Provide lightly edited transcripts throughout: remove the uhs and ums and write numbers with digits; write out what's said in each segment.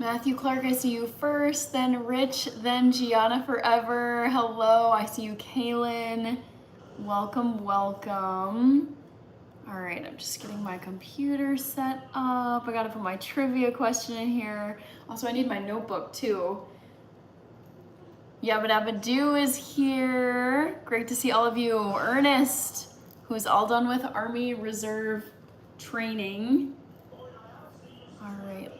Matthew Clark, I see you first, then Rich, then Gianna Forever. Hello, I see you, Kaylin. Welcome, welcome. All right, I'm just getting my computer set up. I gotta put my trivia question in here. Also, I need my notebook too. Yabba Dabba Doo is here. Great to see all of you. Ernest, who's all done with Army Reserve training. All right,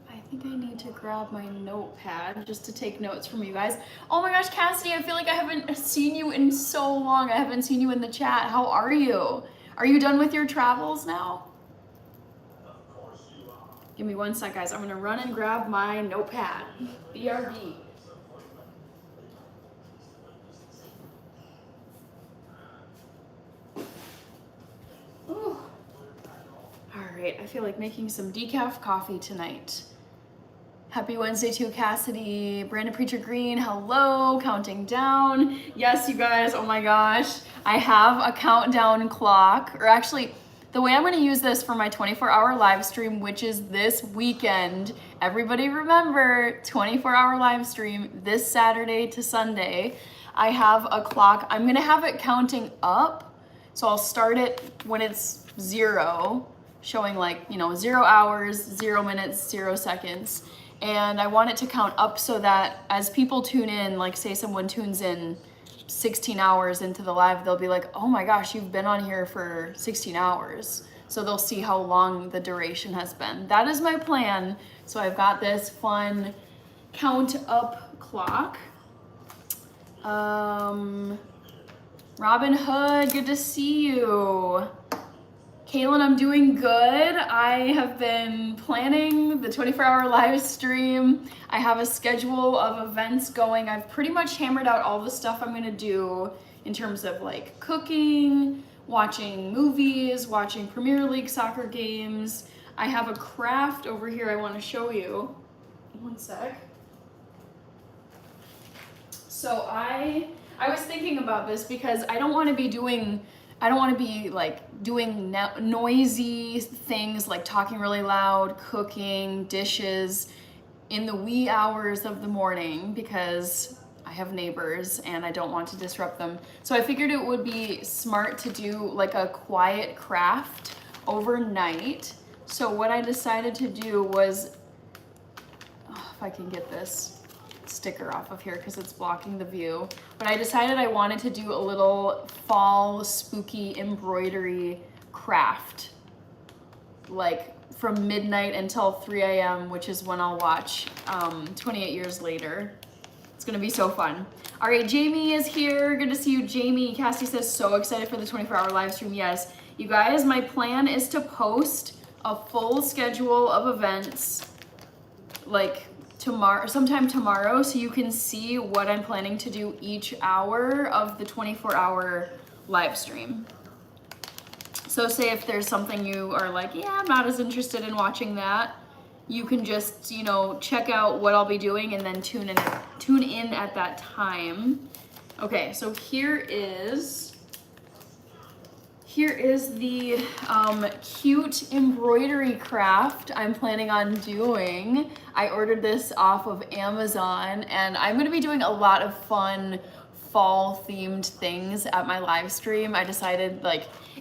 I think I need to grab my notepad just to take notes from you guys. Oh my gosh, Cassidy, I feel like I haven't seen you in so long. I haven't seen you in the chat. How are you? Are you done with your travels now? Give me 1 sec, guys. I'm gonna run and grab my notepad. BRB. Ooh. All right, I feel like making some decaf coffee tonight. Happy Wednesday to Cassidy. Brandon Preacher Green, hello, counting down. Yes, you guys, oh my gosh. I have a countdown clock, or actually, the way I'm gonna use this for my 24-hour live stream, which is this weekend. Everybody remember, 24-hour live stream this Saturday to Sunday. I have a clock, I'm gonna have it counting up. So I'll start it when it's 0, showing like, 0 hours, 0 minutes, 0 seconds. And I want it to count up so that as people tune in, like say someone tunes in 16 hours into the live, they'll be like, oh my gosh, you've been on here for 16 hours. So they'll see how long the duration has been. That is my plan. So I've got this fun count up clock. Robin Hood, good to see you. Kaylin, I'm doing good. I have been planning the 24-hour live stream. I have a schedule of events going. I've pretty much hammered out all the stuff I'm gonna do in terms of like cooking, watching movies, watching Premier League soccer games. I have a craft over here I wanna show you. 1 sec. So I was thinking about this because I don't want to be doing noisy things like talking really loud, cooking, dishes in the wee hours of the morning because I have neighbors and I don't want to disrupt them. So I figured it would be smart to do like a quiet craft overnight. So what I decided to do was, if I can get this sticker off of here because it's blocking the view, but I decided I wanted to do a little fall spooky embroidery craft, like from midnight until 3 a.m., which is when I'll watch 28 Years Later. It's gonna be so fun. All right, Jamie is here. Good to see you, Jamie. Cassie says, so excited for the 24-hour live stream. Yes, you guys, my plan is to post a full schedule of events like sometime tomorrow, so you can see what I'm planning to do each hour of the 24-hour live stream. So say if there's something you are like, yeah, I'm not as interested in watching that, you can just, check out what I'll be doing and then tune in at that time. Okay, so here is the cute embroidery craft I'm planning on doing. I ordered this off of Amazon and I'm gonna be doing a lot of fun fall themed things at my live stream. I decided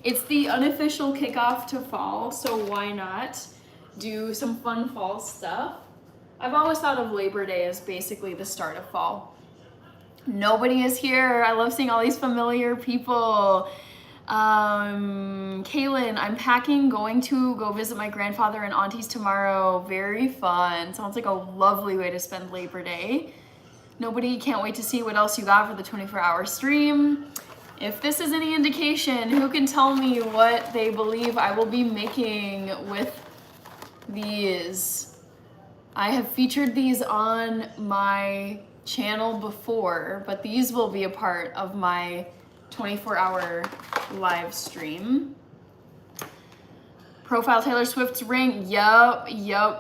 it's the unofficial kickoff to fall, so why not do some fun fall stuff? I've always thought of Labor Day as basically the start of fall. Nobody is here. I love seeing all these familiar people. Kaylin, I'm packing, going to go visit my grandfather and aunties tomorrow. Very fun. Sounds like a lovely way to spend Labor Day. Nobody, can't wait to see what else you got for the 24-hour stream. If this is any indication, who can tell me what they believe I will be making with these? I have featured these on my channel before, but these will be a part of my 24-hour live stream. Profile Taylor Swift's ring. Yup.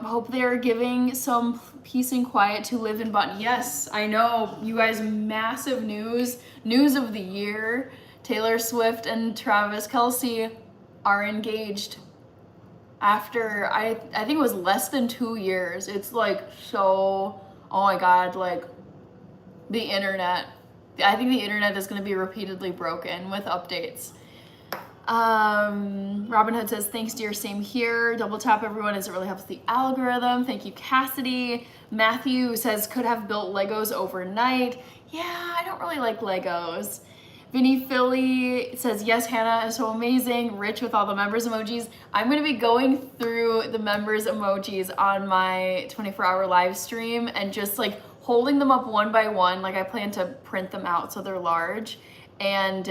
Hope they're giving some peace and quiet to live in Button. Yes, I know, you guys, massive news of the year. Taylor Swift and Travis Kelce are engaged. after I think it was less than 2 years. It's like so, oh my God, like the internet. I think the internet is going to be repeatedly broken with updates. Robin Hood says, thanks dear, same here. Double tap everyone as it really helps the algorithm. Thank you, Cassidy. Matthew says, could have built Legos overnight. Yeah, I don't really like Legos. Vinny Philly says, yes, Hannah is so amazing. Rich with all the members emojis. I'm going to be going through the members emojis on my 24-hour live stream and just like holding them up one by one. Like I plan to print them out so they're large, and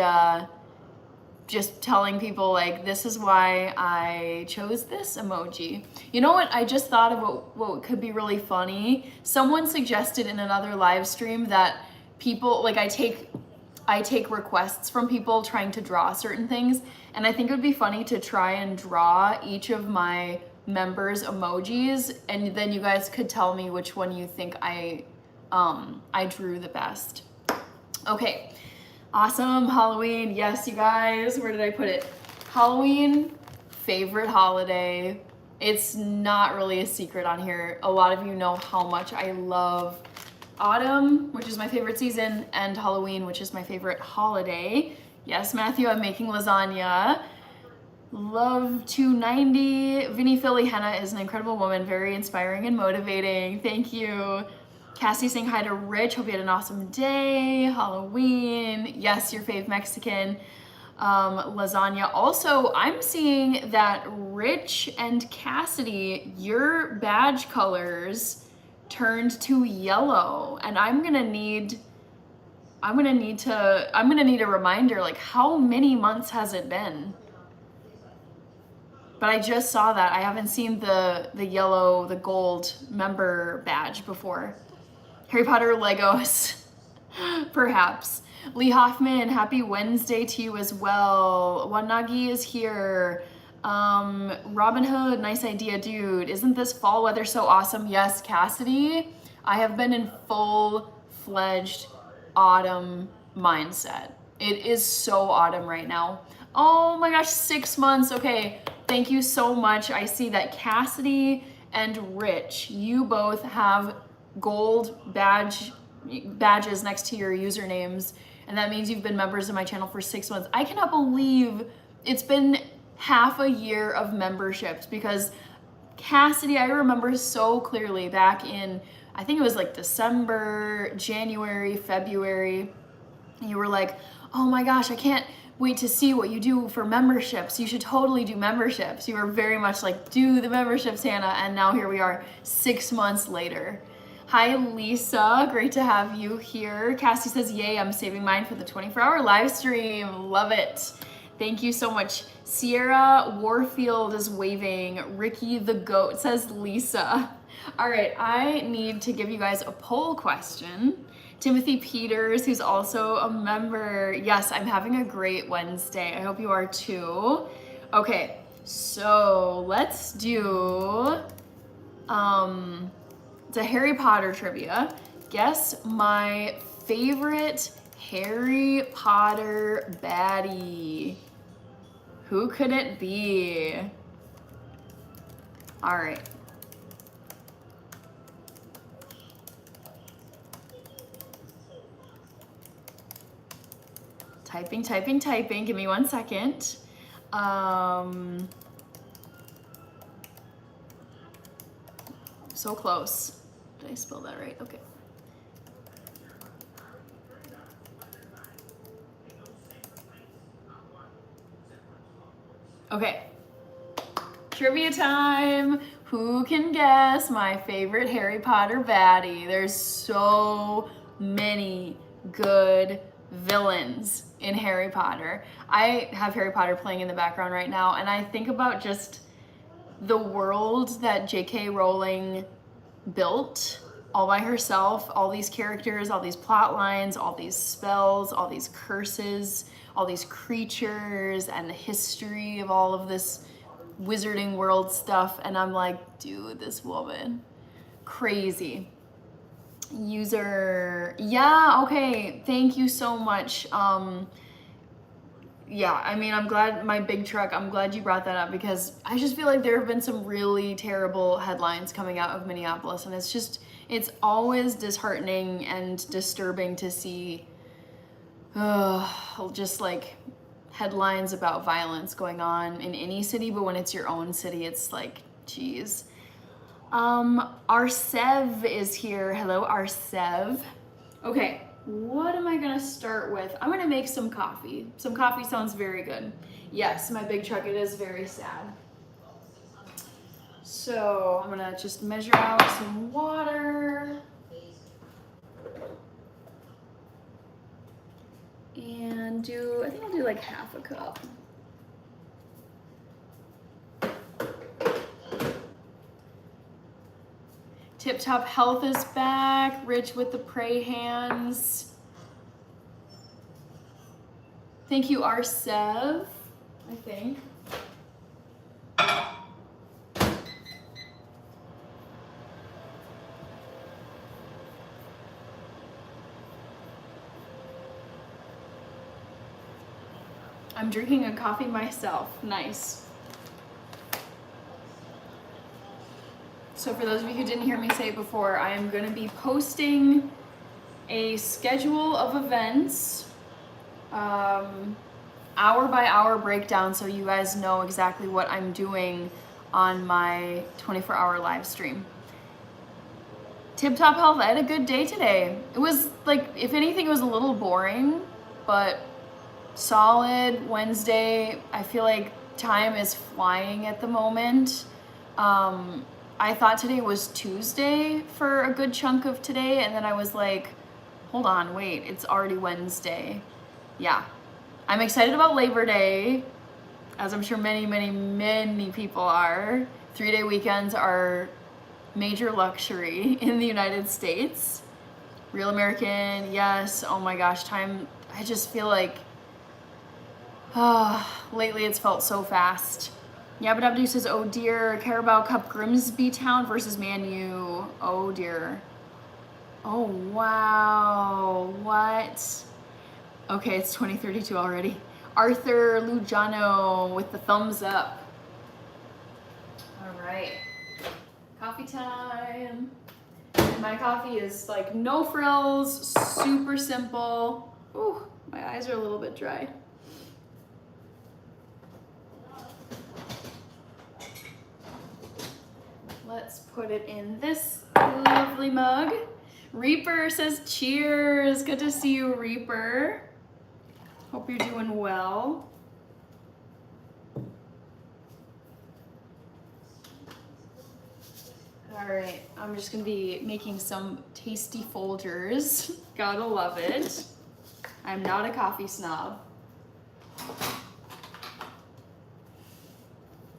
just telling people like, this is why I chose this emoji. You know what? I just thought of what could be really funny. Someone suggested in another live stream that people, like I take requests from people trying to draw certain things, and I think it would be funny to try and draw each of my members emojis, and then you guys could tell me which one you think I drew the best. Okay, awesome. Halloween, yes, you guys, where did I put it? Halloween, favorite holiday. It's not really a secret on here. A lot of you know how much I love autumn, which is my favorite season, and Halloween, which is my favorite holiday. Yes, Matthew, I'm making lasagna. Love 290. Vinny Philly, Henna is an incredible woman, very inspiring and motivating. Thank you. Cassie saying hi to Rich. Hope you had an awesome day. Halloween. Yes, your fave Mexican. Lasagna. Also, I'm seeing that Rich and Cassidy, your badge colors turned to yellow, and I'm gonna need a reminder, like how many months has it been? But I just saw that. I haven't seen the yellow, the gold member badge before. Harry Potter Legos, perhaps. Lee Hoffman, happy Wednesday to you as well. Wanagi is here. Robin Hood, nice idea, dude. Isn't this fall weather so awesome? Yes, Cassidy, I have been in full-fledged autumn mindset. It is so autumn right now. Oh my gosh, 6 months. Okay, thank you so much. I see that Cassidy and Rich, you both have gold badges next to your usernames, and that means you've been members of my channel for 6 months. I cannot believe it's been half a year of memberships, because Cassidy, I remember so clearly back in, I think it was like December, January, February, you were like, oh my gosh, I can't wait to see what you do for memberships. You should totally do memberships. You were very much like, do the memberships, Hannah, and now here we are 6 months later. Hi, Lisa. Great to have you here. Cassie says, yay, I'm saving mine for the 24-hour live stream. Love it. Thank you so much. Sierra Warfield is waving. Ricky the Goat says Lisa. All right, I need to give you guys a poll question. Timothy Peters, who's also a member. Yes, I'm having a great Wednesday. I hope you are too. Okay, so let's do it's a Harry Potter trivia. Guess my favorite Harry Potter baddie. Who could it be? All right. Typing. Give me 1 second. So close. Did I spell that right? Okay. Okay. Trivia time. Who can guess my favorite Harry Potter baddie? There's so many good villains in Harry Potter. I have Harry Potter playing in the background right now, and I think about just the world that J.K. Rowling built all by herself, all these characters, all these plot lines, all these spells, all these curses, all these creatures, and the history of all of this wizarding world stuff, and I'm like, dude, this woman, crazy. User, yeah, okay, thank you so much. yeah, I mean, I'm glad my big truck, I'm glad you brought that up because I just feel like there have been some really terrible headlines coming out of Minneapolis, and it's always disheartening and disturbing to see just like headlines about violence going on in any city, but when it's your own city, it's like, geez. Arsev is here. Hello, Arsev. Okay, what am I gonna start with? I'm gonna make some coffee. Some coffee sounds very good. Yes, my big truck, it is very sad. So I'm gonna just measure out some water. And I think I'll do like half a cup. Tip Top Health is back. Rich with the pray hands. Thank you, Arsev, I think. I'm drinking a coffee myself. Nice. So for those of you who didn't hear me say it before, I am going to be posting a schedule of events, hour by hour breakdown, so you guys know exactly what I'm doing on my 24-hour live stream. Tip Top Health, I had a good day today. It was like, if anything, it was a little boring, but solid Wednesday. I feel like time is flying at the moment. I thought today was Tuesday for a good chunk of today, and then I was like, hold on, wait, it's already Wednesday. Yeah, I'm excited about Labor Day, as I'm sure many, many, many people are. 3-day weekends are major luxury in the United States. Real American, yes, oh my gosh, time, I just feel like, lately it's felt so fast. Yabba Dabba Doo says, oh dear, Carabao Cup Grimsby Town versus Man U. Oh dear. Oh wow, what? Okay, it's 2032 already. Arthur Lujano with the thumbs up. All right, coffee time. My coffee is like no frills, super simple. Ooh, my eyes are a little bit dry. Let's put it in this lovely mug. Reaper says cheers. Good to see you, Reaper. Hope you're doing well. All right, I'm just gonna be making some tasty Folgers. Gotta love it. I'm not a coffee snob.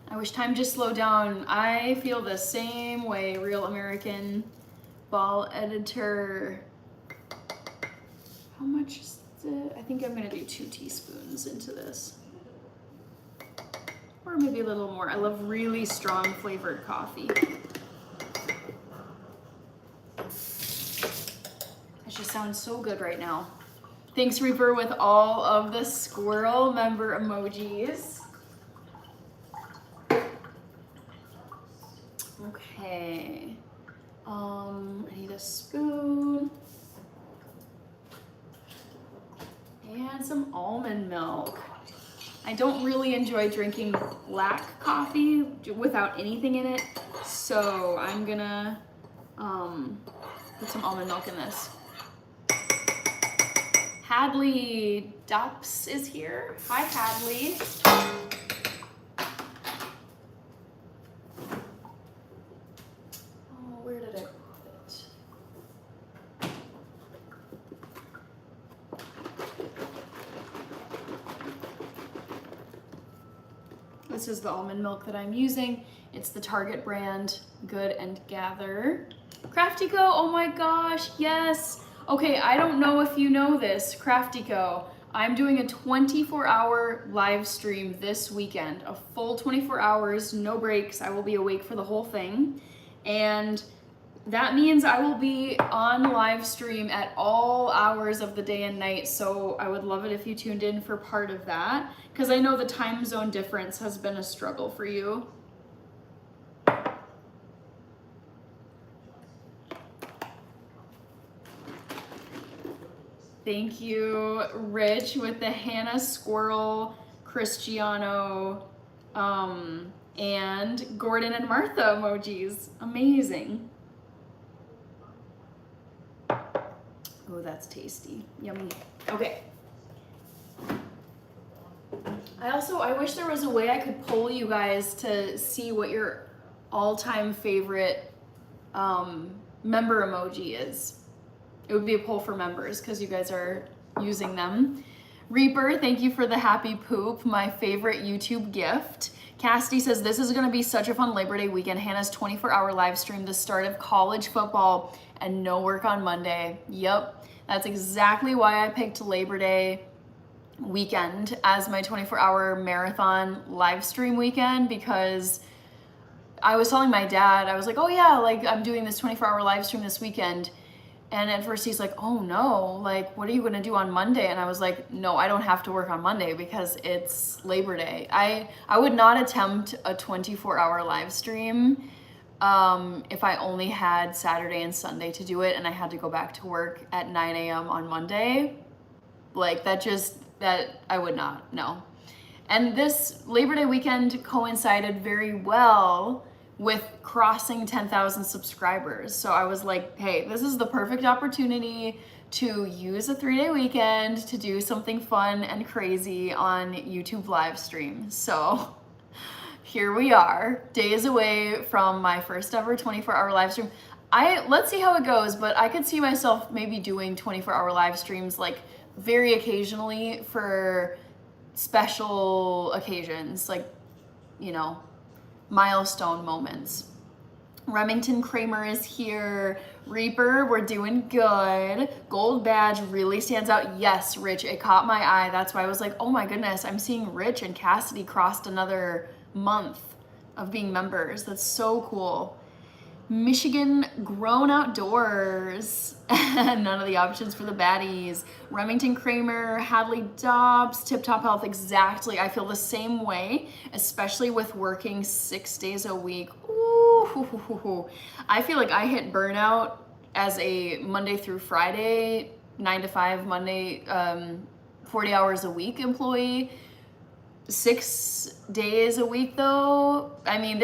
I wish time just slowed down. I feel the same way, Real American Ball Editor. How much is it? I think I'm gonna do 2 teaspoons into this. Or maybe a little more. I love really strong flavored coffee. That just sounds so good right now. Thanks, Reaper, with all of the squirrel member emojis. Okay, I need a spoon and some almond milk. I don't really enjoy drinking black coffee without anything in it, so I'm gonna put some almond milk in this. Hadley Dops is here. Hi, Hadley. Where did I put it? This is the almond milk that I'm using. It's the Target brand, Good and Gather. Craftico, oh my gosh, yes. Okay, I don't know if you know this, Craftico. I'm doing a 24-hour live stream this weekend, a full 24 hours, no breaks. I will be awake for the whole thing. And that means I will be on live stream at all hours of the day and night, so I would love it if you tuned in for part of that, because I know the time zone difference has been a struggle for you. Thank you, Rich, with the Hannah Squirrel, Cristiano, and Gordon and Martha emojis. Amazing. Oh, that's tasty. Yummy. Okay. I wish there was a way I could poll you guys to see what your all-time favorite member emoji is. It would be a poll for members because you guys are using them. Reaper, thank you for the happy poop, my favorite YouTube gift. Cassidy says, this is gonna be such a fun Labor Day weekend. Hannah's 24-hour live stream, the start of college football, and no work on Monday. Yep, that's exactly why I picked Labor Day weekend as my 24-hour marathon live stream weekend, because I was telling my dad, I was like, oh yeah, like I'm doing this 24-hour live stream this weekend. And at first he's like, oh no, like, what are you gonna do on Monday? And I was like, no, I don't have to work on Monday because it's Labor Day. I would not attempt a 24-hour live stream if I only had Saturday and Sunday to do it and I had to go back to work at 9 a.m. on Monday. Like that I would not, no. And this Labor Day weekend coincided very well with crossing 10,000 subscribers. So I was like, hey, this is the perfect opportunity to use a 3-day weekend to do something fun and crazy on YouTube live stream. So here we are, days away from my first ever 24-hour live stream. Let's see how it goes, but I could see myself maybe doing 24-hour live streams like very occasionally for special occasions, like, you know, milestone moments. Remington Kramer is here. Reaper, we're doing good. Gold badge really stands out. Yes, Rich, it caught my eye. That's why I was like, oh my goodness, I'm seeing Rich and Cassidy crossed another month of being members. That's so cool. Michigan Grown Outdoors. None of the options for the baddies. Remington Kramer, Hadley Dobbs, Tip Top Health. Exactly. I feel the same way, especially with working 6 days a week. Ooh, I feel like I hit burnout as a Monday through Friday, 9 to 5 Monday, 40 hours a week employee. 6 days a week though. I mean,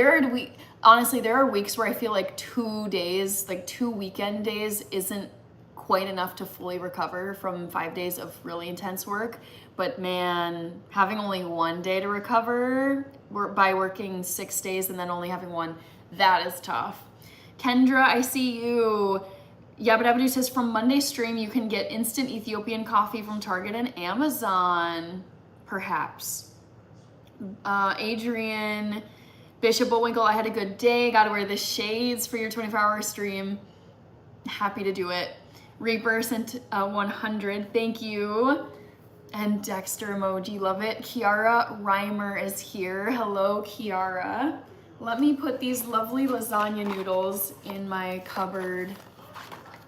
honestly, there are weeks where I feel like 2 days, like 2 weekend days isn't quite enough to fully recover from 5 days of really intense work. But man, having only 1 day to recover by working 6 days and then only having one, that is tough. Kendra, I see you. Yabba Dabba Doo says, from Monday stream, you can get instant Ethiopian coffee from Target and Amazon, perhaps. Adrian, Bishop Bullwinkle, I had a good day. Got to wear the shades for your 24-hour stream. Happy to do it. Reaper sent 100. Thank you. And Dexter emoji, love it. Kiara Reimer is here. Hello, Kiara. Let me put these lovely lasagna noodles in my cupboard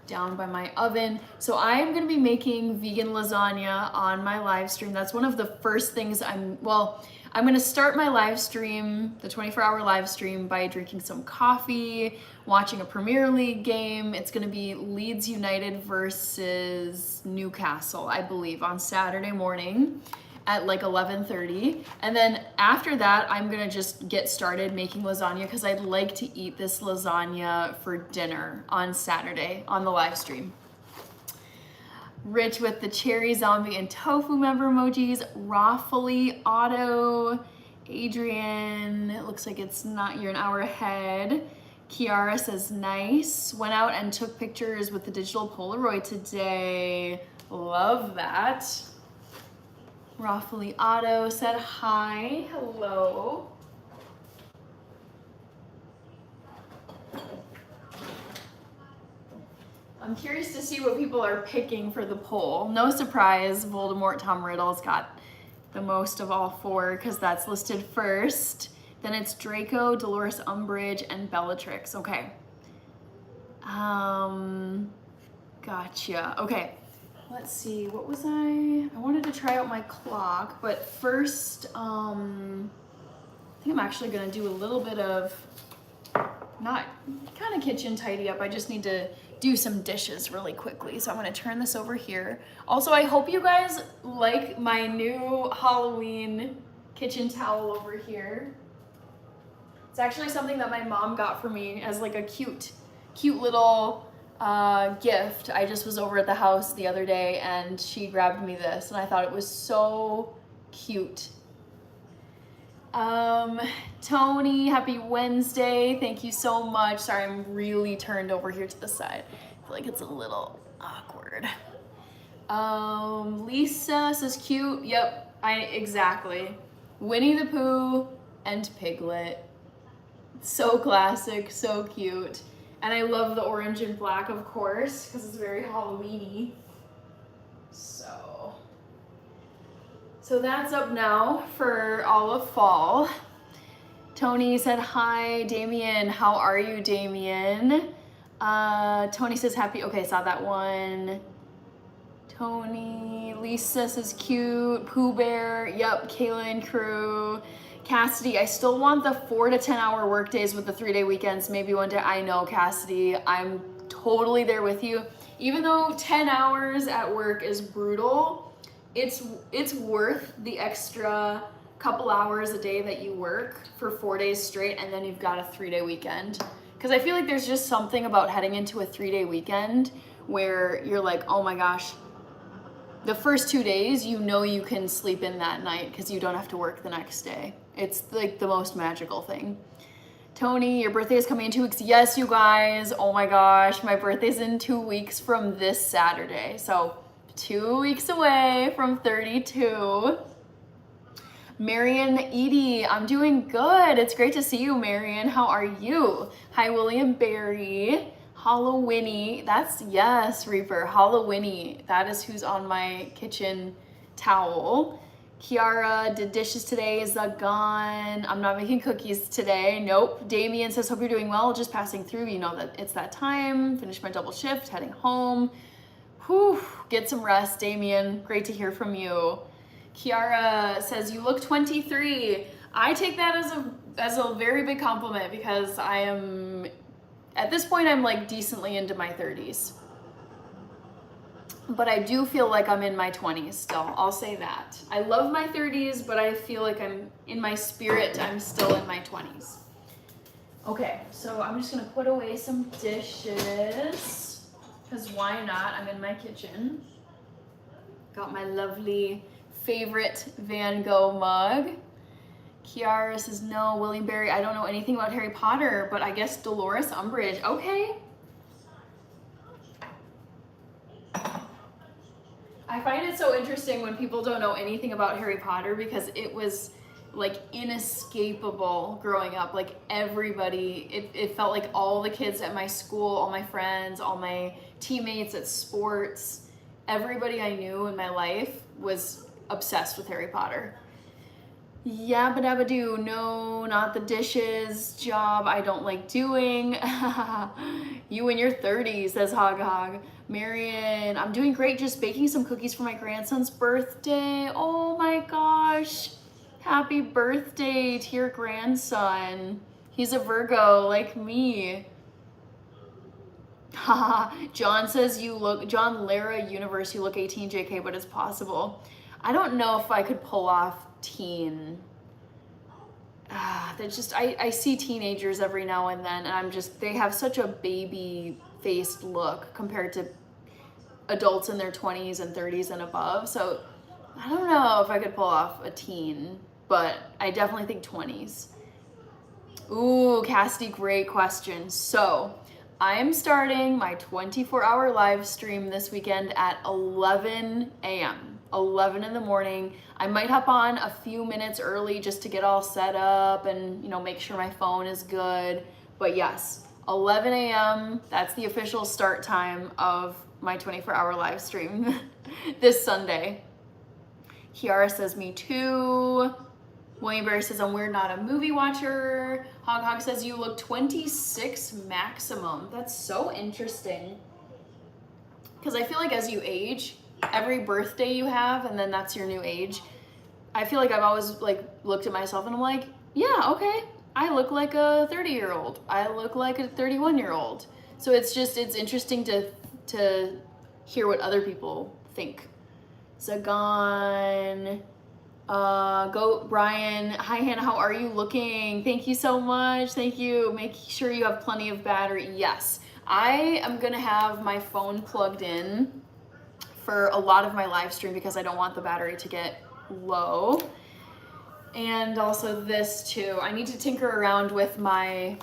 down by my oven. So I'm gonna be making vegan lasagna on my live stream. That's one of the first things I'm gonna start my live stream, the 24-hour live stream, by drinking some coffee, watching a Premier League game. It's gonna be Leeds United versus Newcastle, I believe, on Saturday morning at like 11:30. And then after that, I'm gonna just get started making lasagna because I'd like to eat this lasagna for dinner on Saturday on the live stream. Rich with the cherry zombie and tofu member emojis. Rawfully Auto. Adrian, it looks like it's not, you're an hour ahead. Kiara says nice. Went out and took pictures with the digital Polaroid today. Love that. Rawfully Auto said hi. Hello. I'm curious to see what people are picking for the poll. No surprise, Voldemort Tom Riddle's got the most of all four because that's listed first. Then it's Draco, Dolores Umbridge, and Bellatrix. Okay. Gotcha. Okay. Let's see. What was I wanted to try out my clock, but first, I think I'm actually gonna do a little bit of not kind of kitchen tidy up. I just need to do some dishes really quickly. So I'm gonna turn this over here. Also, I hope you guys like my new Halloween kitchen towel over here. It's actually something that my mom got for me as like a cute little gift. I just was over at the house the other day and she grabbed me this and I thought it was so cute. Tony, happy Wednesday. Thank you so much. Sorry, I'm really turned over here to the side. I feel like it's a little awkward. Lisa says cute. Yep, exactly. Winnie the Pooh and Piglet. So classic, so cute. And I love the orange and black, of course, because it's very Halloween-y. So that's up now for all of fall. Tony said, hi, Damien. How are you, Damien? Tony says, happy. Okay, saw that one. Tony. Lisa says, cute. Pooh Bear. Yep, Kaylin crew. Cassidy, I still want the 4 to 10 hour work days with the 3-day weekends. Maybe one day. I know, Cassidy. I'm totally there with you. Even though 10 hours at work is brutal, it's worth the extra couple hours a day that you work for 4 days straight, and then you've got a 3-day weekend. Because I feel like there's just something about heading into a 3-day weekend where you're like, oh my gosh, the first 2 days, you know you can sleep in that night because you don't have to work the next day. It's like the most magical thing. Tony, your birthday is coming in 2 weeks. Yes, you guys. Oh my gosh, my birthday's in 2 weeks from this Saturday. So 2 weeks away from 32. Marion Edie, I'm doing good. It's great to see you, Marion. How are you? Hi, William Barry. Halloweeny. That's, yes, Reaper. Halloweeny. That is who's on my kitchen towel. Kiara did dishes today. Zagan. I'm not making cookies today. Nope. Damien says, hope you're doing well. Just passing through. You know that it's that time. Finished my double shift. Heading home. Whew. Get some rest, Damien. Great to hear from you. Kiara says, you look 23. I take that as a very big compliment because I am, at this point, I'm like decently into my 30s. But I do feel like I'm in my 20s still. I'll say that. I love my 30s, but I feel like I'm in my spirit, I'm still in my 20s. Okay, so I'm just gonna put away some dishes because why not? I'm in my kitchen. Got my lovely favorite Van Gogh mug. Kiara says, no, William Barry, I don't know anything about Harry Potter, but I guess Dolores Umbridge. Okay. I find it so interesting when people don't know anything about Harry Potter because it was like inescapable growing up. Like everybody, it felt like all the kids at my school, all my friends, all my teammates at sports, everybody I knew in my life was obsessed with Harry Potter. Yabba dabba doo, no, not the dishes job I don't like doing. You in your 30s, says Hog Hog. Marion, I'm doing great, just baking some cookies for my grandson's birthday. Oh my gosh. Happy birthday to your grandson. He's a Virgo like me. Haha. John says you look, John Lara Universe, you look 18 JK, but it's possible. I don't know if I could pull off teen. That's just, I see teenagers every now and then, and I'm just, they have such a baby-faced look compared to adults in their 20s and 30s and above. So I don't know if I could pull off a teen, but I definitely think 20s. Ooh, Cassidy, great question. So I'm starting my 24-hour live stream this weekend at 11 a.m. 11 in the morning. I might hop on a few minutes early just to get all set up and, you know, make sure my phone is good. But yes, 11 a.m. That's the official start time of my 24-hour live stream this Sunday. Kiara says, me too. William Barry says, I'm weird, not a movie watcher. Hog says you look 26 maximum. That's so interesting. Because I feel like as you age, every birthday you have, and then that's your new age. I feel like I've always like looked at myself and I'm like, yeah, okay, I look like a 30-year-old. I look like a 31-year-old. So it's interesting to hear what other people think. Zagon, Goat Brian, hi Hannah, how are you looking? Thank you so much. Thank you. Make sure you have plenty of battery. Yes, I am gonna have my phone plugged in for a lot of my live stream because I don't want the battery to get low. And also this too. I need to tinker around with my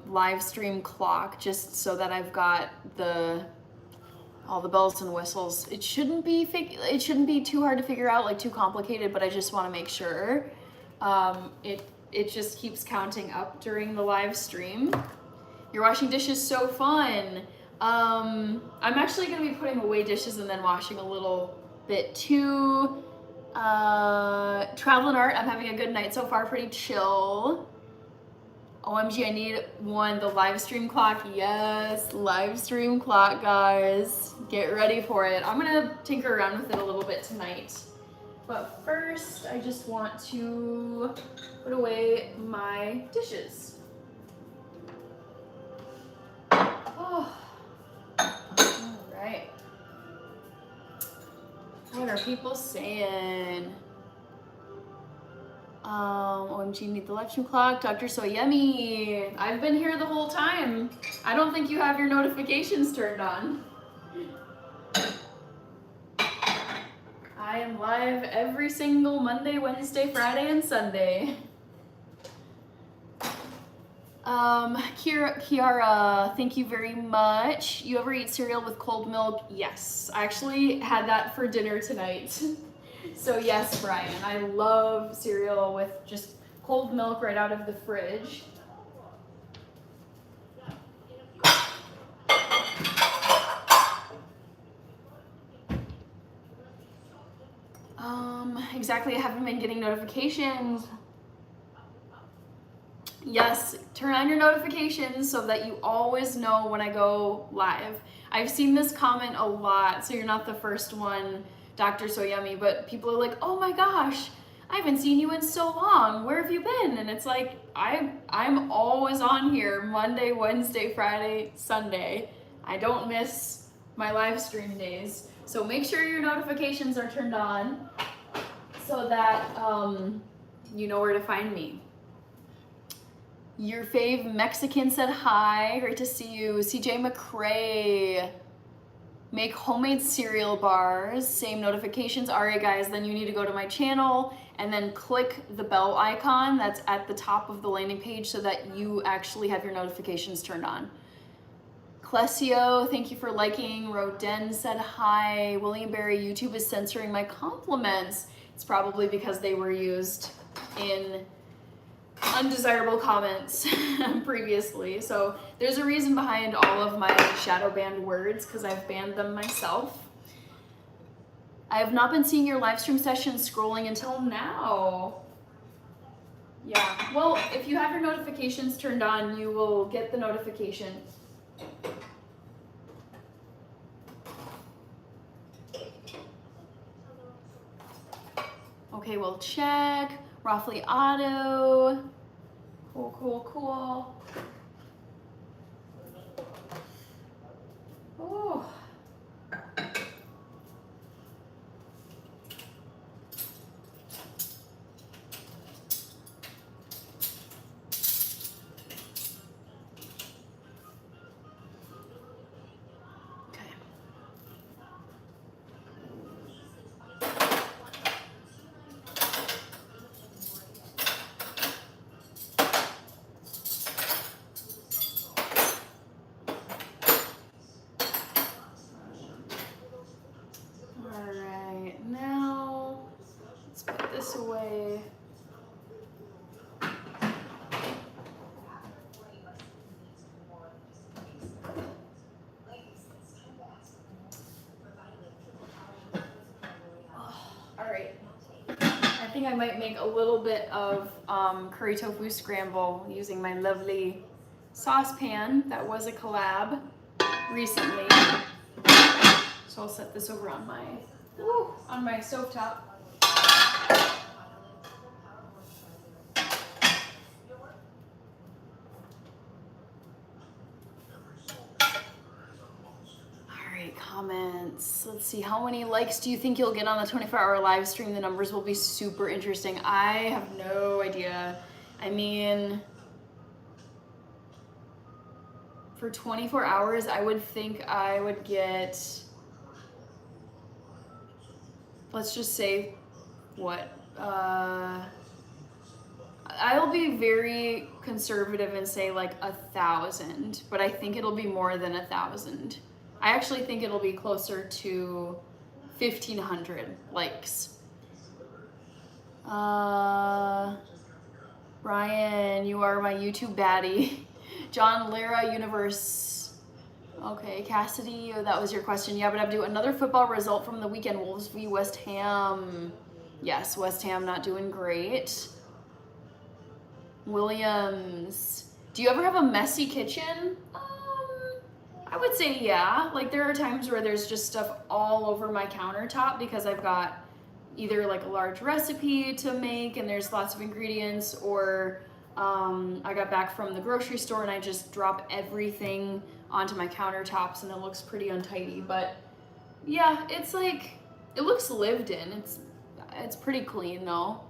live stream clock just so that I've got all the bells and whistles. It shouldn't be too hard to figure out, like too complicated, but I just want to make sure it just keeps counting up during the live stream. You're washing dishes, so fun. I'm actually gonna be putting away dishes and then washing a little bit too. Travel and art, I'm having a good night so far, pretty chill. OMG, I need the live stream clock. Yes, live stream clock, guys. Get ready for it. I'm gonna tinker around with it a little bit tonight. But first, I just want to put away my dishes. Oh, all right. What are people saying? OMG, need the live stream clock. Dr. So Yummy. I've been here the whole time. I don't think you have your notifications turned on. I am live every single Monday, Wednesday, Friday, and Sunday. Kiara, thank you very much. You ever eat cereal with cold milk? Yes, I actually had that for dinner tonight. So yes, Brian, I love cereal with just cold milk right out of the fridge. Exactly, I haven't been getting notifications. Yes, turn on your notifications so that you always know when I go live. I've seen this comment a lot, so you're not the first one, Dr. So Yummy, but people are like, oh my gosh, I haven't seen you in so long. Where have you been? And it's like, I'm always on here Monday, Wednesday, Friday, Sunday. I don't miss my live stream days. So make sure your notifications are turned on so that you know where to find me. Your fave Mexican said hi. Great to see you. CJ McCrae. Make homemade cereal bars. Same notifications. All right, guys, then you need to go to my channel and then click the bell icon that's at the top of the landing page so that you actually have your notifications turned on. Clesio, thank you for liking. Roden said hi. William Barry, YouTube is censoring my compliments. It's probably because they were used in undesirable comments previously. So there's a reason behind all of my shadow banned words because I've banned them myself. I have not been seeing your live stream sessions scrolling until now. Yeah, well, if you have your notifications turned on, you will get the notification. Okay, we'll check. Roughly Auto. Cool, cool, cool. Oh. Away. think I might make a little bit of curry tofu scramble using my lovely saucepan that was a collab recently. So I'll set this over on my stovetop. Comments. Let's see, how many likes do you think you'll get on the 24-hour live stream? The numbers will be super interesting. I have no idea. I mean, for 24 hours, I would think I would get, let's just say, what? I'll be very conservative and say like 1,000, but I think it'll be more than 1,000. I actually think it'll be closer to 1,500 likes. Ryan, you are my YouTube baddie. John Lara Universe. Okay, Cassidy, oh, that was your question. Yeah, but Abdu, another football result from the weekend. Wolves v West Ham. Yes, West Ham not doing great. Williams, do you ever have a messy kitchen? I would say yeah. Like there are times where there's just stuff all over my countertop because I've got either like a large recipe to make and there's lots of ingredients, or I got back from the grocery store and I just drop everything onto my countertops and it looks pretty untidy. But yeah, it's like, it looks lived in. It's pretty clean though.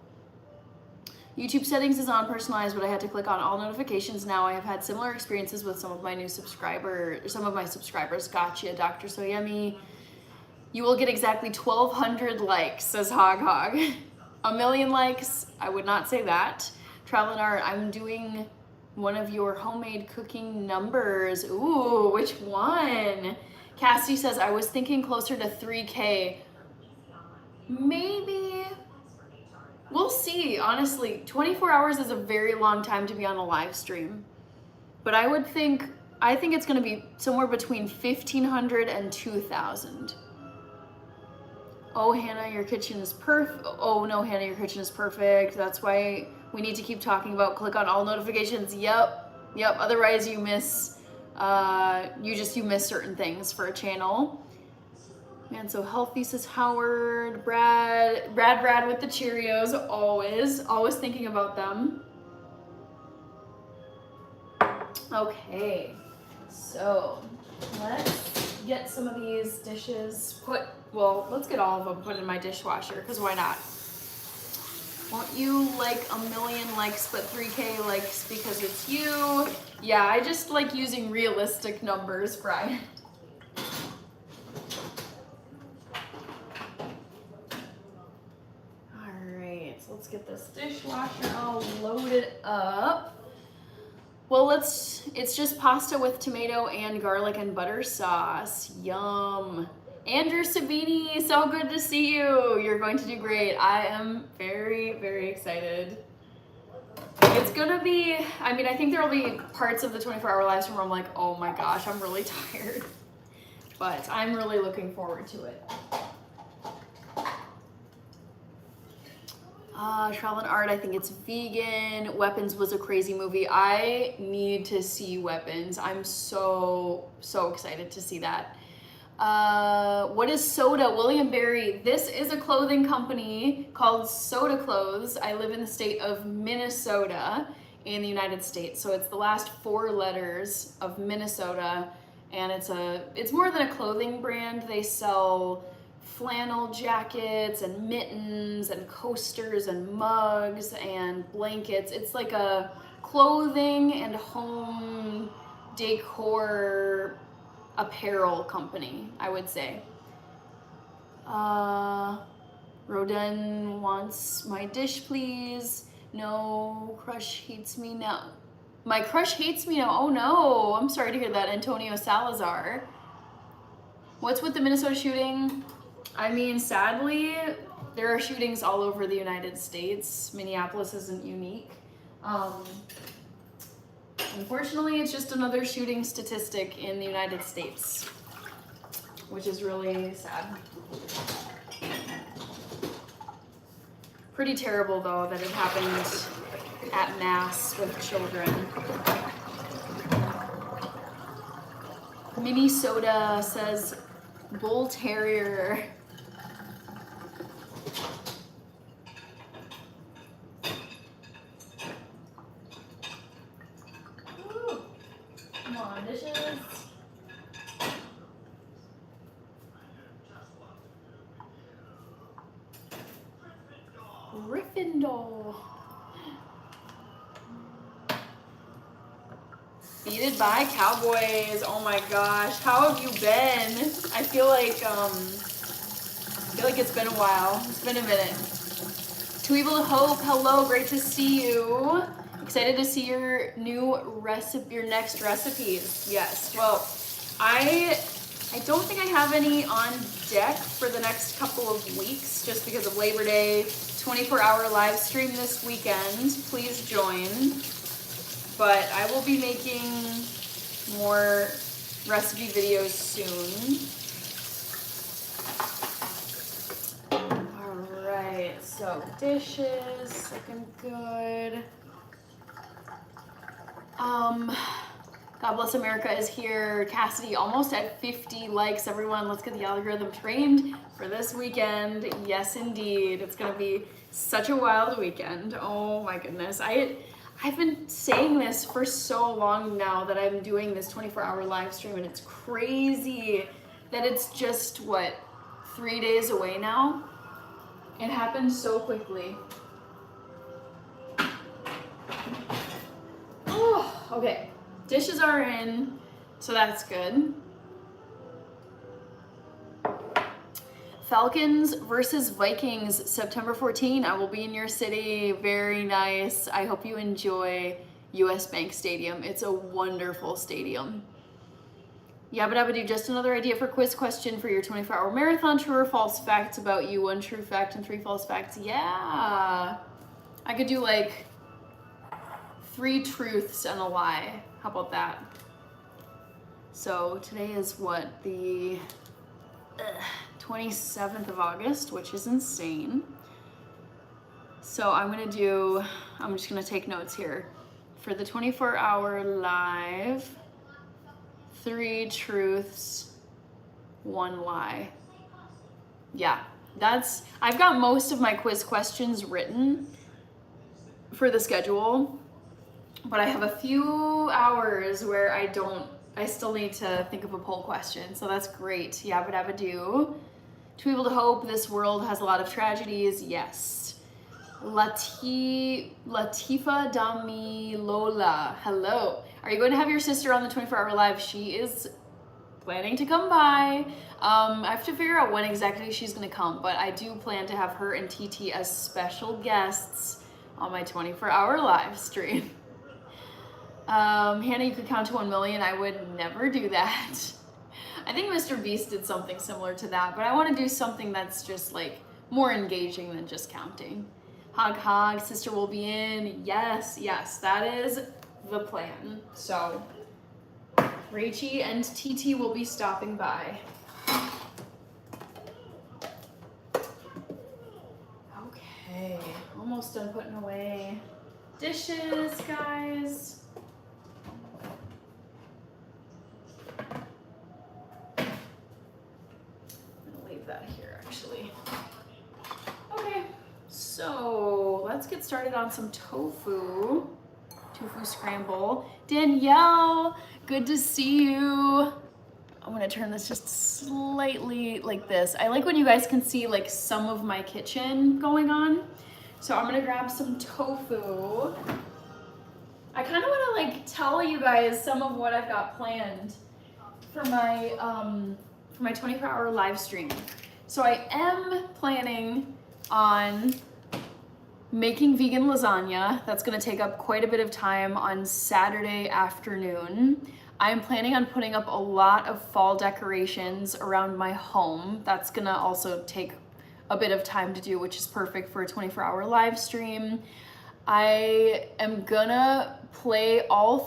YouTube settings is on personalized, but I had to click on all notifications. Now I have had similar experiences with some of my subscribers. Gotcha, Dr. So Yummy. You will get exactly 1,200 likes, says Hog Hog. 1,000,000 likes, I would not say that. Travel and Art, I'm doing one of your homemade cooking numbers. Ooh, which one? Cassie says, I was thinking closer to 3K. Maybe. We'll see, honestly. 24 hours is a very long time to be on a live stream. But I think it's gonna be somewhere between 1,500 and 2,000. Oh, Hannah, your kitchen is perfect. Oh no, Hannah, your kitchen is perfect. That's why we need to keep talking about click on all notifications. Yep. Otherwise you miss, you miss certain things for a channel. Man, so healthy, says Howard. Brad with the Cheerios, always thinking about them. Okay, so let's get some of these dishes let's get all of them put in my dishwasher, because why not? Won't you like 1,000,000 likes but 3K likes because it's you? Yeah, I just like using realistic numbers, Brian. Let's get this dishwasher all loaded up. Well, it's just pasta with tomato and garlic and butter sauce. Yum. Andrew Sabini, so good to see you. You're going to do great. I am very, very excited. It's gonna be, I mean, I think there'll be parts of the 24-hour live stream where I'm like, oh my gosh, I'm really tired. But I'm really looking forward to it. Travel and Art, I think it's vegan. Weapons was a crazy movie. I need to see Weapons. I'm so excited to see that. What is Soda? William Berry. This is a clothing company called Soda Clothes. I live in the state of Minnesota in the United States. So it's the last 4 letters of Minnesota. And it's more than a clothing brand. They sell flannel jackets and mittens and coasters and mugs and blankets. It's like a clothing and home decor apparel company, I would say. Rodin wants my dish, please. No, crush hates me now. My crush hates me now. Oh no, I'm sorry to hear that, Antonio Salazar. What's with the Minnesota shooting? I mean, sadly, there are shootings all over the United States. Minneapolis isn't unique. Unfortunately, it's just another shooting statistic in the United States, which is really sad. Pretty terrible though that it happened at mass with children. Minnesota says bull terrier. Ooh. Come on, dishes. Gryffindor. Beated by Cowboys. Oh my gosh, how have you been? I feel like it's been a while. It's been a minute. To Evil to Hope, hello, great to see you. Excited to see your new recipe, your next recipes. Yes. Well, I don't think I have any on deck for the next couple of weeks, just because of Labor Day. 24-hour live stream this weekend. Please join. But I will be making more recipe videos soon. All right, so dishes, looking good. God Bless America is here. Cassidy, almost at 50 likes, everyone. Let's get the algorithm trained for this weekend. Yes, indeed. It's gonna be such a wild weekend. Oh my goodness. I've been saying this for so long now that I'm doing this 24-hour live stream, and it's crazy that it's just, what, 3 days away now? It happened so quickly. Oh, okay. Dishes are in, so that's good. Falcons versus Vikings, September 14. I will be in your city. Very nice. I hope you enjoy US Bank Stadium. It's a wonderful stadium. Yabba dabba do, just another idea for quiz question for your 24-hour marathon. True or false facts about you? 1 true fact and 3 false facts. Yeah. I could do like 3 truths and a lie. How about that? So today is what, the 27th of August, which is insane. So I'm just gonna take notes here. For the 24-hour live, 3 truths, 1 lie. Yeah, I've got most of my quiz questions written for the schedule, but I have a few hours where I still need to think of a poll question, so that's great. Yabba dabba do. To Evil to Hope, this world has a lot of tragedies. Yes. Latifa Dami Lola, hello. Are you going to have your sister on the 24-hour live? She is planning to come by. I have to figure out when exactly she's going to come, but I do plan to have her and TT as special guests on my 24-hour live stream. Hannah, you could count to 1 million. I would never do that. I think Mr. Beast did something similar to that, but I want to do something that's just like more engaging than just counting. Hog hog, sister will be in. Yes, that is the plan. So Rachie and TT will be stopping by. Okay, almost done putting away dishes, guys. That here actually. Okay, so let's get started on some tofu scramble. Danielle, good to see you. I'm gonna turn this just slightly like this. I like when you guys can see like some of my kitchen going on. So I'm gonna grab some tofu. I kind of want to like tell you guys some of what I've got planned for my 24-hour live stream. So I am planning on making vegan lasagna. That's gonna take up quite a bit of time on Saturday afternoon. I'm planning on putting up a lot of fall decorations around my home. That's gonna also take a bit of time to do, which is perfect for a 24-hour live stream. I am gonna play I'm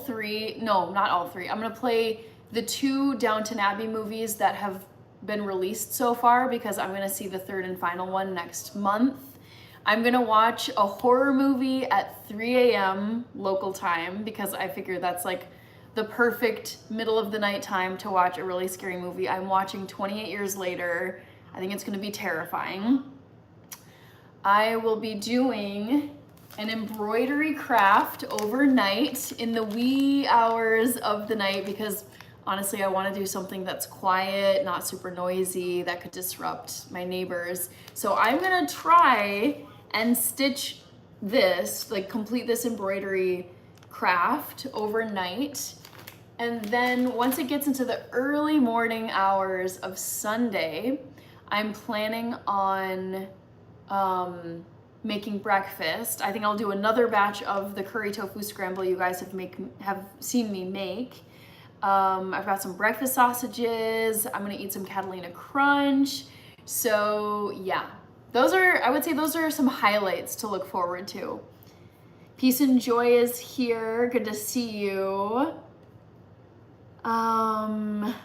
gonna play the 2 Downton Abbey movies that have been released so far, because I'm gonna see the 3rd and final one next month. I'm gonna watch a horror movie at 3 a.m. local time because I figure that's like the perfect middle of the night time to watch a really scary movie. I'm watching 28 Years Later. I think it's gonna be terrifying. I will be doing an embroidery craft overnight in the wee hours of the night because honestly, I want to do something that's quiet, not super noisy, that could disrupt my neighbors. So I'm gonna try and stitch this, like complete this embroidery craft overnight. And then once it gets into the early morning hours of Sunday, I'm planning on making breakfast. I think I'll do another batch of the curry tofu scramble you guys have seen me make. I've got some breakfast sausages. I'm gonna eat some Catalina Crunch. So yeah, I would say those are some highlights to look forward to. Peace and Joy is here, good to see you.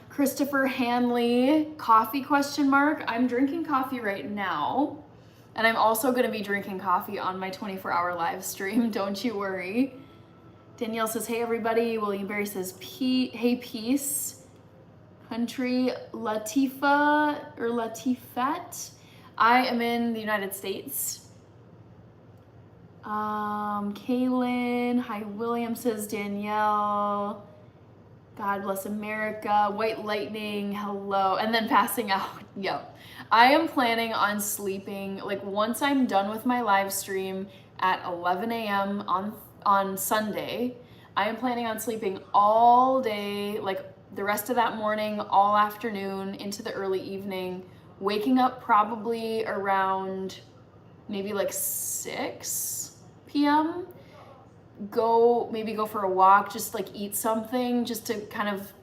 Christopher Hanley, coffee question mark. I'm drinking coffee right now. And I'm also gonna be drinking coffee on my 24-hour live stream, don't you worry. Danielle says, hey everybody. William Barry says, hey peace. Country Latifa or Latifat. I am in the United States. Kaylin, hi William says, Danielle. God bless America. White Lightning, hello. And then passing out, yep. I am planning on sleeping, like once I'm done with my live stream at 11 a.m. on Sunday, I am planning on sleeping all day, like the rest of that morning, all afternoon, into the early evening, waking up probably around maybe like 6 p.m., maybe go for a walk, just like eat something just to kind of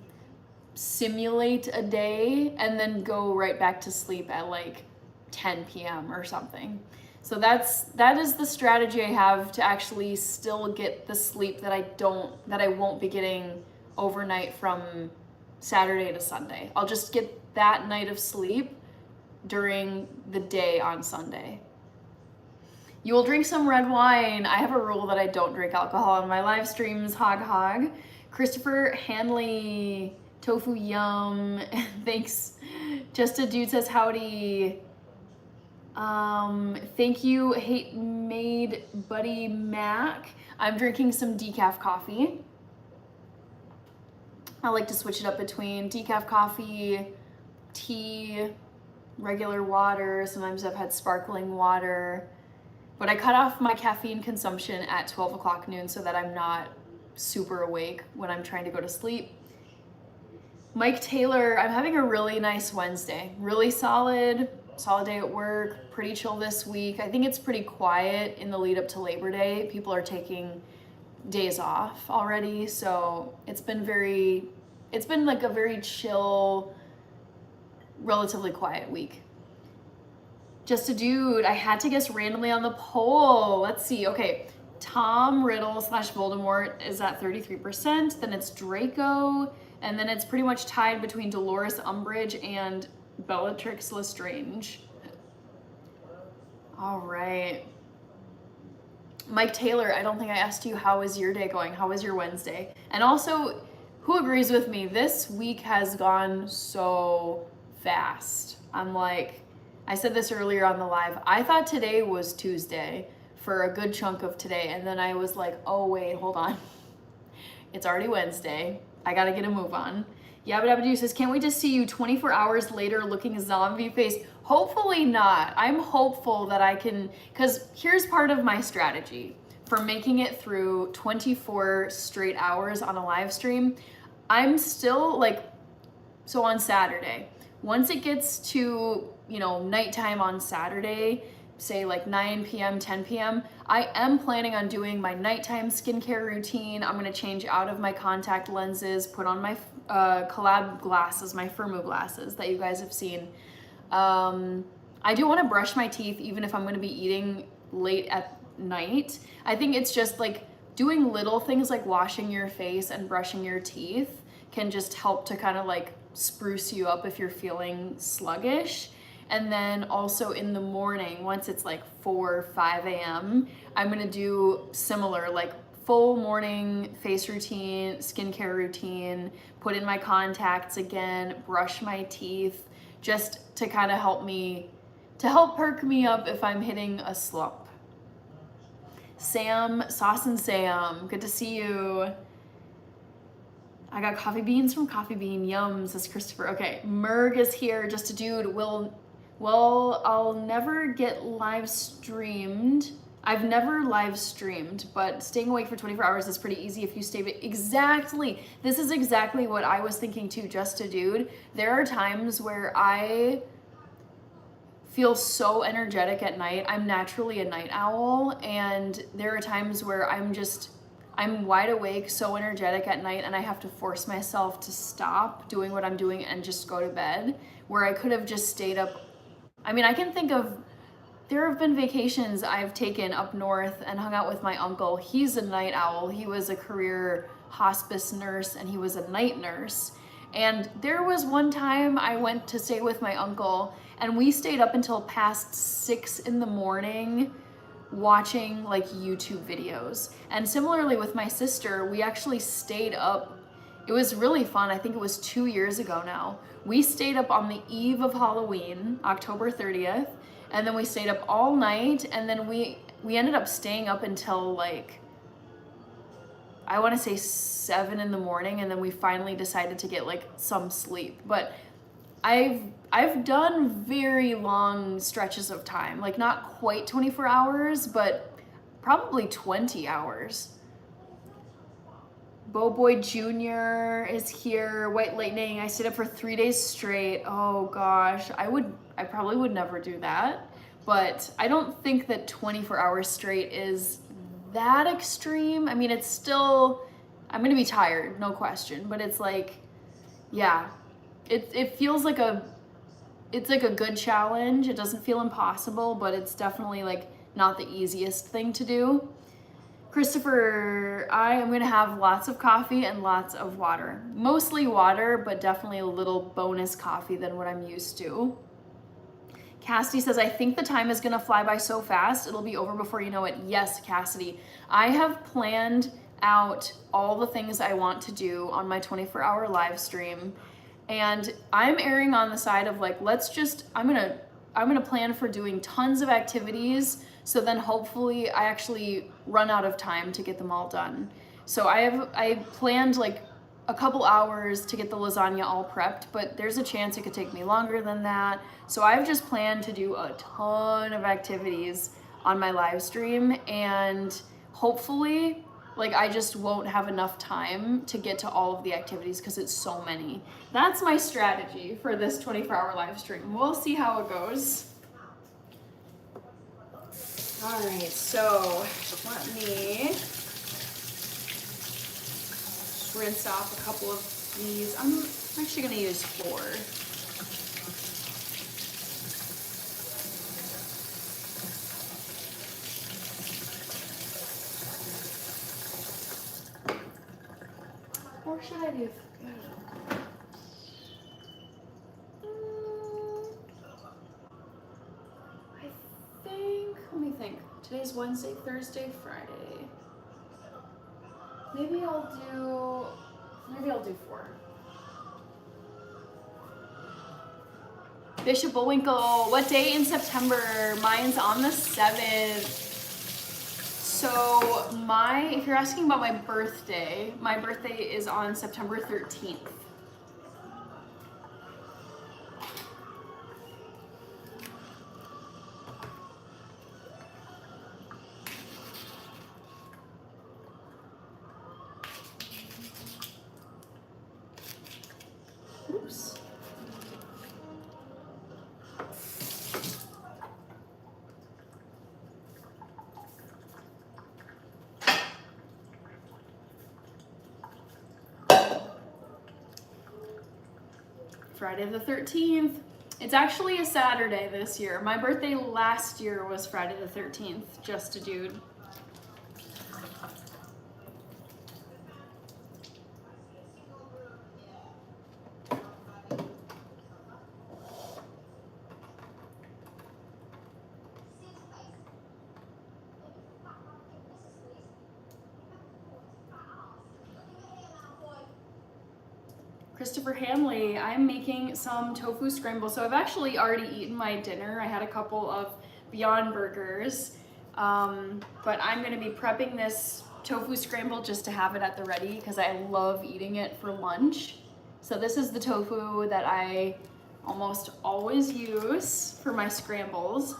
simulate a day, and then go right back to sleep at like 10 p.m. or something. So that is the strategy I have to actually still get the sleep that I won't be getting overnight from Saturday to Sunday. I'll just get that night of sleep during the day on Sunday. You will drink some red wine. I have a rule that I don't drink alcohol on my live streams, hog. Christopher Hanley, tofu yum. Thanks. Just a dude says howdy. Thank you, Hate Made Buddy Mac. I'm drinking some decaf coffee. I like to switch it up between decaf coffee, tea, regular water. Sometimes I've had sparkling water. But I cut off my caffeine consumption at 12 o'clock noon so that I'm not super awake when I'm trying to go to sleep. Mike Taylor, I'm having a really nice Wednesday. Really solid day at work, pretty chill this week. I think it's pretty quiet in the lead up to Labor Day. People are taking days off already, so it's been like a very chill, relatively quiet week. Just a dude, I had to guess randomly on the poll. Let's see, okay. Tom Riddle / Voldemort is at 33%, then it's Draco, and then it's pretty much tied between Dolores Umbridge and Bellatrix Lestrange. All right. Mike Taylor, I don't think I asked you, how is your day going? How was your Wednesday? And also, who agrees with me? This week has gone so fast. I said this earlier on the live. I thought today was Tuesday for a good chunk of today. And then I was like, oh wait, hold on. It's already Wednesday. I gotta get a move on. Yabba Dabba Doo says, can't wait to see you 24 hours later looking zombie face. Hopefully not. I'm hopeful that I can, because here's part of my strategy for making it through 24 straight hours on a live stream. I'm still so on Saturday, once it gets to, nighttime on Saturday, say like 9 p.m., 10 p.m., I am planning on doing my nighttime skincare routine. I'm gonna change out of my contact lenses, put on my collab glasses, my Firmoo glasses that you guys have seen. I do wanna brush my teeth even if I'm gonna be eating late at night. I think it's just like doing little things like washing your face and brushing your teeth can just help to kind of like spruce you up if you're feeling sluggish. And then also in the morning, once it's like 4 or 5 a.m., I'm gonna do similar, like full morning face routine, skincare routine, put in my contacts again, brush my teeth, just to kind of help perk me up if I'm hitting a slump. Sam, Sauce and Sam, good to see you. I got coffee beans from Coffee Bean, yum, says Christopher. Okay, Merg is here, just a dude. Well, I'll never get live streamed. I've never live streamed, but staying awake for 24 hours is pretty easy if you stay. Exactly. This is exactly what I was thinking too, just a dude. There are times where I feel so energetic at night. I'm naturally a night owl, and there are times where I'm wide awake, so energetic at night, and I have to force myself to stop doing what I'm doing and just go to bed, where I could have just stayed up. I mean, I can think of, there have been vacations I've taken up north and hung out with my uncle. He's a night owl. He was a career hospice nurse, and he was a night nurse. And there was one time I went to stay with my uncle, and we stayed up until past 6 in the morning watching like YouTube videos. And similarly with my sister, we actually stayed up. It was really fun. I think it was 2 years ago now. We stayed up on the eve of Halloween, October 30th, and then we stayed up all night, and then we ended up staying up until like, I want to say 7 in the morning, and then we finally decided to get like some sleep. But I've done very long stretches of time, like not quite 24 hours, but probably 20 hours. Boboy Jr. is here. White Lightning, I stayed up for 3 days straight. Oh gosh, I probably would never do that, but I don't think that 24 hours straight is that extreme. I mean, it's still, I'm gonna be tired, no question, but it's like, yeah, it feels like it's like a good challenge. It doesn't feel impossible, but it's definitely like not the easiest thing to do. Christopher, I am gonna have lots of coffee and lots of water. Mostly water, but definitely a little bonus coffee than what I'm used to. Cassidy says, I think the time is gonna fly by so fast, it'll be over before you know it. Yes, Cassidy. I have planned out all the things I want to do on my 24-hour live stream, and I'm erring on the side of like, I'm gonna plan for doing tons of activities, so then hopefully I actually run out of time to get them all done. So I planned like a couple hours to get the lasagna all prepped, but there's a chance it could take me longer than that. So I've just planned to do a ton of activities on my live stream, and hopefully like I just won't have enough time to get to all of the activities because it's so many. That's my strategy for this 24-hour live stream. We'll see how it goes. All right, so let me rinse off a couple of these. I'm actually gonna use 4. Or should I do? I think, let me think. Today's Wednesday, Thursday, Friday. Maybe I'll do 4. Bishop Bullwinkle, what day in September? Mine's on the 7th. So if you're asking about my birthday is on September 13th. Oops. Friday the 13th. It's actually a Saturday this year. My birthday last year was Friday the 13th, just a dude. Christopher Hanley, I'm making some tofu scramble. So I've actually already eaten my dinner. I had a couple of Beyond Burgers, but I'm gonna be prepping this tofu scramble just to have it at the ready because I love eating it for lunch. So this is the tofu that I almost always use for my scrambles.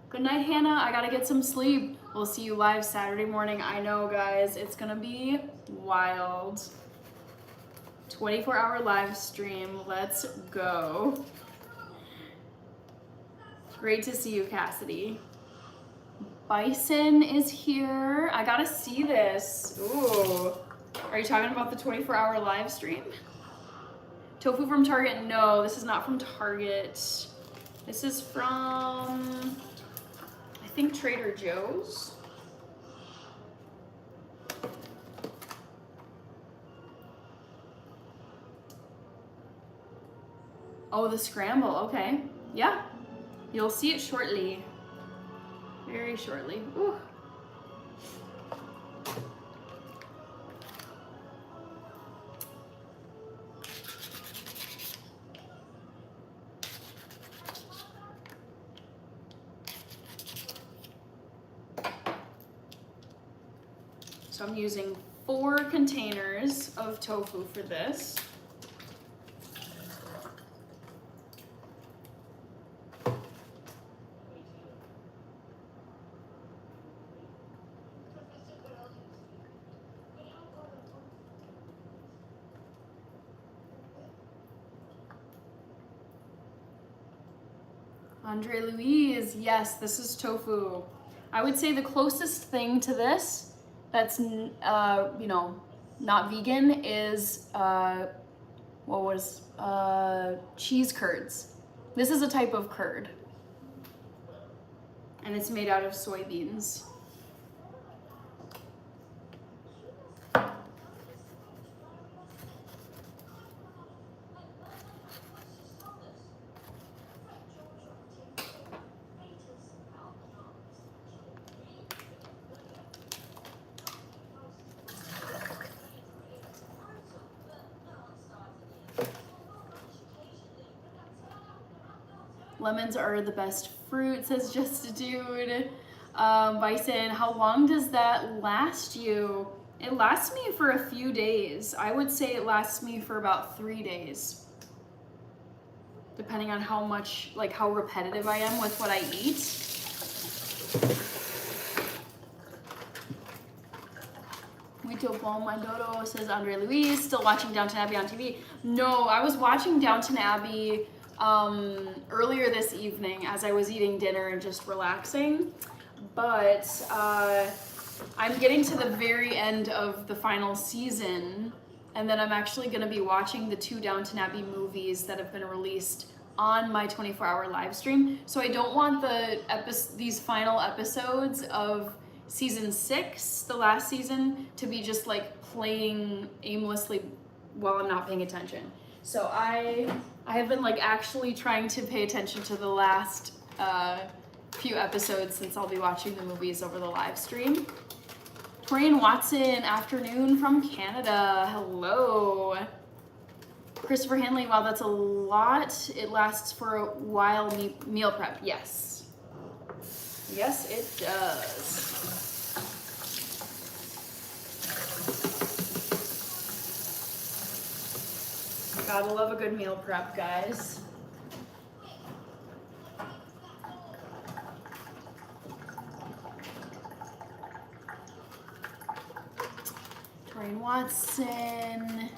Good night, Hannah. I gotta get some sleep. We'll see you live Saturday morning. I know, guys, it's gonna be wild. 24-hour live stream. Let's go. Great to see you, Cassidy. Bison is here. I gotta see this. Ooh. Are you talking about the 24-hour live stream? Tofu from Target? No, this is not from Target. This is from, I think, Trader Joe's. Oh, the scramble, okay. Yeah, you'll see it shortly. Very shortly. Ooh. So I'm using 4 containers of tofu for this. Andre Louise, yes, this is tofu. I would say the closest thing to this that's, you know, not vegan is, cheese curds. This is a type of curd. And it's made out of soybeans. Lemons are the best fruit, says just a dude. Bison, how long does that last you? It lasts me for a few days. I would say it lasts me for about 3 days. Depending on how much, like how repetitive I am with what I eat. My dodo, says Andre Louise, still watching Downton Abbey on TV. No, I was watching Downton Abbey earlier this evening as I was eating dinner and just relaxing, but I'm getting to the very end of the final season, and then I'm actually going to be watching the 2 Downton Abbey movies that have been released on my 24-hour live stream. So I don't want these final episodes of season 6, the last season, to be just like playing aimlessly while I'm not paying attention. So I have been like actually trying to pay attention to the last few episodes since I'll be watching the movies over the live stream. Torian Watson, afternoon from Canada. Hello. Christopher Hanley, wow, that's a lot. It lasts for a while. Meal prep, yes. Yes, it does. Gotta love a good meal prep, guys. Torian Watson.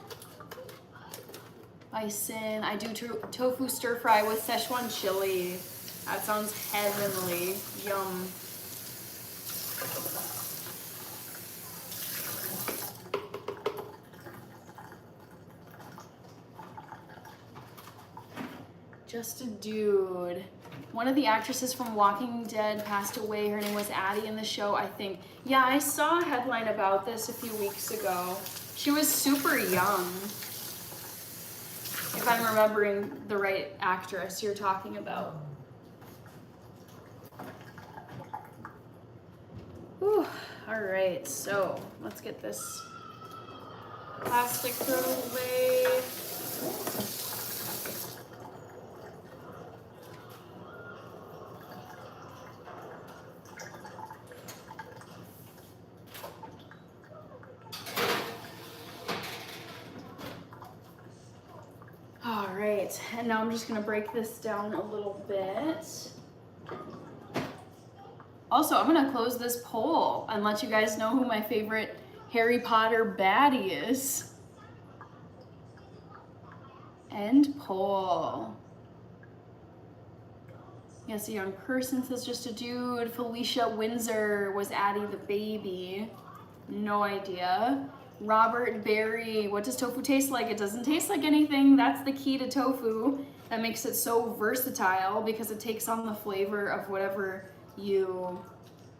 Bison. I do tofu stir fry with Szechuan chili. That sounds heavenly. Yum. Just a dude. One of the actresses from Walking Dead passed away. Her name was Addie in the show, I think. Yeah, I saw a headline about this a few weeks ago. She was super young. If I'm remembering the right actress you're talking about. Whew. All right, so let's get this plastic thrown away. right, and now I'm just gonna break this down a little bit. Also, I'm gonna close this poll and let you guys know who my favorite Harry Potter baddie is. End poll. Yes, a young person says just a dude. Felicia Windsor was Addie the baby. No idea. Robert Berry, what does tofu taste like? It doesn't taste like anything. That's the key to tofu. That makes it so versatile because it takes on the flavor of whatever you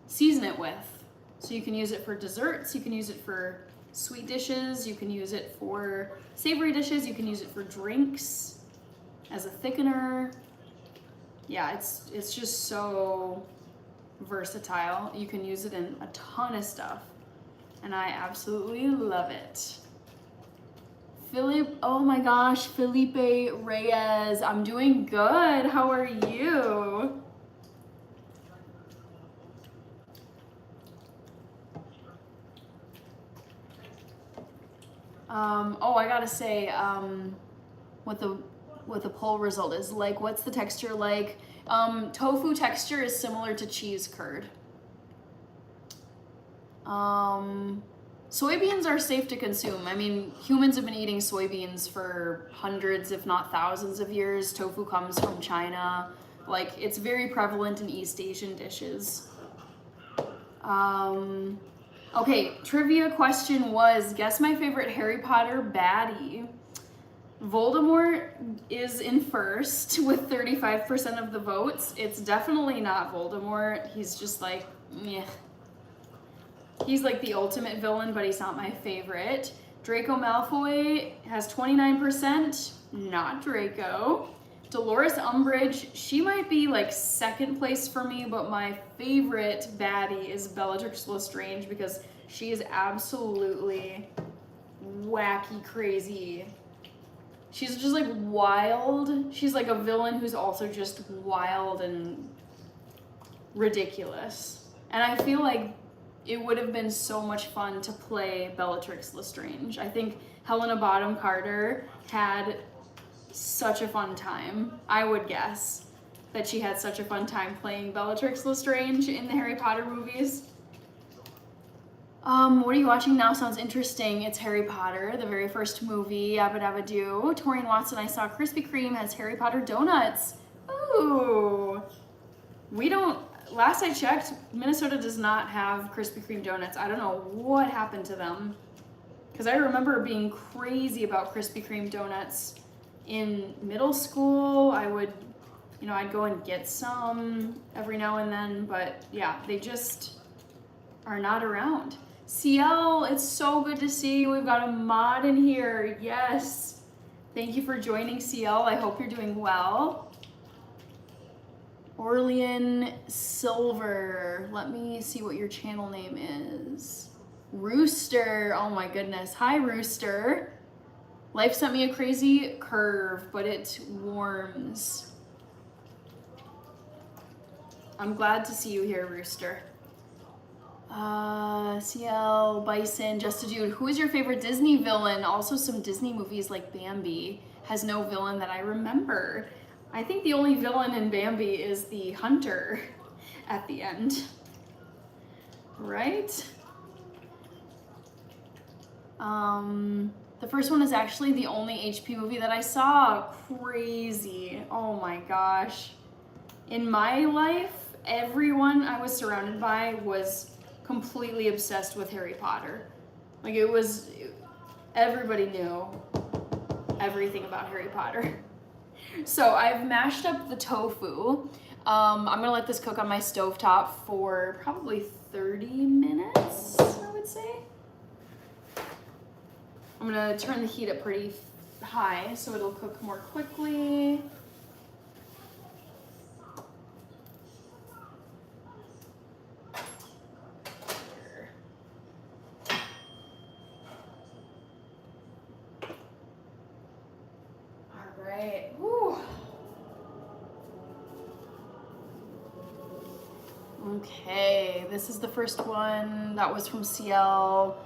season it with. So you can use it for desserts, you can use it for sweet dishes, you can use it for savory dishes, you can use it for drinks as a thickener. Yeah, it's just so versatile. You can use it in a ton of stuff. And I absolutely love it. Oh my gosh, Felipe Reyes. I'm doing good. How are you? Oh, I gotta say, what the poll result is like. What's the texture like? Tofu texture is similar to cheese curd. Soybeans are safe to consume. I mean, humans have been eating soybeans for hundreds, if not thousands of years. Tofu comes from China. Like, it's very prevalent in East Asian dishes. Okay, trivia question was, guess my favorite Harry Potter baddie. Voldemort is in first with 35% of the votes. It's definitely not Voldemort. He's just like, meh. He's like the ultimate villain, but he's not my favorite. Draco Malfoy has 29%, not Draco. Dolores Umbridge, she might be like second place for me, but my favorite baddie is Bellatrix Lestrange because she is absolutely wacky crazy. She's just like wild. She's like a villain who's also just wild and ridiculous. And I feel like it would have been so much fun to play Bellatrix Lestrange. I think Helena Bonham Carter had such a fun time. I would guess that she had such a fun time playing Bellatrix Lestrange in the Harry Potter movies. What are you watching now? Sounds interesting. It's Harry Potter, the very first movie, Yabba Dabba Doo. Torian Watson, I saw Krispy Kreme has Harry Potter donuts. Ooh. Last I checked, Minnesota does not have Krispy Kreme donuts. I don't know what happened to them. Because I remember being crazy about Krispy Kreme donuts in middle school. I'd go and get some every now and then, but yeah, they just are not around. CL, it's so good to see you. We've got a mod in here. Yes. Thank you for joining, CL. I hope you're doing well. Orlean Silver. Let me see what your channel name is. Rooster. Oh my goodness. Hi, Rooster. Life sent me a crazy curve, but it warms. I'm glad to see you here, Rooster. CL, Bison, Just a Dude. Who is your favorite Disney villain? Also some Disney movies like Bambi has no villain that I remember. I think the only villain in Bambi is the hunter at the end. Right? The first one is actually the only HP movie that I saw. Crazy. Oh my gosh. In my life, everyone I was surrounded by was completely obsessed with Harry Potter. Like everybody knew everything about Harry Potter. So I've mashed up the tofu. I'm gonna let this cook on my stovetop for probably 30 minutes, I would say. I'm gonna turn the heat up pretty high so it'll cook more quickly. Okay, this is the first one that was from CL.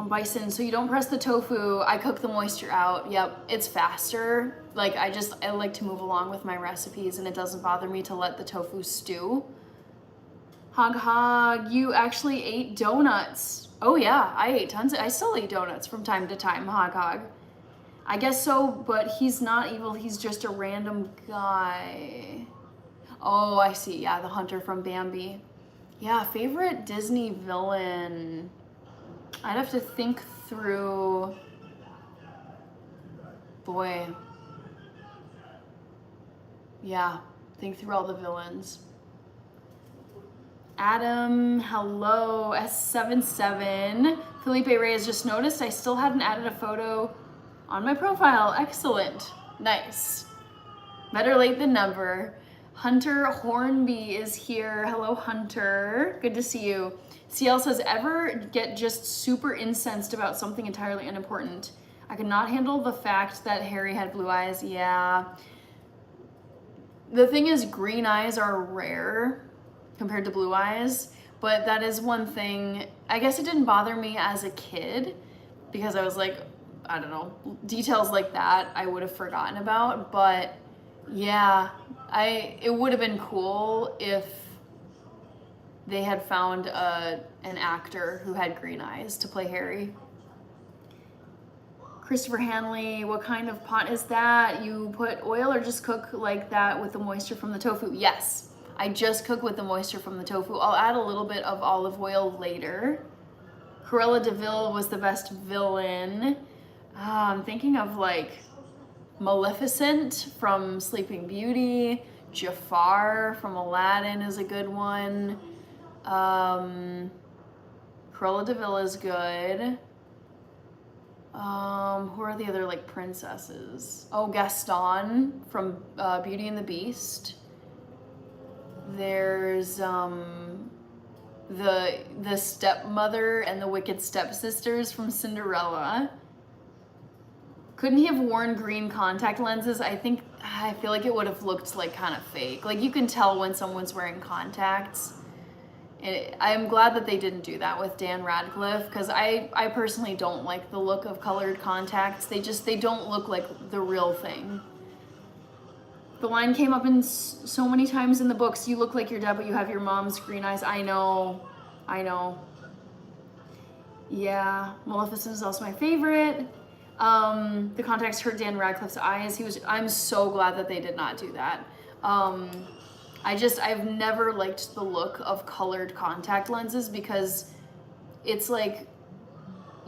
Bison, so you don't press the tofu. I cook the moisture out. Yep, it's faster. Like I like to move along with my recipes, and it doesn't bother me to let the tofu stew. Hog hog, you actually ate donuts. Oh yeah, I ate tons. I still eat donuts from time to time, hog hog. I guess so, but he's not evil. He's just a random guy. Oh, I see. Yeah, the hunter from Bambi. Yeah, favorite Disney villain. I'd have to think through. Boy. Yeah, think through all the villains. Adam, hello, S77. Felipe Reyes just noticed I still hadn't added a photo on my profile. Excellent. Nice. Better late than never. Hunter Hornby is here. Hello, Hunter. Good to see you. CL says, ever get just super incensed about something entirely unimportant? I could not handle the fact that Harry had blue eyes. Yeah. The thing is, green eyes are rare compared to blue eyes, but that is one thing. I guess it didn't bother me as a kid because I was like, I don't know, details like that I would have forgotten about, but yeah, it would have been cool if they had found an actor who had green eyes to play Harry. Christopher Hanley, what kind of pot is that? You put oil or just cook like that with the moisture from the tofu? Yes, I just cook with the moisture from the tofu. I'll add a little bit of olive oil later. Cruella de Vil was the best villain. I'm thinking of like Maleficent from Sleeping Beauty. Jafar from Aladdin is a good one. Cruella de Vil is good. Who are the other like princesses? Oh, Gaston from Beauty and the Beast. There's the stepmother and the wicked stepsisters from Cinderella. Couldn't he have worn green contact lenses? I feel like it would have looked like kind of fake. Like you can tell when someone's wearing contacts. I'm glad that they didn't do that with Dan Radcliffe because I personally don't like the look of colored contacts. They don't look like the real thing. The line came up in so many times in the books. You look like your dad, but you have your mom's green eyes. I know. Yeah, Maleficent is also my favorite. The contacts hurt Dan Radcliffe's eyes. I'm so glad that they did not do that. I've never liked the look of colored contact lenses because it's like,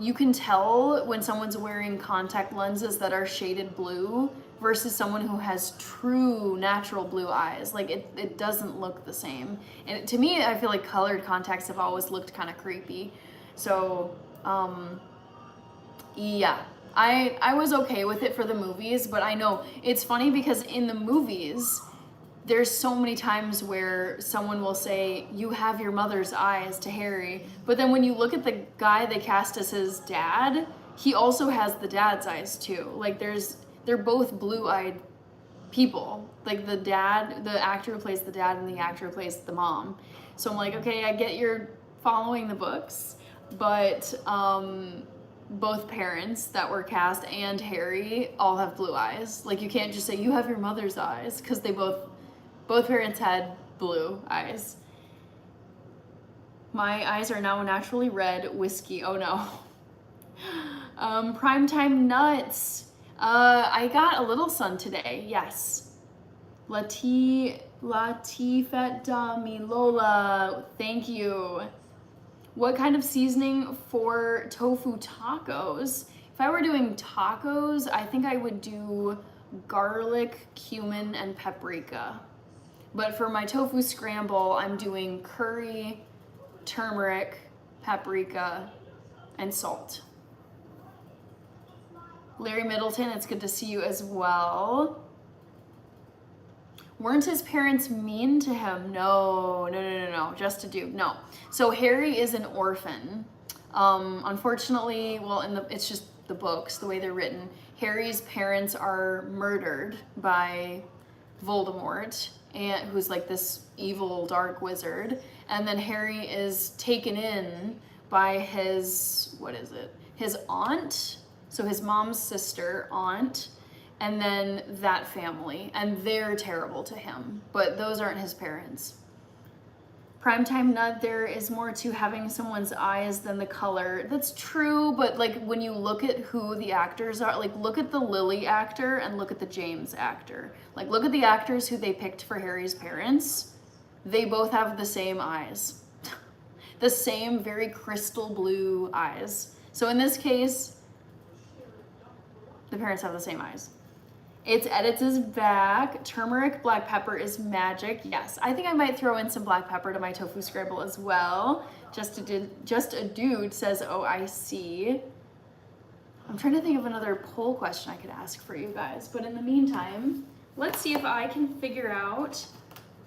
you can tell when someone's wearing contact lenses that are shaded blue versus someone who has true natural blue eyes. Like it doesn't look the same. And to me, I feel like colored contacts have always looked kind of creepy. So, yeah. I was okay with it for the movies, but I know it's funny because in the movies, there's so many times where someone will say, you have your mother's eyes to Harry, but then when you look at the guy they cast as his dad, he also has the dad's eyes too. Like they're both blue-eyed people. Like the actor who plays the dad and the actor who plays the mom. So I'm like, okay, I get you're following the books, but both parents that were cast and Harry all have blue eyes. Like you can't just say you have your mother's eyes because they both parents had blue eyes. My eyes are now naturally red. Whiskey. Oh no. Primetime nuts. I got a little sun today. Yes. Latifat Dami Lola. Thank you. What kind of seasoning for tofu tacos? If I were doing tacos, I think I would do garlic, cumin, and paprika. But for my tofu scramble, I'm doing curry, turmeric, paprika, and salt. Larry Middleton, it's good to see you as well. Weren't his parents mean to him? No, just a dude, no. So Harry is an orphan. Unfortunately, well, it's just the books, the way they're written. Harry's parents are murdered by Voldemort, who's like this evil dark wizard. And then Harry is taken in by his, what is it? His aunt, so his mom's sister, aunt, and then that family, and they're terrible to him, but those aren't his parents. Primetime Nut, there is more to having someone's eyes than the color. That's true, but like when you look at who the actors are, like look at the Lily actor and look at the James actor. Like look at the actors who they picked for Harry's parents. They both have the same eyes. The same very crystal blue eyes. So in this case, the parents have the same eyes. It's Edits is back. Turmeric black pepper is magic. Yes, I think I might throw in some black pepper to my tofu scramble as well. Just a dude says, oh, I see. I'm trying to think of another poll question I could ask for you guys. But in the meantime, let's see if I can figure out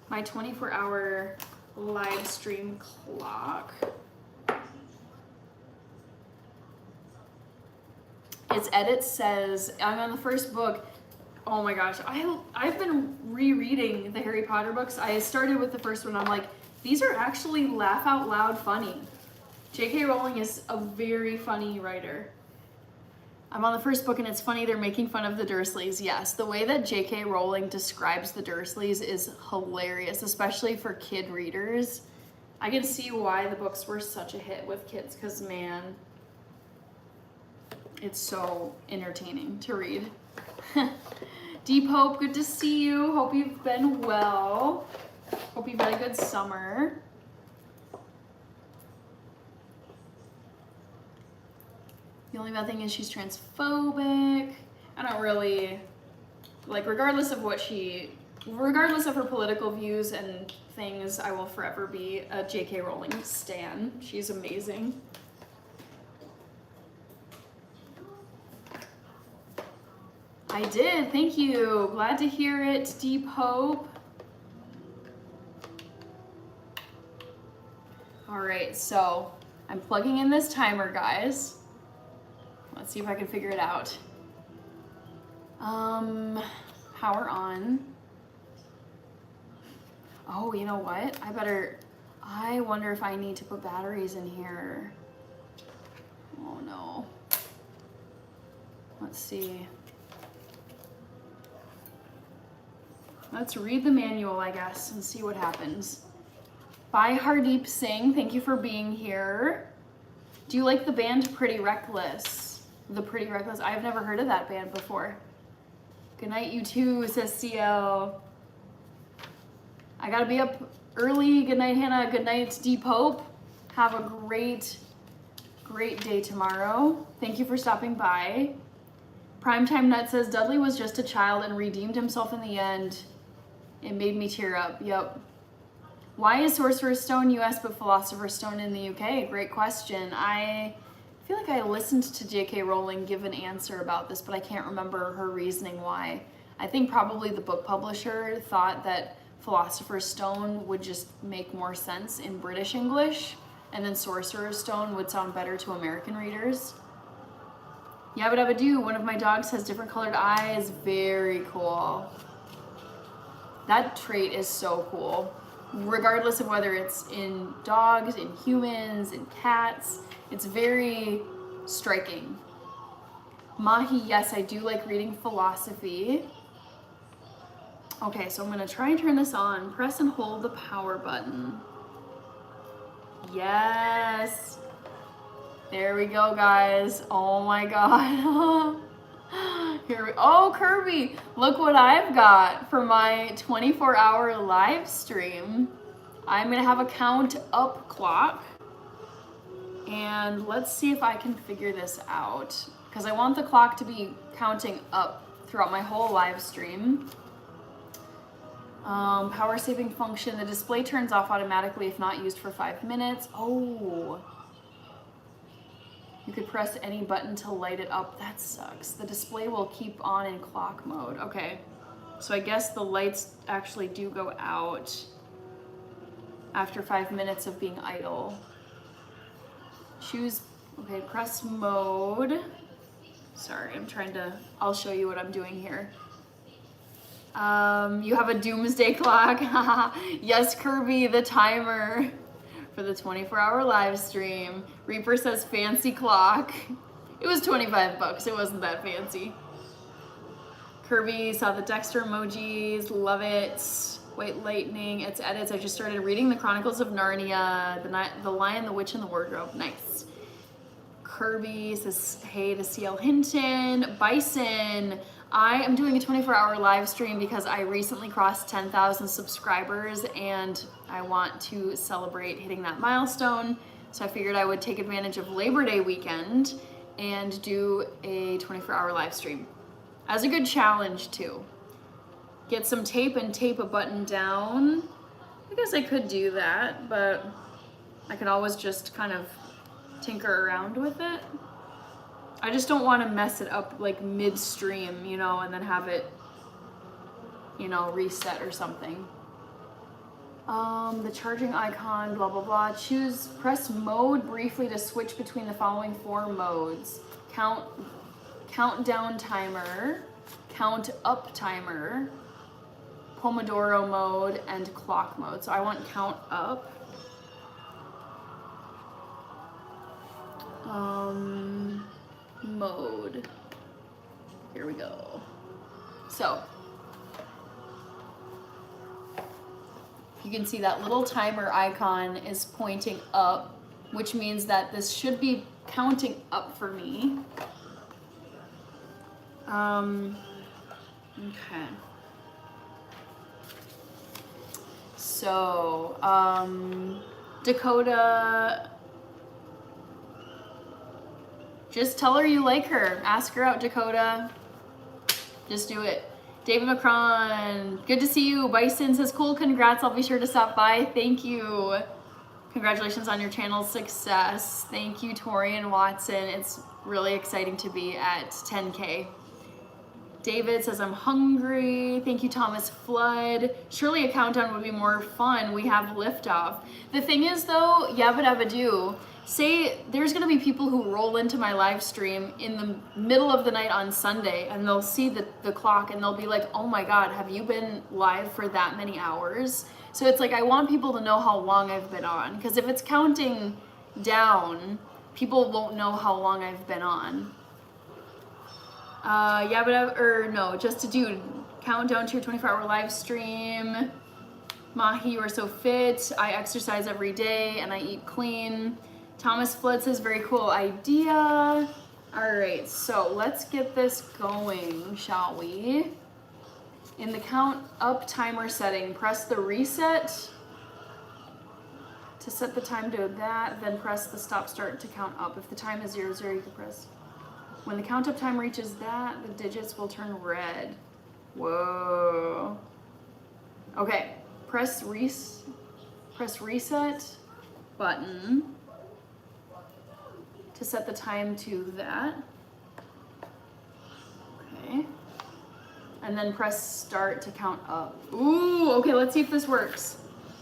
my 24-hour live stream clock. It's Edit says, I'm on the first book. Oh my gosh, I've been rereading the Harry Potter books. I started with the first one. I'm like, these are actually laugh out loud funny. J.K. Rowling is a very funny writer. I'm on the first book and it's funny they're making fun of the Dursleys. Yes, the way that J.K. Rowling describes the Dursleys is hilarious, especially for kid readers. I can see why the books were such a hit with kids, because man, it's so entertaining to read. Deep Hope, good to see you. Hope you've been well. Hope you've had a good summer. The only bad thing is she's transphobic. I don't really, like, regardless of her political views and things, I will forever be a J.K. Rowling stan. She's amazing. I did, thank you. Glad to hear it, Deep Hope. All right, so I'm plugging in this timer, guys. Let's see if I can figure it out. Power on. Oh, you know what? I wonder if I need to put batteries in here. Oh no. Let's see. Let's read the manual, I guess, and see what happens. Bye, Hardeep Singh. Thank you for being here. Do you like the band Pretty Reckless? The Pretty Reckless? I've never heard of that band before. Good night, you too, says CL. I gotta be up early. Good night, Hannah. Good night, Deep Hope. Have a great day tomorrow. Thank you for stopping by. Primetime Nut says, Dudley was just a child and redeemed himself in the end. It made me tear up. Yep. Why is Sorcerer's Stone US but Philosopher's Stone in the UK? Great question. I feel like I listened to J.K. Rowling give an answer about this, but I can't remember her reasoning why. I think probably the book publisher thought that Philosopher's Stone would just make more sense in British English, and then Sorcerer's Stone would sound better to American readers. Yabba dabba doo, one of my dogs has different colored eyes. Very cool. That trait is so cool. Regardless of whether it's in dogs, in humans, in cats, it's very striking. Mahi, yes, I do like reading philosophy. Okay, so I'm gonna try and turn this on. Press and hold the power button. Yes. There we go, guys. Oh my God. Oh, Kirby, look what I've got for my 24-hour live stream. I'm gonna have a count up clock, and let's see if I can figure this out, because I want the clock to be counting up throughout my whole live stream. Power saving function, the display turns off automatically if not used for 5 minutes. Oh. You could press any button to light it up. That sucks. The display will keep on in clock mode. Okay, so I guess the lights actually do go out after 5 minutes of being idle. Choose, okay, press mode. Sorry, I'll show you what I'm doing here. You have a doomsday clock. Yes, Kirby, the timer for the 24-hour live stream. Reaper says fancy clock. It was 25 bucks. It wasn't that fancy. Kirby saw the Dexter emojis. Love it. White Lightning. It's edits. I just started reading the Chronicles of Narnia. The Lion, the Witch, and the Wardrobe. Nice. Kirby says hey to CL Hinton. Bison. I am doing a 24-hour live stream because I recently crossed 10,000 subscribers and I want to celebrate hitting that milestone. So I figured I would take advantage of Labor Day weekend and do a 24-hour live stream as a good challenge too. Get some tape and tape a button down. I guess I could do that, but I could always just kind of tinker around with it. I just don't want to mess it up like midstream, you know, and then have it, you know, reset or something. The charging icon, blah, blah, blah. Press mode briefly to switch between the following 4 modes. Countdown timer, count up timer, Pomodoro mode, and clock mode. So I want count up. Mode. Here we go. So you can see that little timer icon is pointing up, which means that this should be counting up for me. Okay. So, Dakota, just tell her you like her. Ask her out, Dakota. Just do it. David Macron, good to see you. Bison says, cool, congrats. I'll be sure to stop by. Thank you. Congratulations on your channel's success. Thank you, Tori and Watson. It's really exciting to be at 10K. David says, I'm hungry. Thank you, Thomas Flood. Surely a countdown would be more fun. We have liftoff. The thing is, though, yabba dabba do. Say there's gonna be people who roll into my live stream in the middle of the night on Sunday and they'll see the clock and they'll be like, oh my God, have you been live for that many hours? So it's like, I want people to know how long I've been on, because if it's counting down, people won't know how long I've been on. Yeah, but no, just to do countdown to your 24-hour live stream. Mahi, you are so fit. I exercise every day and I eat clean. Thomas Flood says, very cool idea. All right, so let's get this going, shall we? In the count up timer setting, press the reset to set the time to that, then press the stop start to count up. If the time is 00, you can press. When the count up time reaches that, the digits will turn red. Whoa. Okay, press reset button to set the time to that. Okay. And then press start to count up. Ooh, okay, let's see if this works.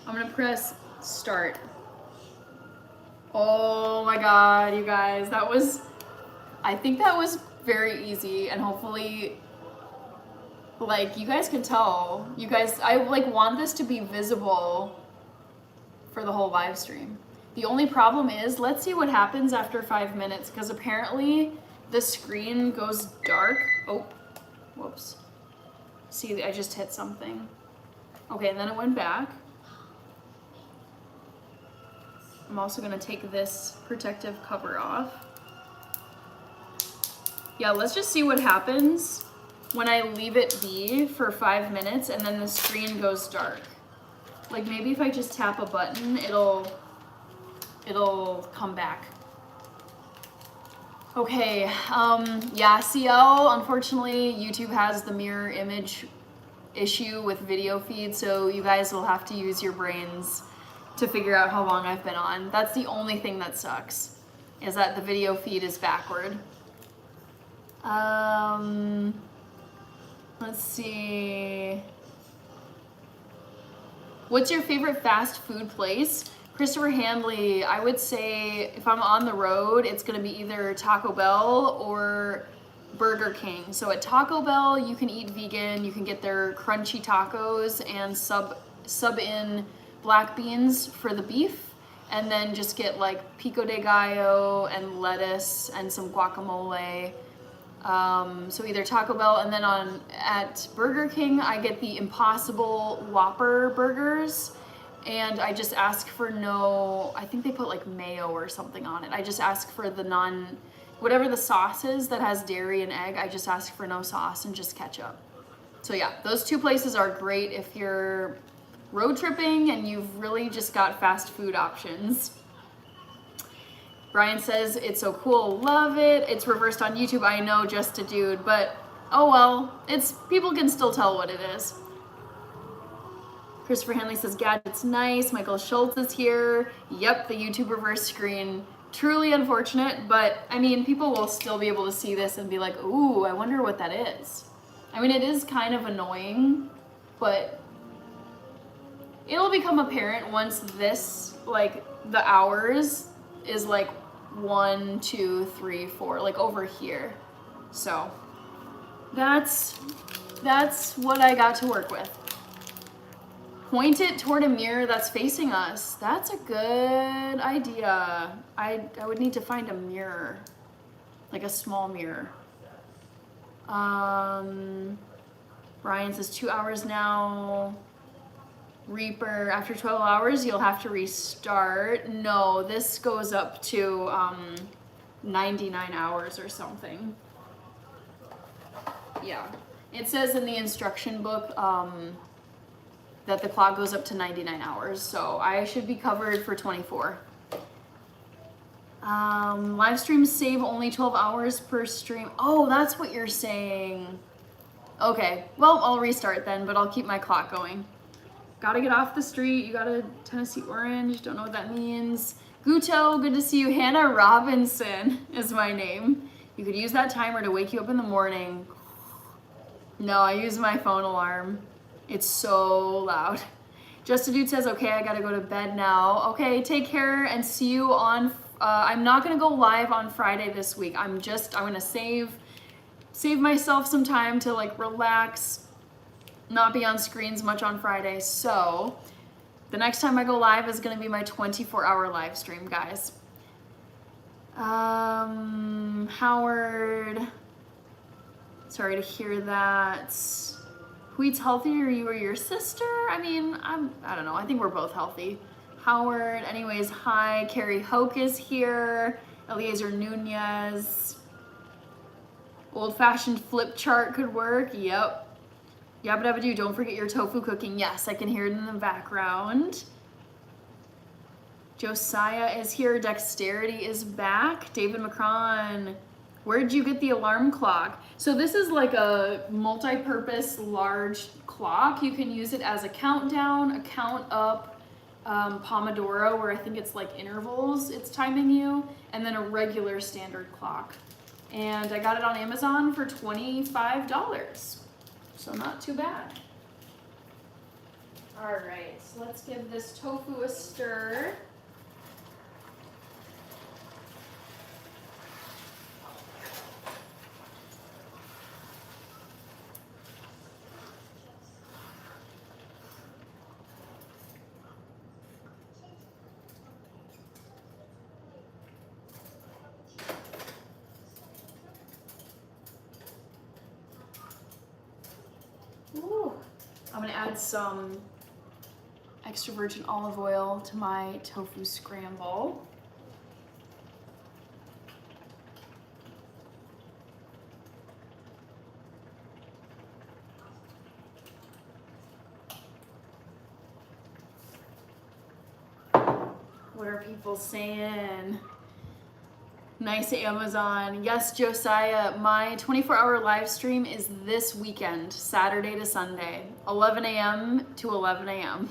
I'm gonna press start. Oh my God, you guys, I think that was very easy, and hopefully, like, you guys can tell. You guys, I like want this to be visible for the whole live stream. The only problem is, let's see what happens after 5 minutes, because apparently the screen goes dark. Oh, whoops. See, I just hit something. Okay, and then it went back. I'm also gonna take this protective cover off. Yeah, let's just see what happens when I leave it be for 5 minutes and then the screen goes dark. Like maybe if I just tap a button, it'll come back. Okay, yeah, CL, unfortunately, YouTube has the mirror image issue with video feed, so you guys will have to use your brains to figure out how long I've been on. That's the only thing that sucks, is that the video feed is backward. Let's see. What's your favorite fast food place? Christopher Handley, I would say if I'm on the road, it's gonna be either Taco Bell or Burger King. So at Taco Bell, you can eat vegan, you can get their crunchy tacos and sub in black beans for the beef. and then just get like pico de gallo and lettuce and some guacamole. So either Taco Bell, and then at Burger King I get the Impossible Whopper burgers, and I just ask for no, I think they put like mayo or something on it. I just ask for the whatever the sauce is that has dairy and egg, I just ask for no sauce and just ketchup. So yeah, those two places are great if you're road tripping and you've really just got fast food options. Brian says, it's so cool, love it. It's reversed on YouTube, I know, just a dude, but oh well, people can still tell what it is. Christopher Hanley says, gadgets nice. Michael Schultz is here. Yep, the YouTube reverse screen. Truly unfortunate, but I mean, people will still be able to see this and be like, ooh, I wonder what that is. I mean, it is kind of annoying, but it'll become apparent once this, like, the hours is like 1, 2, 3, 4, like over here. So that's what I got to work with. Point it toward a mirror that's facing us. That's a good idea. I would need to find a mirror, like a small mirror. Brian says 2 hours now. Reaper, after 12 hours, you'll have to restart. No, this goes up to 99 hours or something. Yeah, it says in the instruction book that the clock goes up to 99 hours, so I should be covered for 24. Live streams save only 12 hours per stream. Oh, that's what you're saying. Okay, well, I'll restart then, but I'll keep my clock going. Gotta get off the street. You got a Tennessee orange. Don't know what that means. Guto, good to see you. Hannah Robinson is my name. You could use that timer to wake you up in the morning. No, I use my phone alarm. It's so loud. Just a Dude says, okay, I gotta go to bed now. Okay, take care and see you on, I'm not gonna go live on Friday this week. I'm gonna save myself some time to like relax, not be on screens much on Friday. So the next time I go live is gonna be my 24-hour live stream, guys. Howard, sorry to hear that. Who eats healthier, you or your sister? I mean, I don't know, I think we're both healthy. Howard, anyways, hi. Carrie Hoke is here. Eliezer Nunez. Old-fashioned flip chart could work, yep. Yabba dabba doo, don't forget your tofu cooking. Yes, I can hear it in the background. Josiah is here. Dexterity is back. David Macron, where'd you get the alarm clock? So this is like a multi-purpose large clock. You can use it as a countdown, a count up, Pomodoro, where I think it's like intervals it's timing you, and then a regular standard clock. And I got it on Amazon for $25. So not too bad. All right, so let's give this tofu a stir. Ooh. I'm gonna add some extra virgin olive oil to my tofu scramble. What are people saying? Nice Amazon. Yes, Josiah, my 24-hour live stream is this weekend, Saturday to Sunday, 11 a.m. to 11 a.m.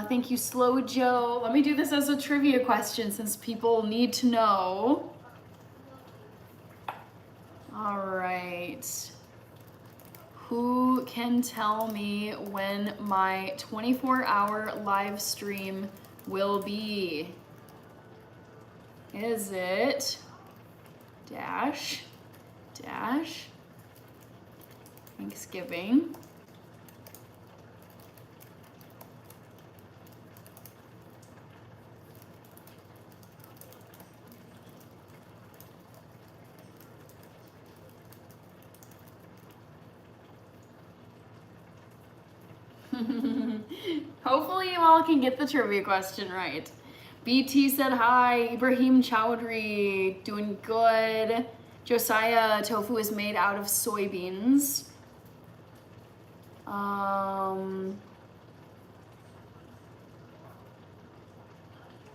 Thank you, Slow Joe. Let me do this as a trivia question since people need to know. All right. Who can tell me when my 24-hour live stream will be? Is it dash Thanksgiving, Hopefully you all can get the trivia question right. BT said hi. Ibrahim Chowdhury, doing good. Josiah, tofu is made out of soybeans.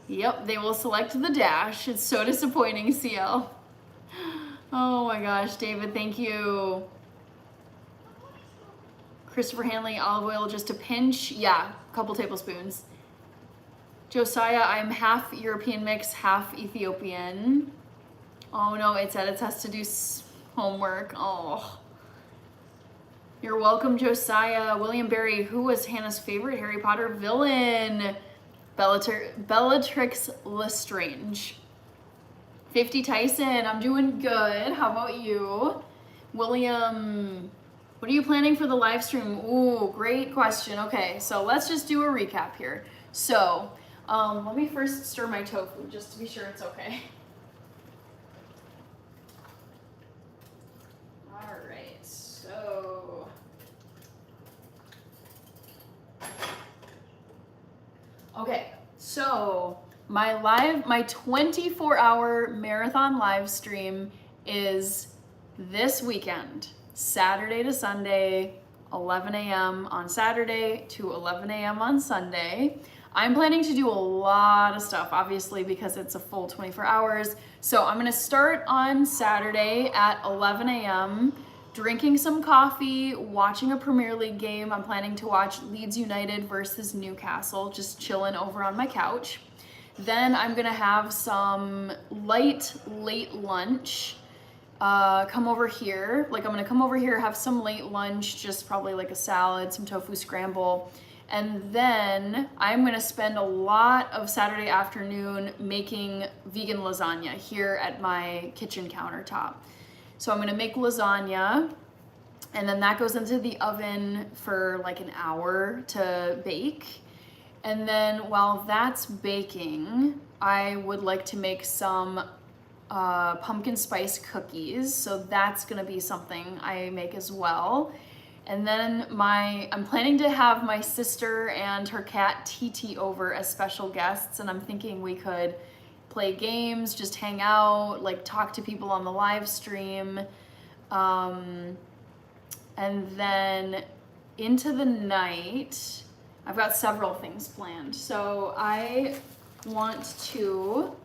Yep, they will select the dash. It's so disappointing, CL. Oh my gosh, David, thank you. Christopher Hanley, olive oil just a pinch. Yeah, a couple tablespoons. Josiah, I'm half European mix, half Ethiopian. Oh no, it said it has to do homework. Oh. You're welcome, Josiah. William Barry, who was Hannah's favorite Harry Potter villain? Bellatrix Lestrange. 50 Tyson, I'm doing good. How about you? William, what are you planning for the live stream? Ooh, great question. Okay, so let's just do a recap here. So, let me first stir my tofu just to be sure it's okay. All right, so. Okay, so my 24-hour marathon live stream is this weekend, Saturday to Sunday, 11 a.m. on Saturday to 11 a.m. on Sunday. I'm planning to do a lot of stuff, obviously, because it's a full 24 hours. So I'm gonna start on Saturday at 11 a.m., drinking some coffee, watching a Premier League game. I'm planning to watch Leeds United versus Newcastle, just chilling over on my couch. Then I'm gonna have some late lunch. Come over here. Like, I'm gonna come over here, have some late lunch, just probably like a salad, some tofu scramble. And then I'm gonna spend a lot of Saturday afternoon making vegan lasagna here at my kitchen countertop. So I'm gonna make lasagna, and then that goes into the oven for like an hour to bake. And then while that's baking, I would like to make some pumpkin spice cookies. So that's gonna be something I make as well. And then I'm planning to have my sister and her cat TT over as special guests, and I'm thinking we could play games, just hang out, like talk to people on the live stream. And then into the night, I've got several things planned. So I want to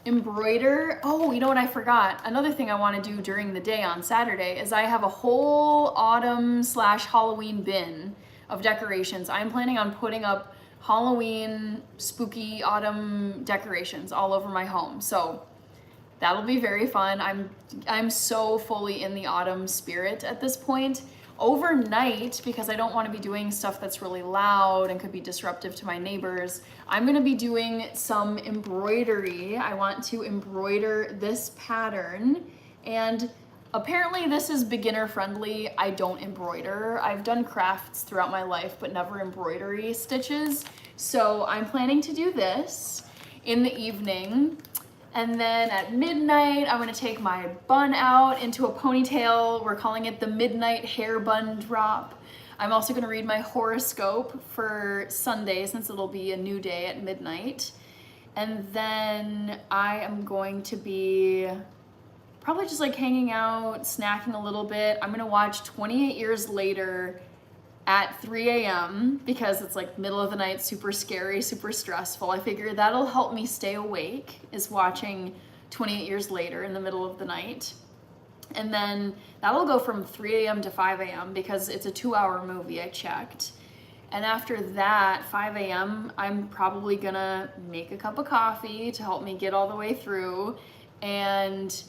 embroider. Oh, you know what I forgot? Another thing I want to do during the day on Saturday is I have a whole autumn/Halloween bin of decorations. I'm planning on putting up Halloween spooky autumn decorations all over my home. So that'll be very fun. I'm so fully in the autumn spirit at this point. Overnight, because I don't want to be doing stuff that's really loud and could be disruptive to my neighbors, I'm going to be doing some embroidery. I want to embroider this pattern, and apparently this is beginner friendly. I don't embroider. I've done crafts throughout my life, but never embroidery stitches. So I'm planning to do this in the evening. And then at midnight, I'm gonna take my bun out into a ponytail. We're calling it the midnight hair bun drop. I'm also gonna read my horoscope for Sunday, since it'll be a new day at midnight. And then I am going to be probably just like hanging out, snacking a little bit. I'm gonna watch 28 Years Later at 3 a.m. because it's like middle of the night, super scary, super stressful. I figure that'll help me stay awake, is watching 28 Years Later in the middle of the night. And then that'll go from 3 a.m. to 5 a.m. because it's a 2-hour movie, I checked. And after that, 5 a.m., I'm probably gonna make a cup of coffee to help me get all the way through and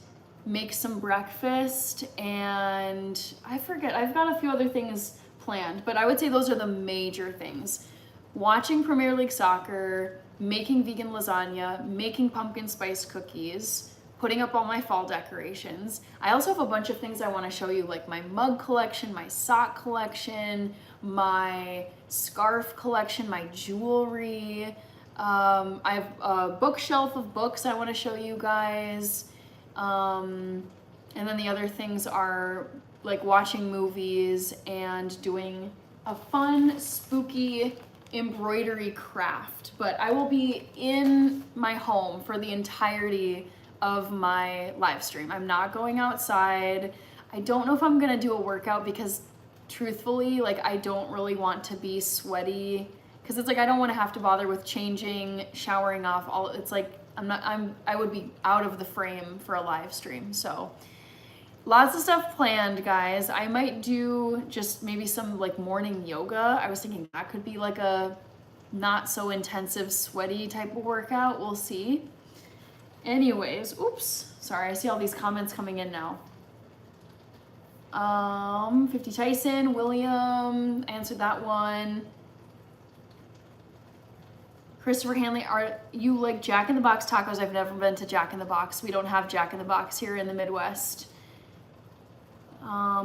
make some breakfast. And I forget, I've got a few other things planned, but I would say those are the major things. Watching Premier League soccer, making vegan lasagna, making pumpkin spice cookies, putting up all my fall decorations. I also have a bunch of things I want to show you, like my mug collection, my sock collection, my scarf collection, my jewelry. I have a bookshelf of books I want to show you guys. And then the other things are like watching movies and doing a fun, spooky embroidery craft, but I will be in my home for the entirety of my live stream. I'm not going outside. I don't know if I'm gonna do a workout because truthfully, like I don't really want to be sweaty because it's like I don't want to have to bother with changing, showering off all. It's like I would be out of the frame for a live stream. So lots of stuff planned, guys. I might do just maybe some like morning yoga. I was thinking that could be like a not so intensive, sweaty type of workout. We'll see. Anyways, oops, sorry, I see all these comments coming in now. 50 Tyson, William answered that one. Christopher Hanley, are you like Jack in the Box tacos? I've never been to Jack in the Box. We don't have Jack in the Box here in the Midwest.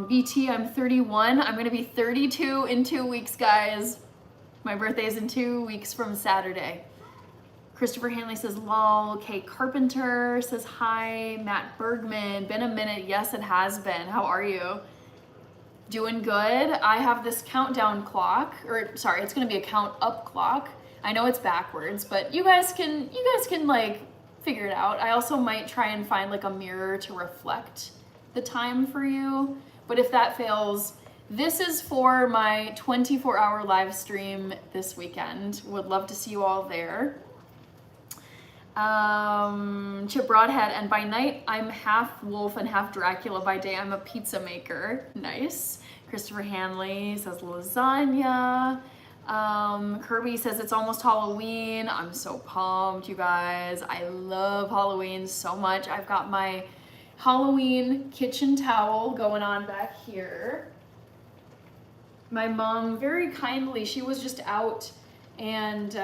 BT, I'm 31. I'm gonna be 32 in 2 weeks, guys. My birthday is in 2 weeks from Saturday. Christopher Hanley says, lol. Kate Carpenter says, hi. Matt Bergman, been a minute. Yes, it has been. How are you? Doing good. I have this countdown clock, or sorry, it's gonna be a count up clock. I know it's backwards, but you guys can like figure it out. I also might try and find like a mirror to reflect the time for you. But if that fails, this is for my 24-hour live stream this weekend. Would love to see you all there. Chip Broadhead, and by night I'm half wolf and half Dracula. By day I'm a pizza maker. Nice. Christopher Hanley says lasagna. Kirby says it's almost Halloween. I'm so pumped, you guys. I love Halloween so much. I've got my Halloween kitchen towel going on back here. My mom very kindly, she was just out and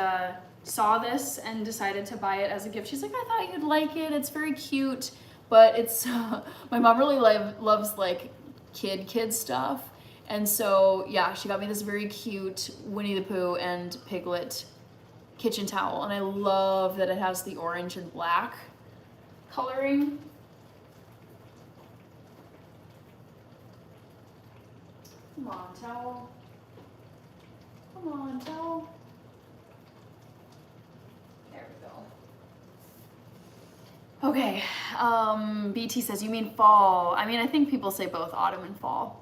saw this and decided to buy it as a gift. She's like, I thought you'd like it. It's very cute, but it's, my mom really loves like kid stuff. And so, yeah, she got me this very cute Winnie the Pooh and Piglet kitchen towel. And I love that it has the orange and black coloring. Come on, towel. Come on, towel. There we go. Okay, BT says, you mean fall. I mean, I think people say both autumn and fall.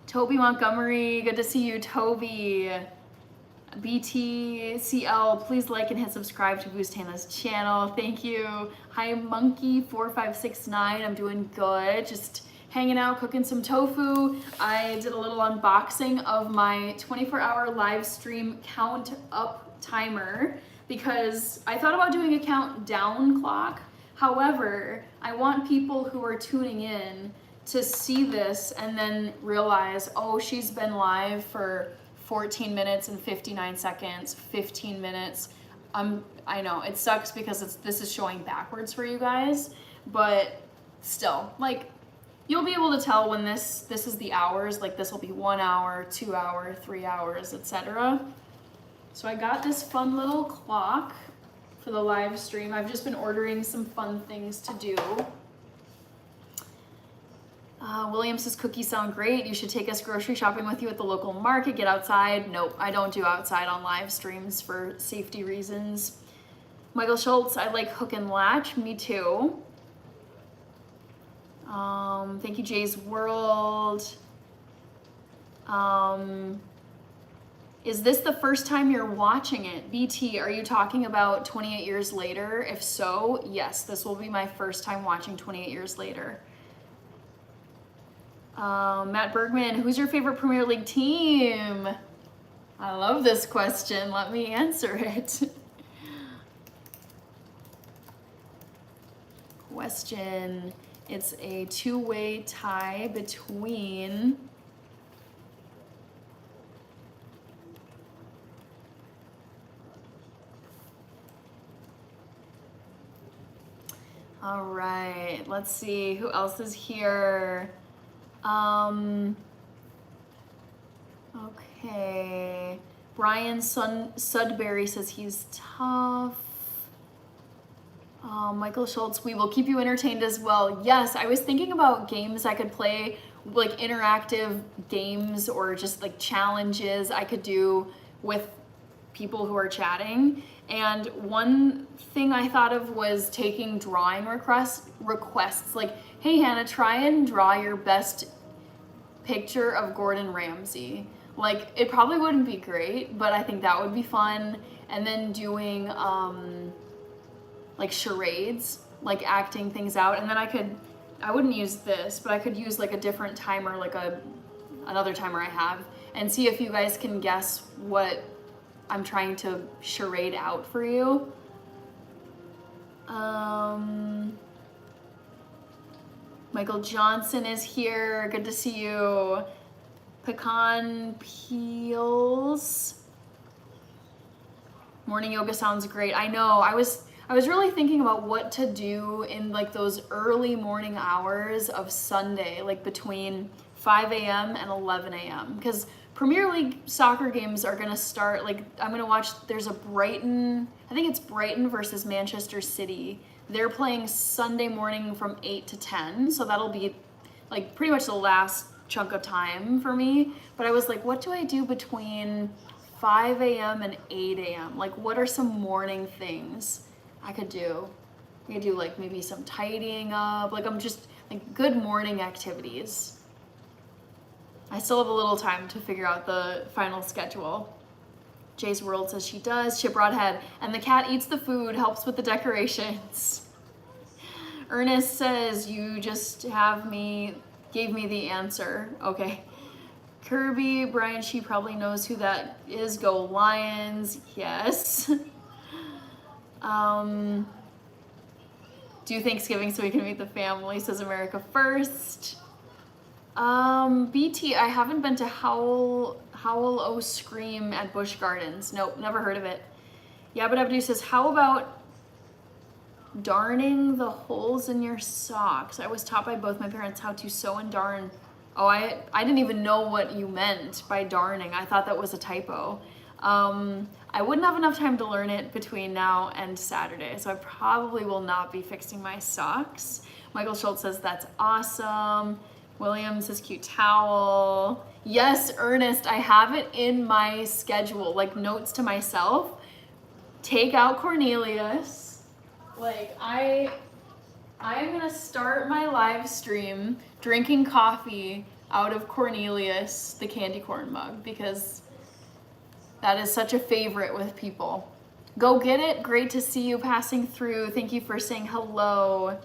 Toby Montgomery, good to see you, Toby. BTCL, please like and hit subscribe to Boost Hannah's channel. Thank you. Hi, Monkey4569, I'm doing good. Just hanging out, cooking some tofu. I did a little unboxing of my 24-hour live stream count up timer because I thought about doing a countdown clock. However, I want people who are tuning in to see this and then realize, oh, she's been live for 14 minutes and 59 seconds, 15 minutes. I know it sucks because this is showing backwards for you guys, but still, like, you'll be able to tell when this is the hours, like this will be 1 hour, 2 hour, 3 hours, etc. So I got this fun little clock for the live stream. I've just been ordering some fun things to do. William says, cookies sound great. You should take us grocery shopping with you at the local market. Get outside. Nope, I don't do outside on live streams for safety reasons. Michael Schultz, I like hook and latch. Me too. Thank you, Jay's World. Is this the first time you're watching it? BT, are you talking about 28 years later? If so, yes, this will be my first time watching 28 years later. Matt Bergman, who's your favorite Premier League team? I love this question. Let me answer it. Question. It's a two-way tie between all right, let's see who else is here. Okay, Brian Sudbury says he's tough. Michael Schultz, we will keep you entertained as well. Yes, I was thinking about games I could play like interactive games or just like challenges I could do with people who are chatting. And one thing I thought of was taking drawing requests like, hey Hannah, try and draw your best picture of Gordon Ramsay. Like, it probably wouldn't be great, but I think that would be fun. And then doing like charades, like acting things out. And then I wouldn't use this, but I could use like a different timer, like another timer I have, and see if you guys can guess what I'm trying to charade out for you. Michael Johnson is here. Good to see you. Pecan peels. Morning yoga sounds great. I know. I was really thinking about what to do in like those early morning hours of Sunday, like between 5 a.m. and 11 a.m. because Premier League soccer games are gonna start, like I'm gonna watch, there's a Brighton, I think it's Brighton versus Manchester City. They're playing Sunday morning from 8 to 10, so that'll be like pretty much the last chunk of time for me. But I was like, what do I do between 5 a.m. and 8 a.m.? Like, what are some morning things I could do? I could do like maybe some tidying up, like I'm just like good morning activities. I still have a little time to figure out the final schedule. Jay's World says she does. Chip Broadhead, and the cat eats the food, helps with the decorations. Ernest says you just gave me the answer. Okay. Kirby, Brian, she probably knows who that is. Go Lions. Yes. Do Thanksgiving so we can meet the family, says America First. BT, I haven't been to Howl O Scream at Busch Gardens. Nope, never heard of it. Yabba Dabba says, how about darning the holes in your socks? I was taught by both my parents how to sew and darn. Oh, I didn't even know what you meant by darning. I thought that was a typo. I wouldn't have enough time to learn it between now and Saturday, so I probably will not be fixing my socks. Michael Schultz says, that's awesome. William says, cute towel. Yes, Ernest, I have it in my schedule, like notes to myself. Take out Cornelius. Like, I am gonna start my live stream drinking coffee out of Cornelius, the candy corn mug, because that is such a favorite with people. Go get it. Great to see you passing through. Thank you for saying hello.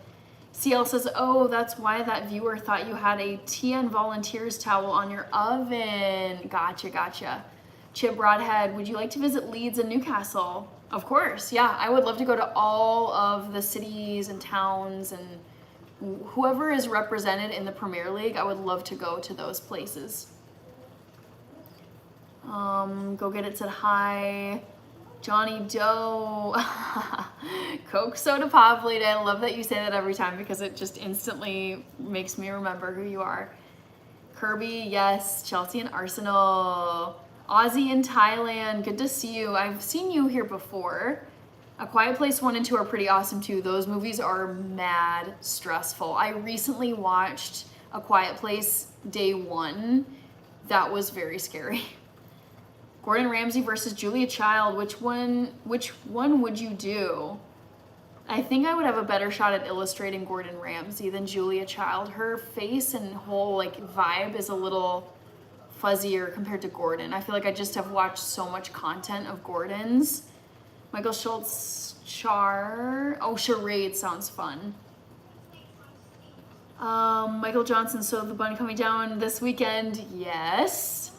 CL says, oh, that's why that viewer thought you had a TN Volunteers towel on your oven. Gotcha. Chip Broadhead, would you like to visit Leeds and Newcastle? Of course, yeah. I would love to go to all of the cities and towns and whoever is represented in the Premier League. I would love to go to those places. Go get it said hi. Johnny Doe. Coke Soda Pop Lady. I love that you say that every time because it just instantly makes me remember who you are. Kirby, yes. Chelsea and Arsenal. Aussie in Thailand. Good to see you. I've seen you here before. A Quiet Place 1 and 2 are pretty awesome too. Those movies are mad stressful. I recently watched A Quiet Place Day 1. That was very scary. Gordon Ramsay versus Julia Child. Which one would you do? I think I would have a better shot at illustrating Gordon Ramsay than Julia Child. Her face and whole like vibe is a little fuzzier compared to Gordon. I feel like I just have watched so much content of Gordon's. Michael Schultz, charade sounds fun. Michael Johnson, so the bun coming down this weekend. Yes.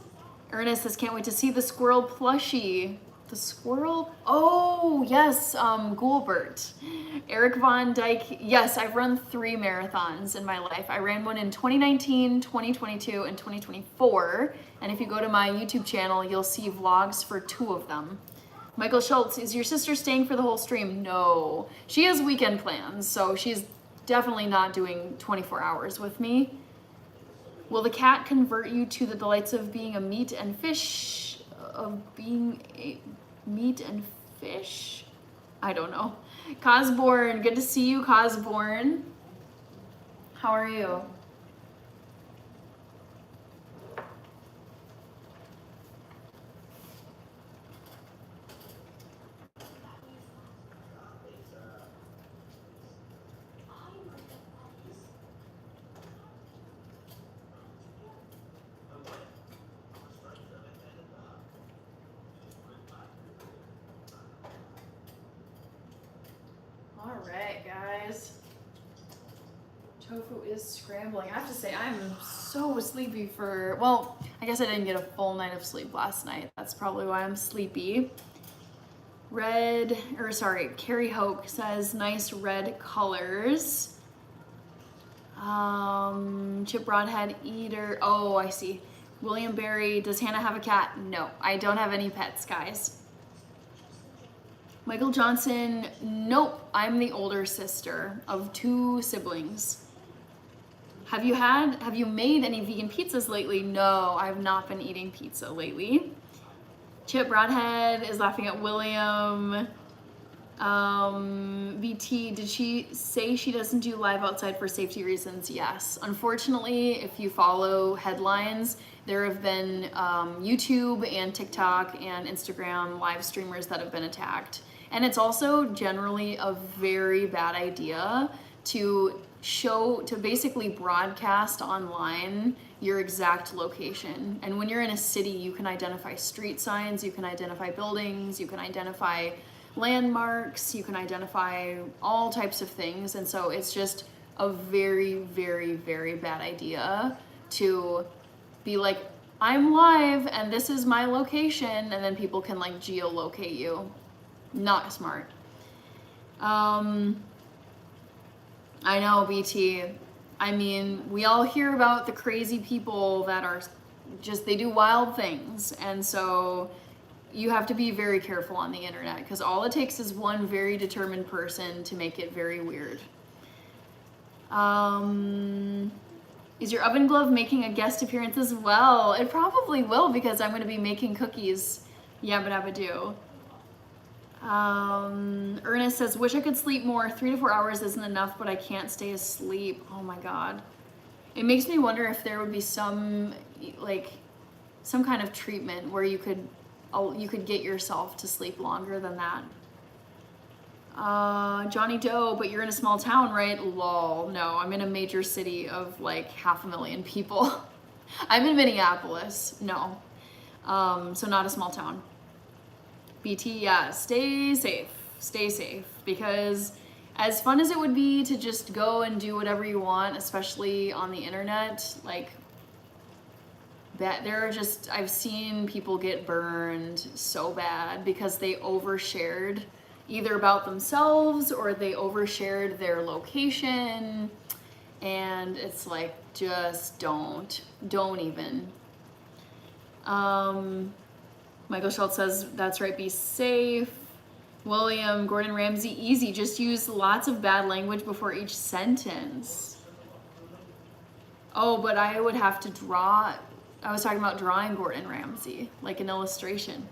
Ernest says, can't wait to see the squirrel plushie. The squirrel? Oh, yes, Ghoulbert. Eric Von Dyke, yes, I've run 3 marathons in my life. I ran one in 2019, 2022, and 2024. And if you go to my YouTube channel, you'll see vlogs for 2 of them. Michael Schultz, is your sister staying for the whole stream? No. She has weekend plans, so she's definitely not doing 24 hours with me. Will the cat convert you to the delights of being a meat and fish? I don't know. Cosborn, good to see you, Cosborn. How are you? right, guys. Tofu is scrambling. I have to say, I'm so sleepy for, well, I guess I didn't get a full night of sleep last night. That's probably why I'm sleepy. Carrie Hope says, nice red colors. Chip Broadhead Eater, oh, I see. William Berry, does Hannah have a cat? No, I don't have any pets, guys. Michael Johnson, nope, I'm the older sister of 2 siblings. Have you made any vegan pizzas lately? No, I've not been eating pizza lately. Chip Broadhead is laughing at William. VT, did she say she doesn't do live outside for safety reasons? Yes. Unfortunately, if you follow headlines, there have been YouTube and TikTok and Instagram live streamers that have been attacked. And it's also generally a very bad idea to basically broadcast online your exact location. And when you're in a city, you can identify street signs, you can identify buildings, you can identify landmarks, you can identify all types of things. And so it's just a very, very, very bad idea to be like, I'm live and this is my location, and then people can like geolocate you. Not smart. I know, BT. I mean, we all hear about the crazy people that are just, they do wild things. And so you have to be very careful on the internet, because all it takes is one very determined person to make it very weird. Is your oven glove making a guest appearance as well? It probably will, because I'm going to be making cookies. Yabba dabba do. Ernest says, wish I could sleep more. 3 to 4 hours isn't enough, but I can't stay asleep. Oh my God. It makes me wonder if there would be some kind of treatment where you could get yourself to sleep longer than that. Johnny Doe, but you're in a small town, right? Lol. No, I'm in a major city of like 500,000 people. I'm in Minneapolis. No. So not a small town. BT, yeah, stay safe, because as fun as it would be to just go and do whatever you want, especially on the internet, like that, I've seen people get burned so bad because they overshared either about themselves or they overshared their location, and it's like, just don't even. Michael Schultz says, that's right, be safe. William, Gordon Ramsay, easy. Just use lots of bad language before each sentence. Oh, but I would have to draw. I was talking about drawing Gordon Ramsay, like an illustration.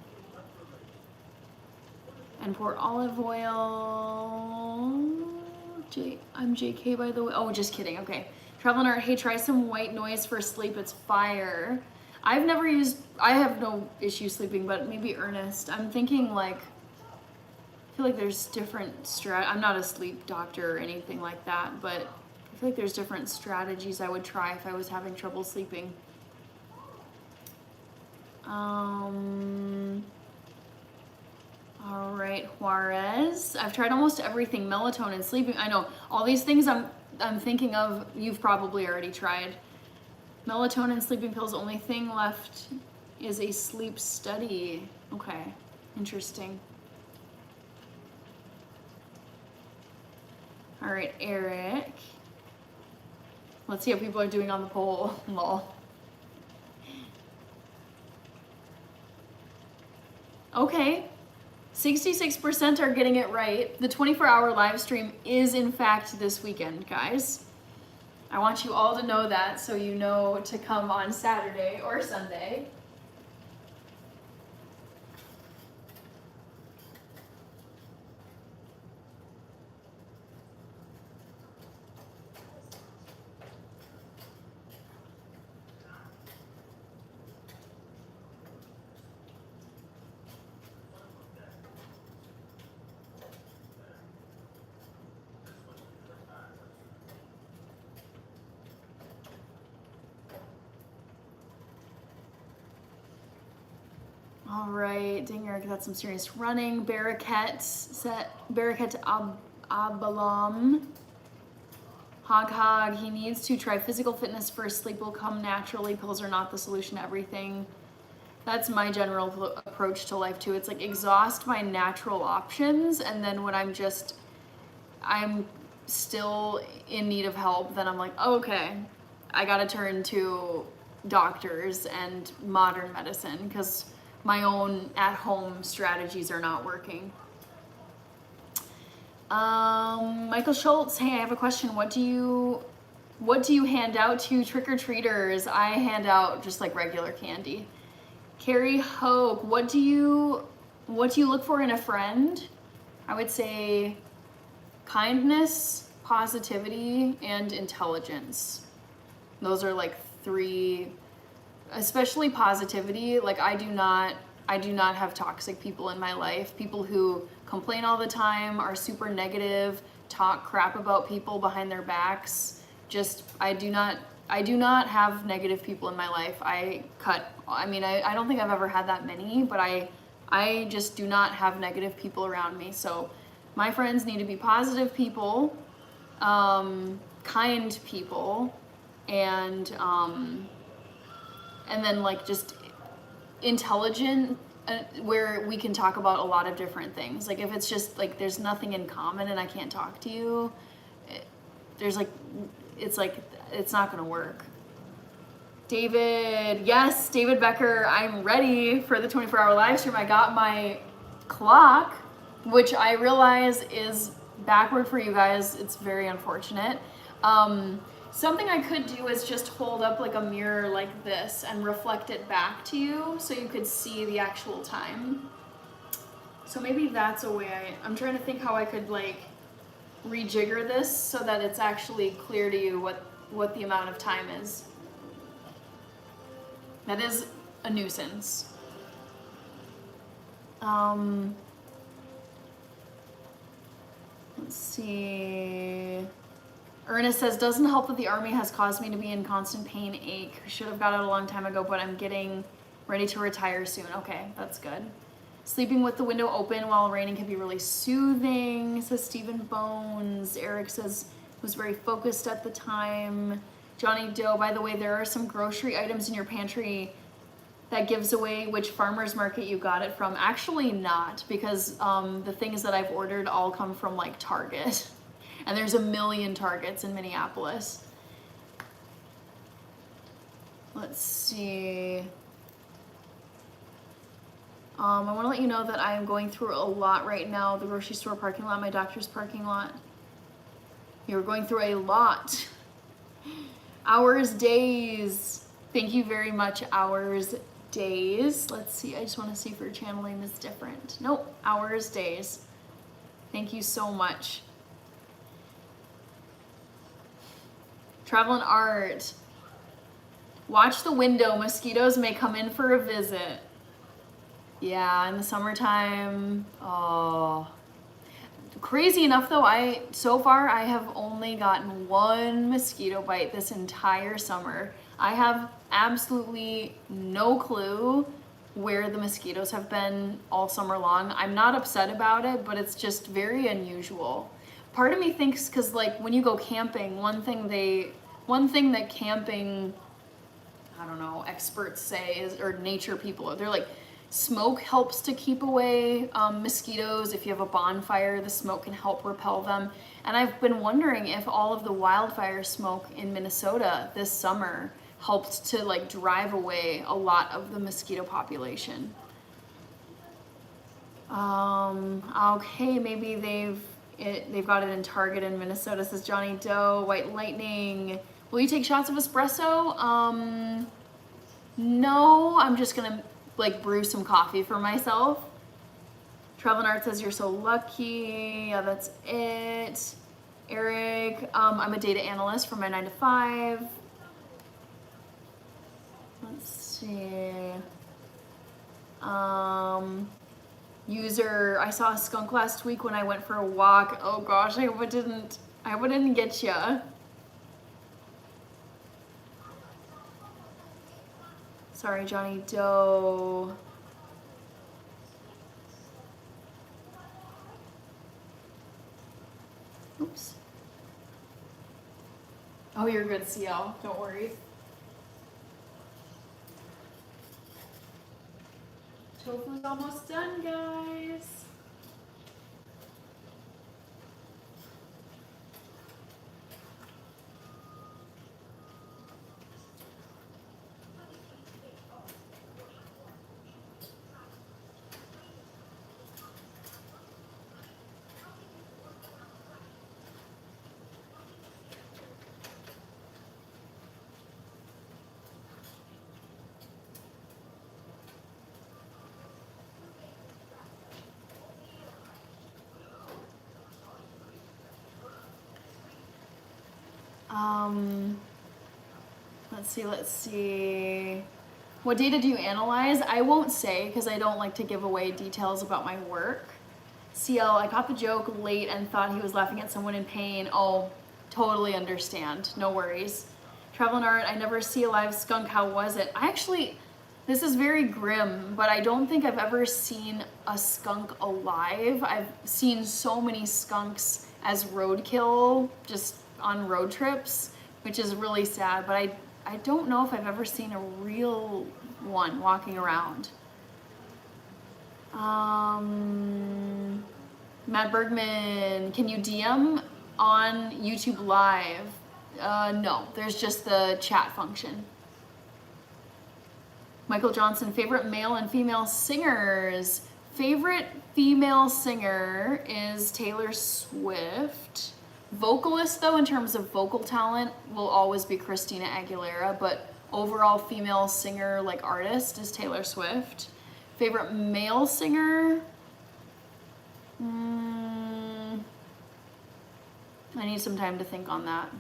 And pour olive oil. I'm JK, by the way. Oh, just kidding. Okay. Traveling Art, hey, try some white noise for sleep. It's fire. I have no issue sleeping, but maybe Ernest. I'm thinking like, I feel like there's different I'm not a sleep doctor or anything like that, but I feel like there's different strategies I would try if I was having trouble sleeping. All right, Juarez. I've tried almost everything, melatonin, sleeping. I know, all these things I'm thinking of, you've probably already tried. Melatonin, sleeping pills, only thing left is a sleep study. Okay, interesting. All right, Eric. Let's see how people are doing on the poll. Lol. Okay, 66% are getting it right. The 24-hour live stream is in fact this weekend, guys. I want you all to know that, so you know to come on Saturday or Sunday. All right, dang, Eric, that's some serious running. Baraket Abalam. Hog, he needs to try physical fitness first. Sleep will come naturally. Pills are not the solution to everything. That's my general approach to life too. It's like exhaust my natural options, and then when I'm still in need of help, then I'm like, oh, okay, I gotta turn to doctors and modern medicine because my own at-home strategies are not working. Michael Schultz, hey, I have a question. What do you hand out to trick-or-treaters? I hand out just like regular candy. Carrie Hoke, what do you look for in a friend? I would say kindness, positivity, and intelligence. Those are like 3, especially positivity. Like I do not have toxic people in my life. People who complain all the time, are super negative, talk crap about people behind their backs. I do not have negative people in my life. I don't think I've ever had that many, but I just do not have negative people around me. So my friends need to be positive people, kind people, and then like just intelligent, where we can talk about a lot of different things. Like if it's just like there's nothing in common and I can't talk to you, it's not gonna work. David Becker, I'm ready for the 24-hour live stream. I got my clock, which I realize is backward for you guys. It's very unfortunate. Something I could do is just hold up like a mirror like this and reflect it back to you so you could see the actual time. So maybe that's a way. I'm trying to think how I could like rejigger this so that it's actually clear to you what the amount of time is. That is a nuisance. Let's see. Ernest says, doesn't help that the army has caused me to be in constant pain, ache. Should have got out a long time ago, but I'm getting ready to retire soon. Okay, that's good. Sleeping with the window open while raining can be really soothing, says Stephen Bones. Eric says, was very focused at the time. Johnny Doe, by the way, there are some grocery items in your pantry that gives away which farmer's market you got it from. Actually not, because the things that I've ordered all come from like Target. And there's a million Targets in Minneapolis. Let's see. I want to let you know that I am going through a lot right now. The grocery store parking lot, my doctor's parking lot. You're going through a lot. Hours, days. Thank you very much, hours, days. Let's see. I just want to see if your channeling is different. Nope. Hours, days. Thank you so much. Travel and art. Watch the window. Mosquitoes may come in for a visit. Yeah, in the summertime. Oh. Crazy enough though, so far I have only gotten 1 mosquito bite this entire summer. I have absolutely no clue where the mosquitoes have been all summer long. I'm not upset about it, but it's just very unusual. Part of me thinks, because like when you go camping, one thing that camping, I don't know, experts say is, or nature people, they're like, smoke helps to keep away mosquitoes. If you have a bonfire, the smoke can help repel them. And I've been wondering if all of the wildfire smoke in Minnesota this summer helped to like drive away a lot of the mosquito population. Okay, maybe they've got it in Target in Minnesota, says Johnny Doe. White Lightning. Will you take shots of espresso? No, I'm just gonna like brew some coffee for myself. Travel and Art says you're so lucky. Yeah, that's it. Eric, I'm a data analyst for my 9 to 5. Let's see. User, I saw a skunk last week when I went for a walk. Oh gosh, I hope it didn't get ya. Sorry, Johnny Doe. Oh, you're good, CL. Don't worry. Tofu's almost done, guys. Let's see. What data do you analyze? I won't say because I don't like to give away details about my work. CL, I caught the joke late and thought he was laughing at someone in pain. Oh, totally understand. No worries. Travel and Art, I never see a live skunk. How was it? This is very grim, but I don't think I've ever seen a skunk alive. I've seen so many skunks as roadkill just on road trips, which is really sad, but I don't know if I've ever seen a real one walking around. Matt Bergman, can you DM on YouTube Live? No, there's just the chat function. Michael Johnson, favorite male and female singers. Favorite female singer is Taylor Swift. Vocalist, though, in terms of vocal talent, will always be Christina Aguilera, but overall female singer, like artist, is Taylor Swift. Favorite male singer? I need some time to think on that.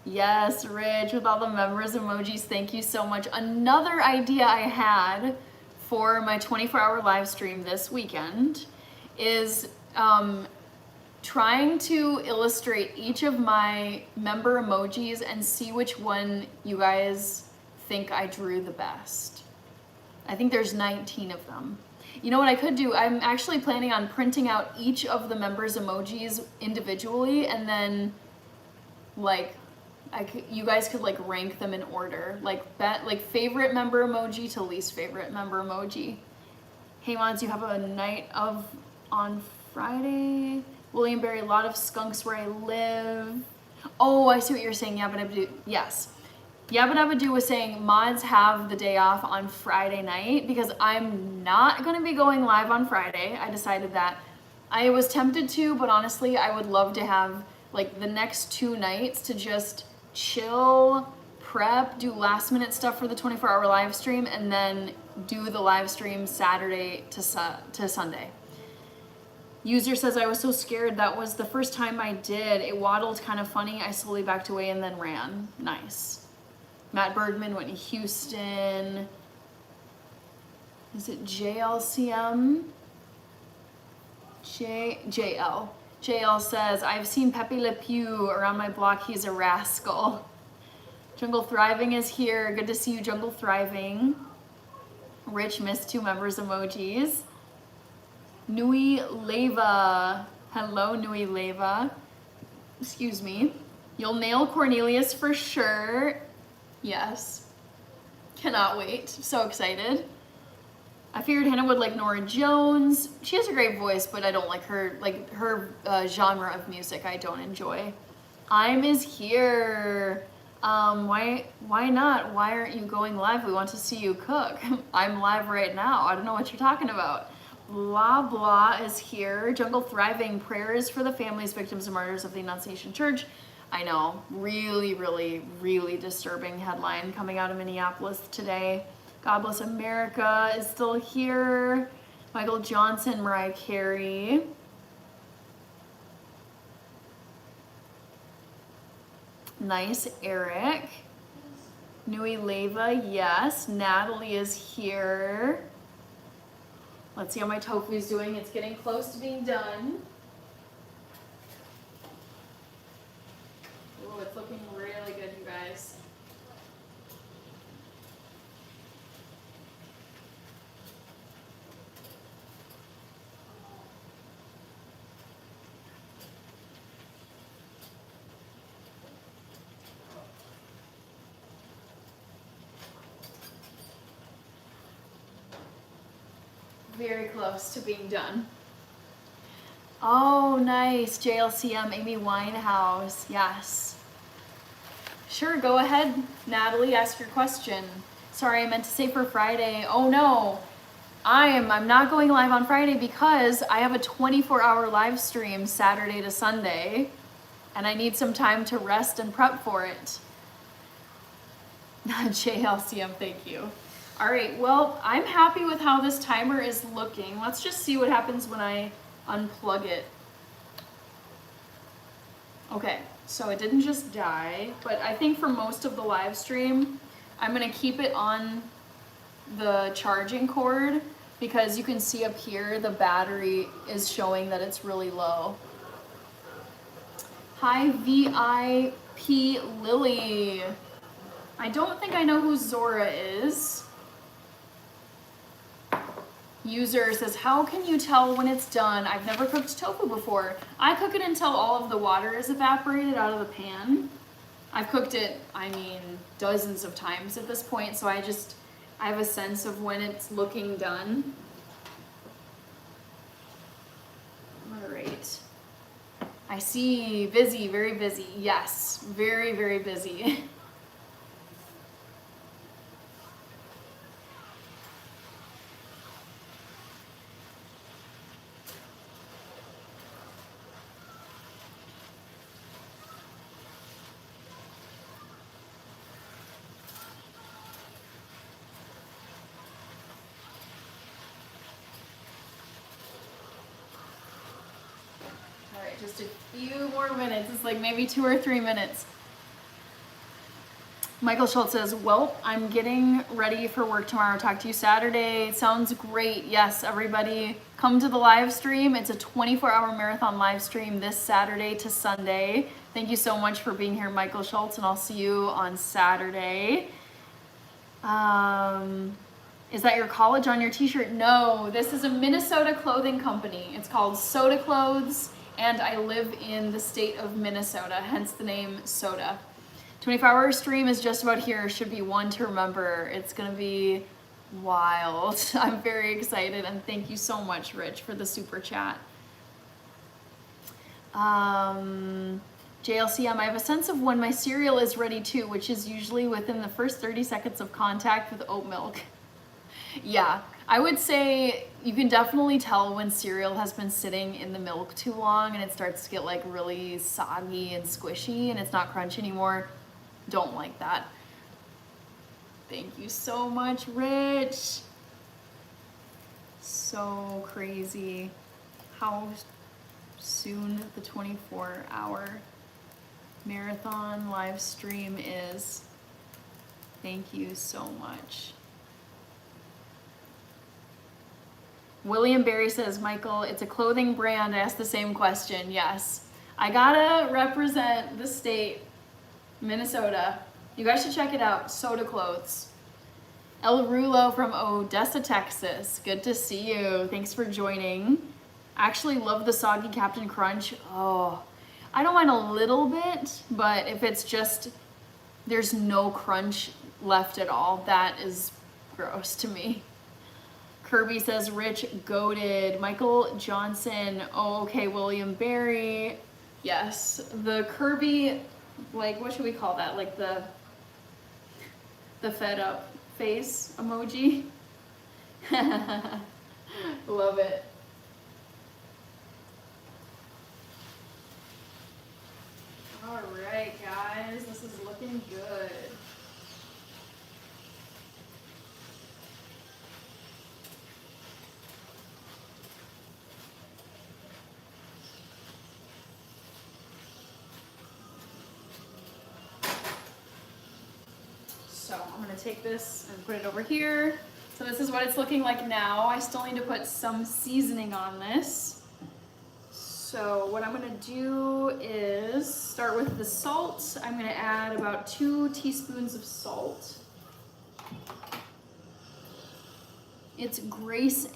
Yes, Rich, with all the members emojis, thank you so much. Another idea I had for my 24-hour live stream this weekend is trying to illustrate each of my member emojis and see which one you guys think I drew the best. I think there's 19 of them. You know what I could do? I'm actually planning on printing out each of the members' emojis individually, and then like you guys could like rank them in order, like favorite member emoji to least favorite member emoji. Hey mods, you have a night of on Friday. William Berry, a lot of skunks where I live. Oh, I see what you're saying. Yabba Dabba Doo. Yes. Yabba Dabba Doo was saying mods have the day off on Friday night because I'm not going to be going live on Friday. I decided that. I was tempted to, but honestly, I would love to have like the next 2 nights to just chill, prep, do last minute stuff for the 24-hour live stream, and then do the live stream Saturday to Sunday. User says, I was so scared. That was the first time I did. It waddled kind of funny. I slowly backed away and then ran. Nice. Matt Bergman, Whitney Houston. Is it JLCM? JL. JL says, I've seen Pepe Le Pew around my block. He's a rascal. Jungle Thriving is here. Good to see you, Jungle Thriving. Rich missed 2 members emojis. Nui Leva. Hello, Nui Leva. Excuse me. You'll nail Cornelius for sure. Yes. Cannot wait. So excited. I figured Hannah would like Nora Jones. She has a great voice, but I don't like her genre of music I don't enjoy. I'm is here. Why not? Why aren't you going live? We want to see you cook. I'm live right now. I don't know what you're talking about. Blah blah is here. Jungle Thriving, prayers for the families, victims, and martyrs of the Annunciation Church. I know, really, really, really disturbing headline coming out of Minneapolis today. God Bless America is still here. Michael Johnson, Mariah Carey. Nice, Eric. Nui Leva, yes. Natalie is here. Let's see how my tofu's doing. It's getting close to being done. Oh, it's looking really good, you guys. Very close to being done. Oh, nice. JLCM, Amy Winehouse. Yes. Sure, go ahead, Natalie, ask your question. Sorry, I meant to say for Friday. Oh no, I'm not going live on Friday because I have a 24-hour live stream Saturday to Sunday, and I need some time to rest and prep for it. JLCM, thank you. All right, well, I'm happy with how this timer is looking. Let's just see what happens when I unplug it. Okay, so it didn't just die, but I think for most of the live stream, I'm gonna keep it on the charging cord because you can see up here the battery is showing that it's really low. Hi, VIP Lily. I don't think I know who Zora is. User says, how can you tell when it's done? I've never cooked tofu before. I cook it until all of the water is evaporated out of the pan. I've cooked it, I mean, dozens of times at this point, so I have a sense of when it's looking done. All right. I see, busy, very busy. Yes, very, very busy. Just a few more minutes. It's like maybe 2 or 3 minutes. Michael Schultz says, well, I'm getting ready for work tomorrow. Talk to you Saturday. Sounds great. Yes, everybody come to the live stream. It's a 24-hour marathon live stream this Saturday to Sunday. Thank you so much for being here, Michael Schultz, and I'll see you on Saturday. Is that your college on your t-shirt? No, this is a Minnesota clothing company. It's called Soda Clothes. And I live in the state of Minnesota, hence the name Soda. 24-hour stream is just about here. Should be one to remember. It's gonna be wild. I'm very excited, and thank you so much, Rich, for the super chat. JLCM, I have a sense of when my cereal is ready too, which is usually within the first 30 seconds of contact with oat milk. Yeah, I would say you can definitely tell when cereal has been sitting in the milk too long and it starts to get like really soggy and squishy and it's not crunchy anymore. Don't like that. Thank you so much, Rich. So crazy how soon the 24-hour marathon live stream is. Thank you so much. William Barry says, Michael, it's a clothing brand. I asked the same question. Yes. I gotta represent the state, Minnesota. You guys should check it out. Soda Clothes. El Rulo from Odessa, Texas. Good to see you. Thanks for joining. Actually love the soggy Captain Crunch. Oh, I don't mind a little bit, but if it's just, there's no crunch left at all, that is gross to me. Kirby says, Rich goated. Michael Johnson. Oh, okay. William Barry. Yes. The Kirby, like, what should we call that? Like the fed up face emoji. Love it. All right, guys. This is looking good. So I'm gonna take this and put it over here. So this is what it's looking like now. I still need to put some seasoning on this. So what I'm gonna do is start with the salt. I'm gonna add about 2 teaspoons of salt. It's Grace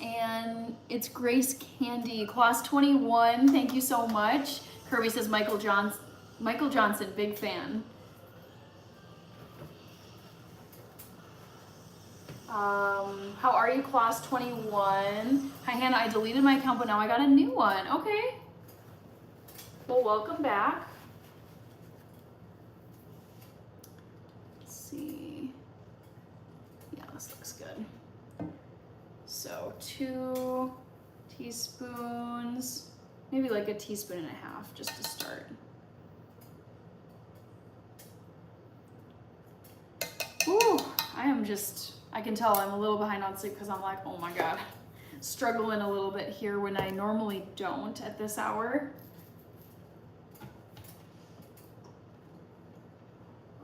Candy, class 21. Thank you so much. Kirby says Michael Johnson, big fan. How are you, class 21? Hi, Hannah. I deleted my account, but now I got a new one. Okay. Well, welcome back. Let's see. Yeah, this looks good. So 2 teaspoons, maybe like a teaspoon and a half just to start. Ooh, I can tell I'm a little behind on sleep because I'm like, oh my God, struggling a little bit here when I normally don't at this hour.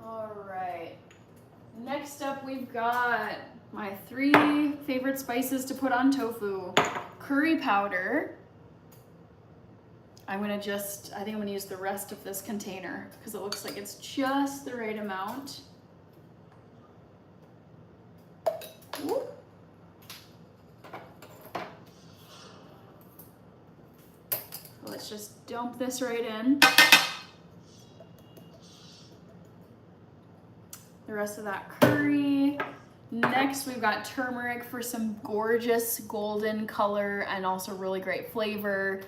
All right, next up we've got my 3 favorite spices to put on tofu. Curry powder. I think I'm gonna use the rest of this container because it looks like it's just the right amount. Ooh. Let's just dump this right in. The rest of that curry. Next, we've got turmeric for some gorgeous golden color and also really great flavor.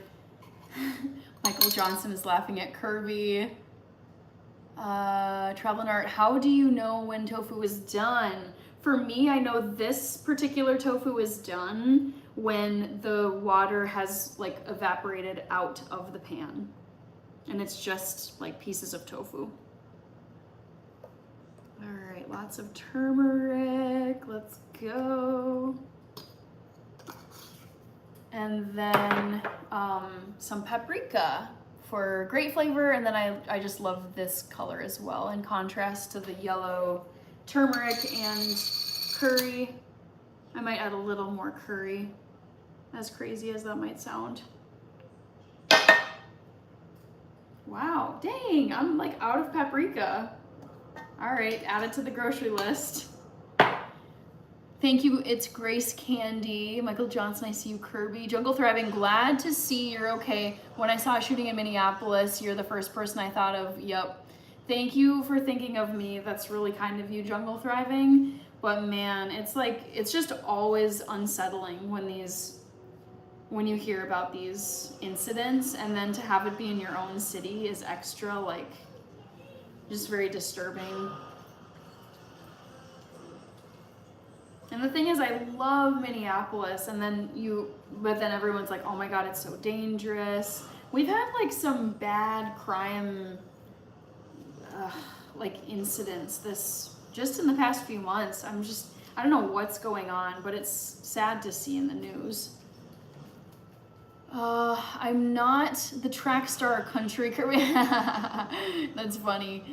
Michael Johnson is laughing at Kirby. Travel and Art, how do you know when tofu is done? For me, I know this particular tofu is done when the water has like evaporated out of the pan and it's just like pieces of tofu. All right, lots of turmeric, let's go. And then some paprika for great flavor. And then I just love this color as well in contrast to the yellow turmeric and curry. I might add a little more curry, as crazy as that might sound. Wow, dang, I'm like out of paprika. All right, add it to the grocery list. Thank you, it's Grace Candy. Michael Johnson, I see you. Kirby. Jungle Thriving, glad to see you're okay. When I saw a shooting in Minneapolis, you're the first person I thought of. Yep. Thank you for thinking of me. That's really kind of you, Jungle Thriving. But man, it's just always unsettling when you hear about these incidents, and then to have it be in your own city is extra, like, just very disturbing. And the thing is, I love Minneapolis, but then everyone's like, oh my God, it's so dangerous. We've had like some bad crime, like incidents just in the past few months. I don't know what's going on, but it's sad to see in the news. I'm not the track star country Kirby. That's funny.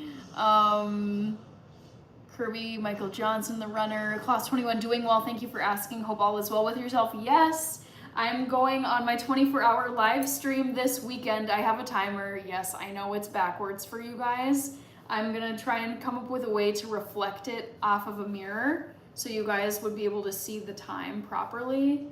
Kirby, Michael Johnson, the runner, class 21, doing well. Thank you for asking. Hope all is well with yourself. Yes, I'm going on my 24-hour live stream this weekend. I have a timer. Yes, I know it's backwards for you guys. I'm gonna try and come up with a way to reflect it off of a mirror so you guys would be able to see the time properly,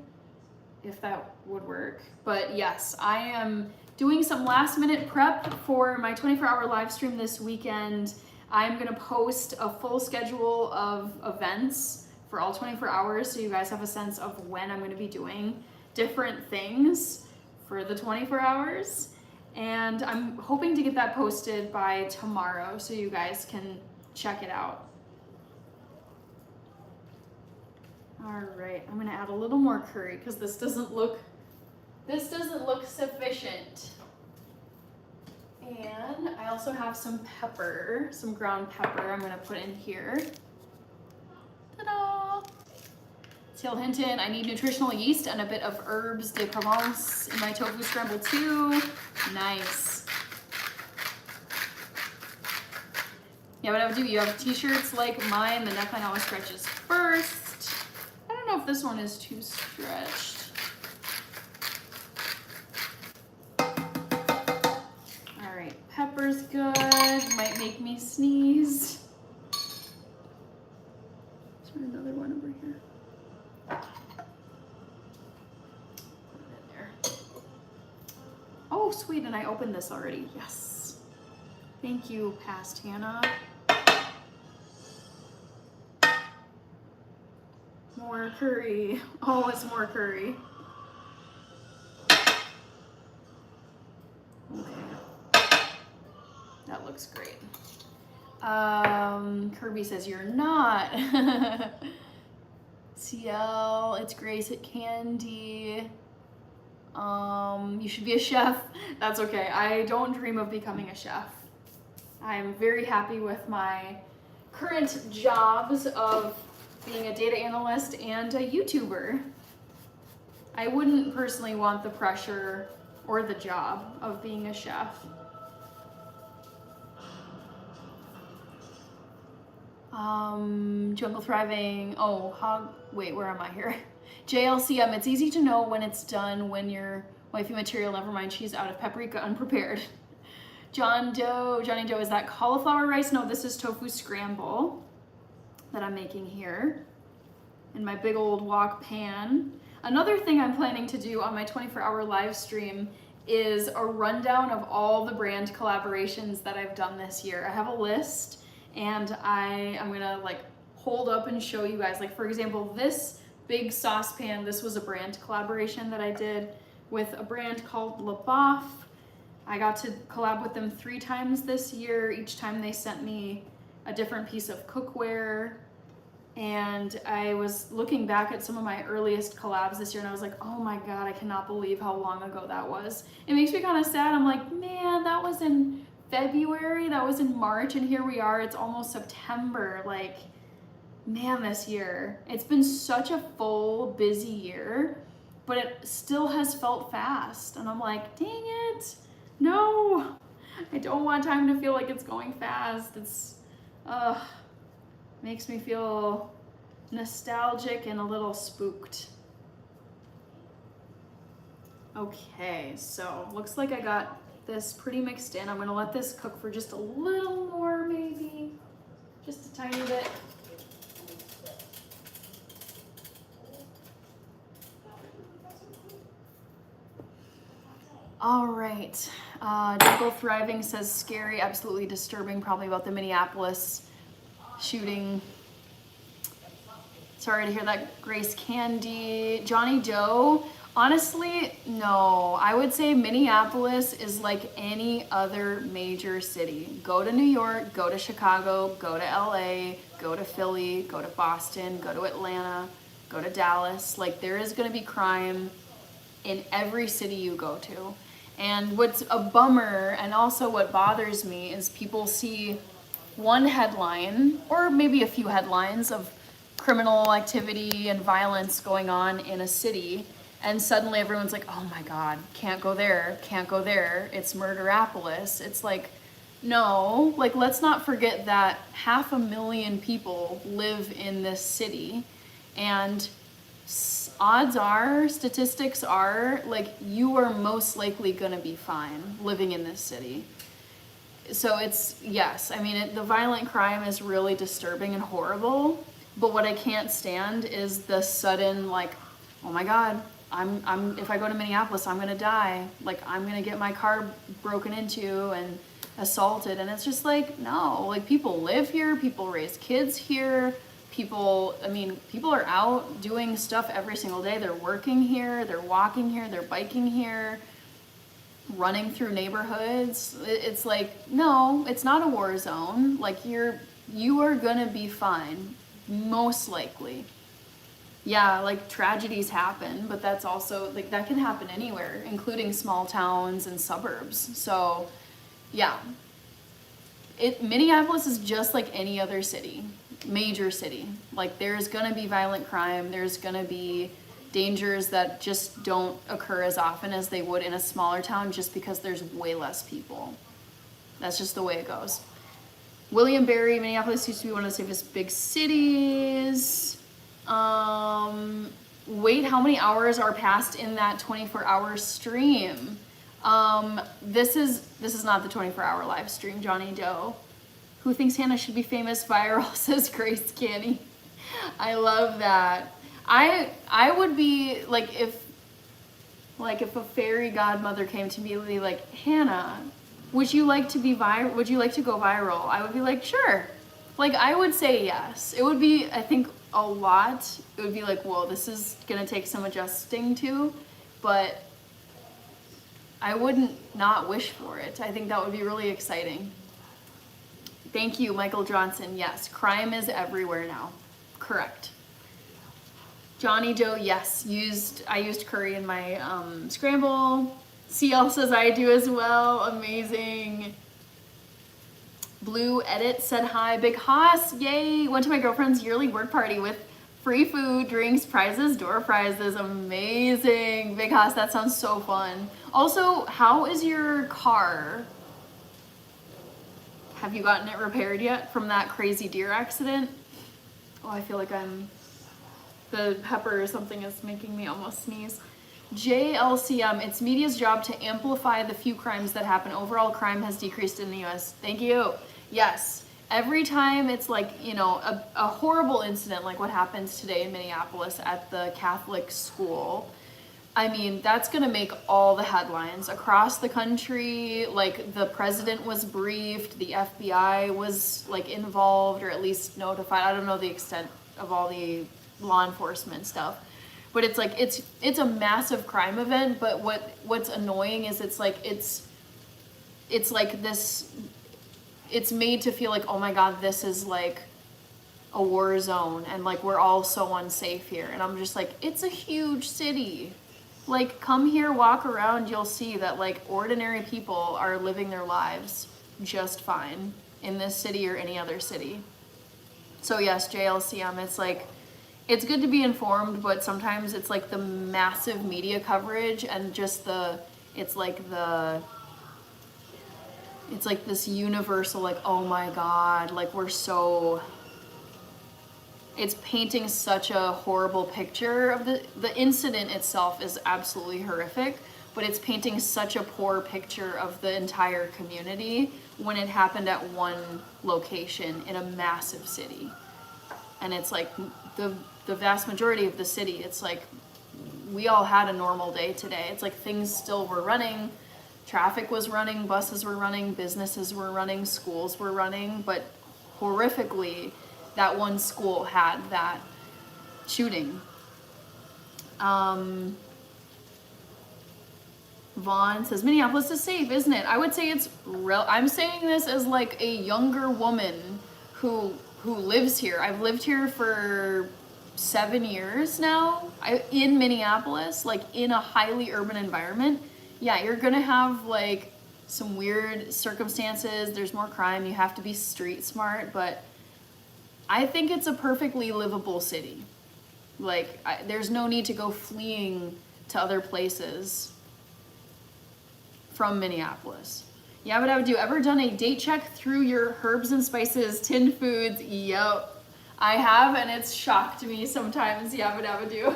if that would work. But yes, I am doing some last minute prep for my 24-hour live stream this weekend. I'm gonna post a full schedule of events for all 24 hours so you guys have a sense of when I'm gonna be doing different things for the 24 hours. And I'm hoping to get that posted by tomorrow so you guys can check it out. All right, I'm gonna add a little more curry because this doesn't look sufficient. And I also have some pepper, some ground pepper I'm gonna put in here. Ta-da! Till Hinton, I need nutritional yeast and a bit of herbes de Provence in my tofu scramble too. Nice. Yeah, what I would do, you have t-shirts like mine, the neckline always stretches first. I don't know if this one is too stretched. Pepper's good, might make me sneeze. Is there another one over here? Put it in there. Oh, sweet, and I opened this already. Yes. Thank you, past Hannah. More curry. Oh, it's more curry. Okay. That looks great. Kirby says you're not. CL, it's Grace at Candy. You should be a chef. That's okay. I don't dream of becoming a chef. I'm very happy with my current jobs of being a data analyst and a YouTuber. I wouldn't personally want the pressure or the job of being a chef. Jungle Thriving. Oh, wait, where am I here? JLCM, it's easy to know when it's done when your wifey material, never mind, she's out of paprika unprepared. Johnny Doe, is that cauliflower rice? No, this is tofu scramble that I'm making here in my big old wok pan. Another thing I'm planning to do on my 24-hour live stream is a rundown of all the brand collaborations that I've done this year. I have a list and I'm gonna like hold up and show you guys. Like for example, this big saucepan, this was a brand collaboration that I did with a brand called Le Boeuf. I got to collab with them 3 times this year. Each time they sent me a different piece of cookware. And I was looking back at some of my earliest collabs this year and I was like, oh my God, I cannot believe how long ago that was. It makes me kind of sad. I'm like, man, that was in February, that was in March, and here we are, it's almost September. Like, man, this year. It's been such a full, busy year, but it still has felt fast. And I'm like, dang it, no, I don't want time to feel like it's going fast. It's, makes me feel nostalgic and a little spooked. Okay, so looks like I got this pretty mixed in. I'm gonna let this cook for just a little more, maybe, just a tiny bit. All right, Jungle Thriving says scary, absolutely disturbing, probably about the Minneapolis shooting. Sorry to hear that, Grace Candy. Johnny Doe, honestly, no. I would say Minneapolis is like any other major city. Go to New York, go to Chicago, go to LA, go to Philly, go to Boston, go to Atlanta, go to Dallas. Like there is gonna be crime in every city you go to. And what's a bummer and also what bothers me is people see one headline or maybe a few headlines of criminal activity and violence going on in a city, and suddenly everyone's like, oh my God, can't go there, it's Murderapolis. It's like, no, like let's not forget that 500,000 people live in this city, and odds are, statistics are, like you are most likely gonna be fine living in this city. So it's, yes, I mean, the violent crime is really disturbing and horrible, but what I can't stand is the sudden, like, oh my God, if I go to Minneapolis, I'm gonna die. Like, I'm gonna get my car broken into and assaulted. And it's just like, no, like people live here, people raise kids here, people are out doing stuff every single day. They're working here, they're walking here, they're biking here, running through neighborhoods. It's like, no, it's not a war zone. Like you are gonna be fine, most likely. Yeah, like tragedies happen, but that's also like that can happen anywhere, including small towns and suburbs. So yeah, Minneapolis is just like any other city, major city. Like there's gonna be violent crime, there's gonna be dangers that just don't occur as often as they would in a smaller town just because there's way less people. That's just the way it goes. William Barry, Minneapolis used to be one of the safest big cities. Wait, how many hours are passed in that 24-hour stream? This is not the 24-hour live stream, Johnny Doe. Who thinks Hannah should be famous viral, says Grace Canny. I love that. I would be like if a fairy godmother came to me and be like, Hannah, would you like to go viral? I would be like, sure. Like, I would say yes. It would be, I think, a lot. It would be like, whoa, this is gonna take some adjusting to, but I wouldn't not wish for it. I think that would be really exciting. Thank you, Michael Johnson. Yes, crime is everywhere now. Correct. Johnny Joe, yes, I used curry in my scramble. CL says I do as well. Amazing. Blue Edit said hi. Big Haas, yay. Went to my girlfriend's yearly work party with free food, drinks, prizes, door prizes. Amazing. Big Haas, that sounds so fun. Also, how is your car? Have you gotten it repaired yet from that crazy deer accident? Oh, I feel like the pepper or something is making me almost sneeze. JLCM, it's media's job to amplify the few crimes that happen. Overall crime has decreased in the US. Thank you. Yes. Every time it's like, you know, a horrible incident like what happens today in Minneapolis at the Catholic school, I mean, that's gonna make all the headlines across the country. Like, the president was briefed, the FBI was like involved or at least notified. I don't know the extent of all the law enforcement stuff, but it's like it's a massive crime event. But what's annoying is it's like this. It's made to feel like, oh my God, this is like a war zone and like we're all so unsafe here. And I'm just like, it's a huge city. Like, come here, walk around, you'll see that like ordinary people are living their lives just fine in this city or any other city. So yes, JLCM, it's like, it's good to be informed, but sometimes it's like the massive media coverage and just it's like this universal, like, oh my God, like it's painting such a horrible picture of the incident itself is absolutely horrific, but it's painting such a poor picture of the entire community when it happened at one location in a massive city. And it's like the vast majority of the city, it's like we all had a normal day today. It's like things still were running, traffic was running, buses were running, businesses were running, schools were running, but horrifically, that one school had that shooting. Vaughn says, Minneapolis is safe, isn't it? I would say it's I'm saying this as like a younger woman who lives here. I've lived here for 7 years now, in Minneapolis, like in a highly urban environment. Yeah, you're gonna have like some weird circumstances. There's more crime. You have to be street smart, but I think it's a perfectly livable city. Like, there's no need to go fleeing to other places from Minneapolis. Yabba Dabba Do, ever done a date check through your herbs and spices, tinned foods? Yup, I have, and it's shocked me sometimes, Yabba Dabba Do.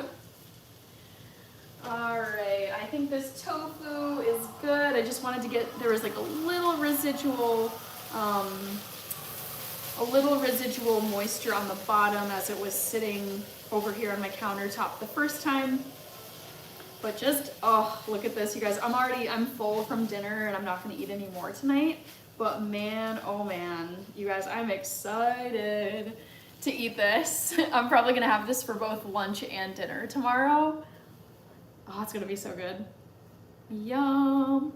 Alright, I think this tofu is good. I just wanted to get, there was like a little residual moisture on the bottom as it was sitting over here on my countertop the first time. But just, oh, look at this, you guys. I'm full from dinner and I'm not gonna eat any more tonight. But man, oh man, you guys, I'm excited to eat this. I'm probably gonna have this for both lunch and dinner tomorrow. Oh, it's gonna be so good. Yum.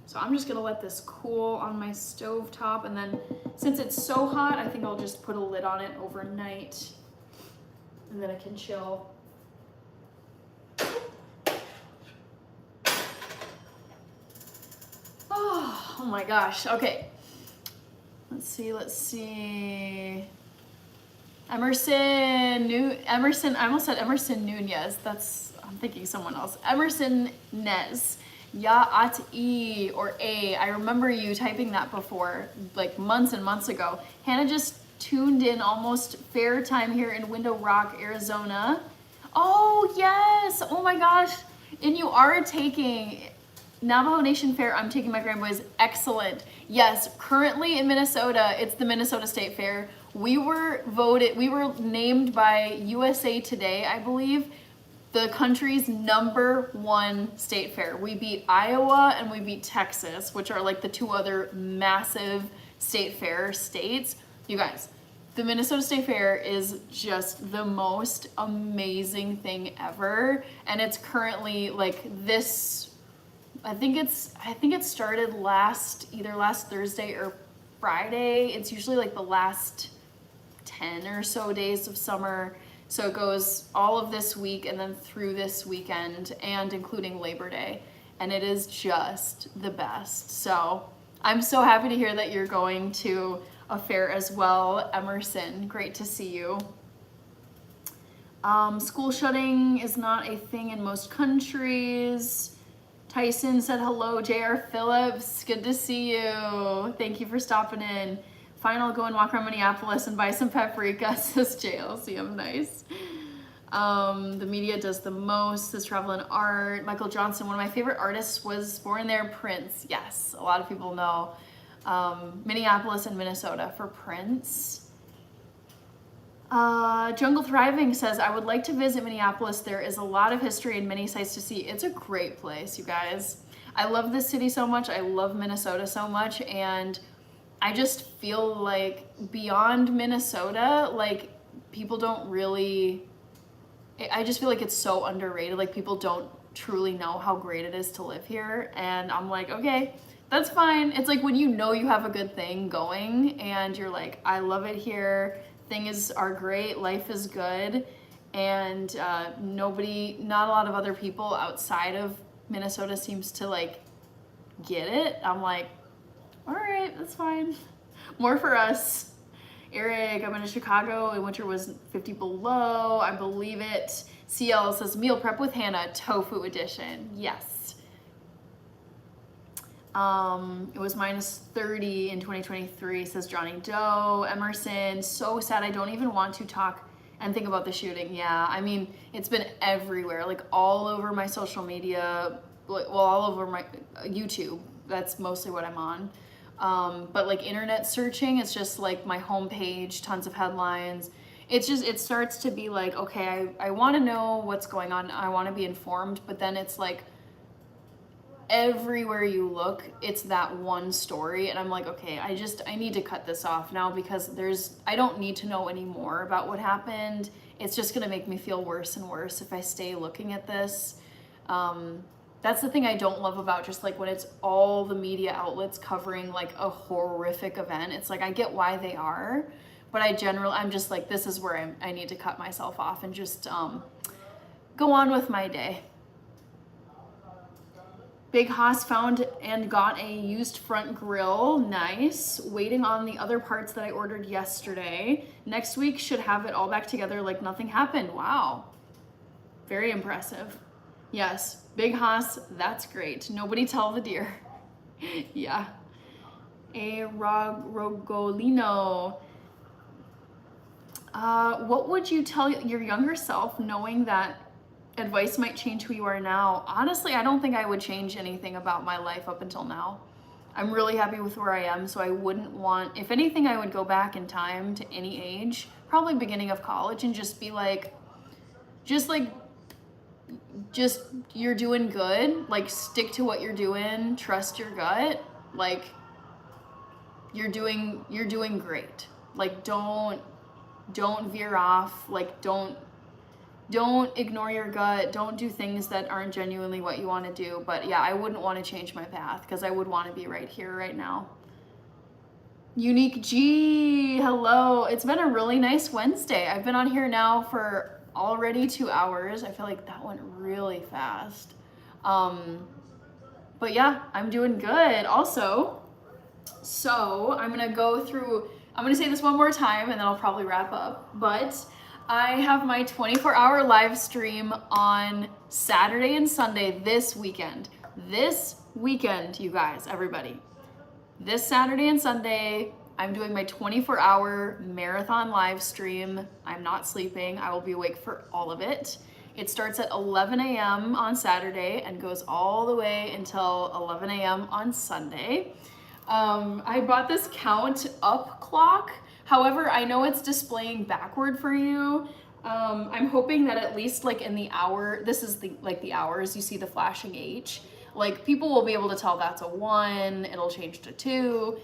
So I'm just gonna let this cool on my stove top, and then since it's so hot, I think I'll just put a lid on it overnight and then it can chill. Oh my gosh, okay. Let's see. Emerson, I almost said Emerson Nunez. I'm thinking someone else. Emerson Nez. Ya-at-e or A. I remember you typing that before, like months and months ago. Hannah just tuned in almost fair time here in Window Rock, Arizona. Oh, yes. Oh my gosh. And you are taking Navajo Nation Fair. I'm taking my grandboys. Excellent. Yes, currently in Minnesota, it's the Minnesota State Fair. We were named by USA Today, I believe, the country's #1 state fair. We beat Iowa and we beat Texas, which are like the two other massive state fair states. You guys, The Minnesota State Fair is just the most amazing thing ever, and it's currently like this. I think it started either last Thursday or Friday. It's usually like the last 10 or so days of summer. So it goes all of this week and then through this weekend and including Labor Day. And it is just the best. So I'm so happy to hear that you're going to a fair as well. Emerson, great to see you. School shutting is not a thing in most countries. Tyson said hello. J.R. Phillips, good to see you. Thank you for stopping in. Fine, I'll go and walk around Minneapolis and buy some paprika, says JLCM. Nice. The media does the most, says Travel and Art. Michael Johnson, one of my favorite artists, was born there. Prince. Yes, a lot of people know Minneapolis and Minnesota for Prince. Jungle Thriving says, I would like to visit Minneapolis. There is a lot of history and many sights to see. It's a great place, you guys. I love this city so much. I love Minnesota so much. And I just feel like beyond Minnesota, like people don't really, I just feel like it's so underrated. Like people don't truly know how great it is to live here. And I'm like, okay, that's fine. It's like when you know you have a good thing going and you're like, I love it here. Things are great, life is good, and not a lot of other people outside of Minnesota seems to like get it. I'm like, all right, that's fine. More for us. Eric, I'm in Chicago and winter was 50 below. I believe it. CL says meal prep with Hannah, tofu edition. Yes. It was minus 30 in 2023, says Johnny Doe. Emerson, so sad. I don't even want to talk and think about the shooting. Yeah, I mean, it's been everywhere, like all over my social media, well, all over my YouTube. That's mostly what I'm on. But like internet searching, it's just like my homepage, tons of headlines. It's just, it starts to be like, okay, I want to know what's going on. I want to be informed, but then it's like, everywhere you look, it's that one story, and I'm like, okay, I need to cut this off now because I don't need to know any more about what happened. It's just gonna make me feel worse and worse if I stay looking at this. That's the thing I don't love about just like when it's all the media outlets covering like a horrific event. It's like I get why they are, but I'm just like, this is where I need to cut myself off and just go on with my day. Big Haas found and got a used front grill. Nice. Waiting on the other parts that I ordered yesterday. Next week should have it all back together like nothing happened. Wow. Very impressive. Yes. Big Haas, that's great. Nobody tell the deer. Yeah. A Rogolino. What would you tell your younger self knowing that advice might change who you are now? Honestly, I don't think I would change anything about my life up until now. I'm really happy with where I am, so I wouldn't want, if anything, I would go back in time to any age, probably beginning of college, and just be like, just you're doing good, like stick to what you're doing, trust your gut, like you're doing great. Like don't veer off, like don't ignore your gut. Don't do things that aren't genuinely what you want to do. But yeah, I wouldn't want to change my path because I would want to be right here, right now. Unique G, hello. It's been a really nice Wednesday. I've been on here now for already 2 hours. I feel like that went really fast. But yeah, I'm doing good also. So I'm going to say this one more time and then I'll probably wrap up. But I have my 24-hour live stream on Saturday and Sunday this weekend. This weekend, you guys, everybody. This Saturday and Sunday, I'm doing my 24-hour marathon live stream. I'm not sleeping. I will be awake for all of it. It starts at 11 a.m. on Saturday and goes all the way until 11 a.m. on Sunday. I bought this count up clock. However, I know it's displaying backward for you. I'm hoping that at least like in the hour, this is the hours, you see the flashing H. Like people will be able to tell that's a 1, it'll change to 2.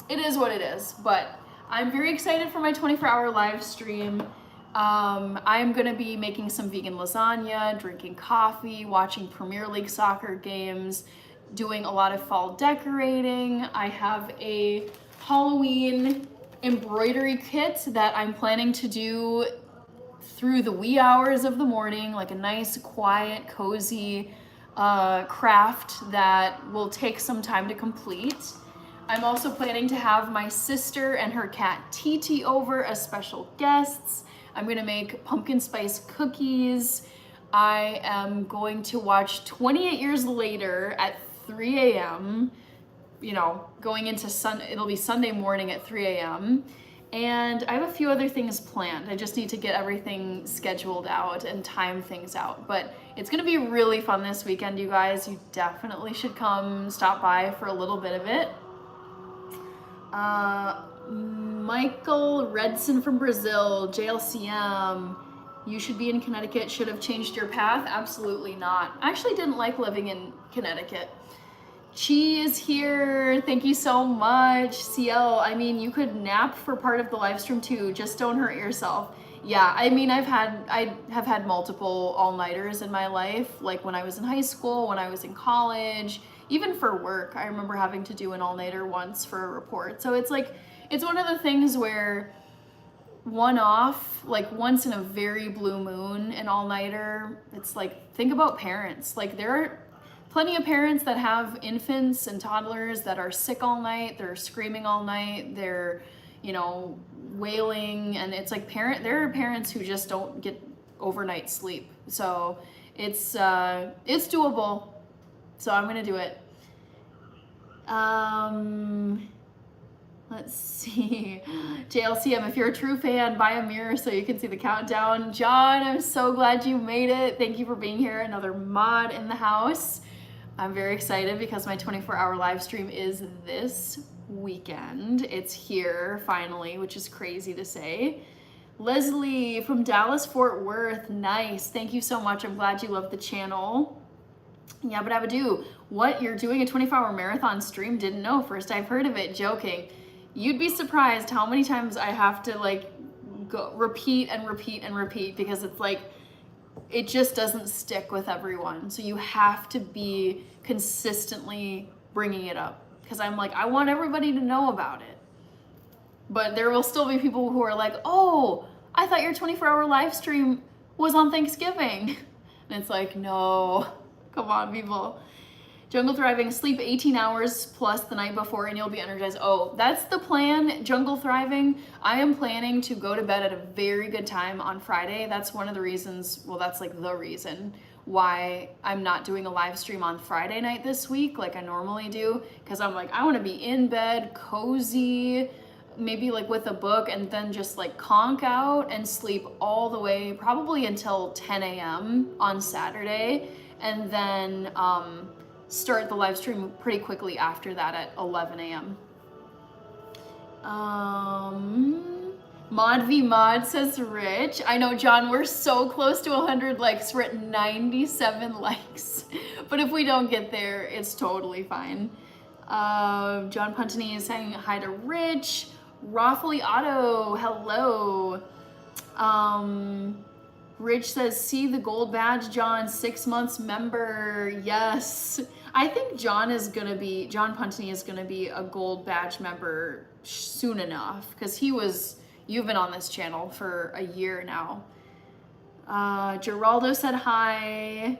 It is what it is, but I'm very excited for my 24-hour live stream. I'm gonna be making some vegan lasagna, drinking coffee, watching Premier League soccer games, doing a lot of fall decorating. I have a Halloween embroidery kit that I'm planning to do through the wee hours of the morning, like a nice, quiet, cozy craft that will take some time to complete. I'm also planning to have my sister and her cat Titi over as special guests. I'm gonna make pumpkin spice cookies. I am going to watch 28 Years Later at 3 a.m. You know, going into it'll be Sunday morning at 3 a.m. And I have a few other things planned. I just need to get everything scheduled out and time things out. But it's gonna be really fun this weekend, you guys. You definitely should come stop by for a little bit of it. Michael Redson from Brazil, JLCM. You should be in Connecticut, should have changed your path. Absolutely not. I actually didn't like living in Connecticut. Chi is here. Thank you so much. CL, I mean, you could nap for part of the live stream too. Just don't hurt yourself. Yeah, I mean, I have had multiple all-nighters in my life, like when I was in high school, when I was in college, even for work. I remember having to do an all-nighter once for a report. So it's like, it's one of the things where one-off, like once in a very blue moon, an all-nighter, it's like, think about parents. Like there are plenty of parents that have infants and toddlers that are sick all night, they're screaming all night, they're, you know, wailing, and it's like there are parents who just don't get overnight sleep. So it's doable. So I'm gonna do it. Let's see. JLCM, if you're a true fan, buy a mirror so you can see the countdown. John, I'm so glad you made it. Thank you for being here. Another mod in the house. I'm very excited because my 24-hour live stream is this weekend. It's here finally, which is crazy to say. Leslie from Dallas, Fort Worth. Nice. Thank you so much. I'm glad you love the channel. Yeah, but Abadu, what? You're doing a 24-hour marathon stream? Didn't know. First I've heard of it. Joking. You'd be surprised how many times I have to like go repeat and repeat and repeat because it's like, it just doesn't stick with everyone. So you have to be consistently bringing it up because I'm like, I want everybody to know about it. But there will still be people who are like, oh, I thought your 24-hour live stream was on Thanksgiving. And it's like, no, come on, people. Jungle Thriving, sleep 18 hours plus the night before and you'll be energized. Oh, that's the plan, Jungle Thriving. I am planning to go to bed at a very good time on Friday. That's one of the reasons, well, that's like the reason why I'm not doing a live stream on Friday night this week like I normally do. Because I'm like, I want to be in bed, cozy, maybe like with a book, and then just like conk out and sleep all the way, probably until 10 a.m. on Saturday. And then, start the live stream pretty quickly after that at 11 a.m. Mod v Mod says Rich. I know, John, we're so close to 100 likes. We're at 97 likes. But if we don't get there, it's totally fine. John Puntany is saying hi to Rich. Rawfully Auto, hello. Rich says, see the gold badge, John, 6 months member. Yes. I think John Puntany is gonna be a gold badge member soon enough because you've been on this channel for a year now. Geraldo said hi.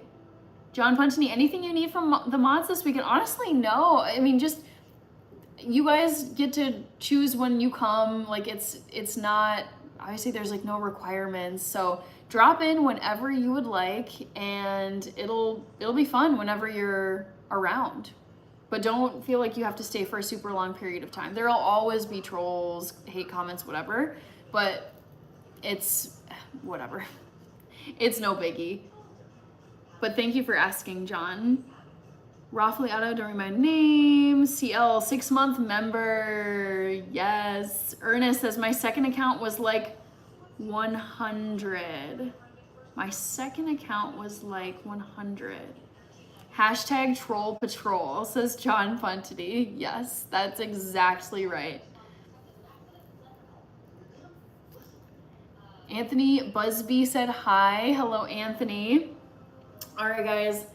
John Puntany, anything you need from the mods this weekend? Honestly, no. I mean, just, you guys get to choose when you come. Like it's not, obviously there's like no requirements. So drop in whenever you would like and it'll be fun whenever you're around. But don't feel like you have to stay for a super long period of time. There'll always be trolls, hate comments, whatever, but it's whatever. It's no biggie. But thank you for asking, John. Rawfully Auto, don't read my name. CL, 6-month member. Yes. Ernest says, my second account was like 100. My second account was like 100. Hashtag troll patrol, says John Puntity. Yes, that's exactly right. Anthony Busby said hi. Hello, Anthony. All right, guys.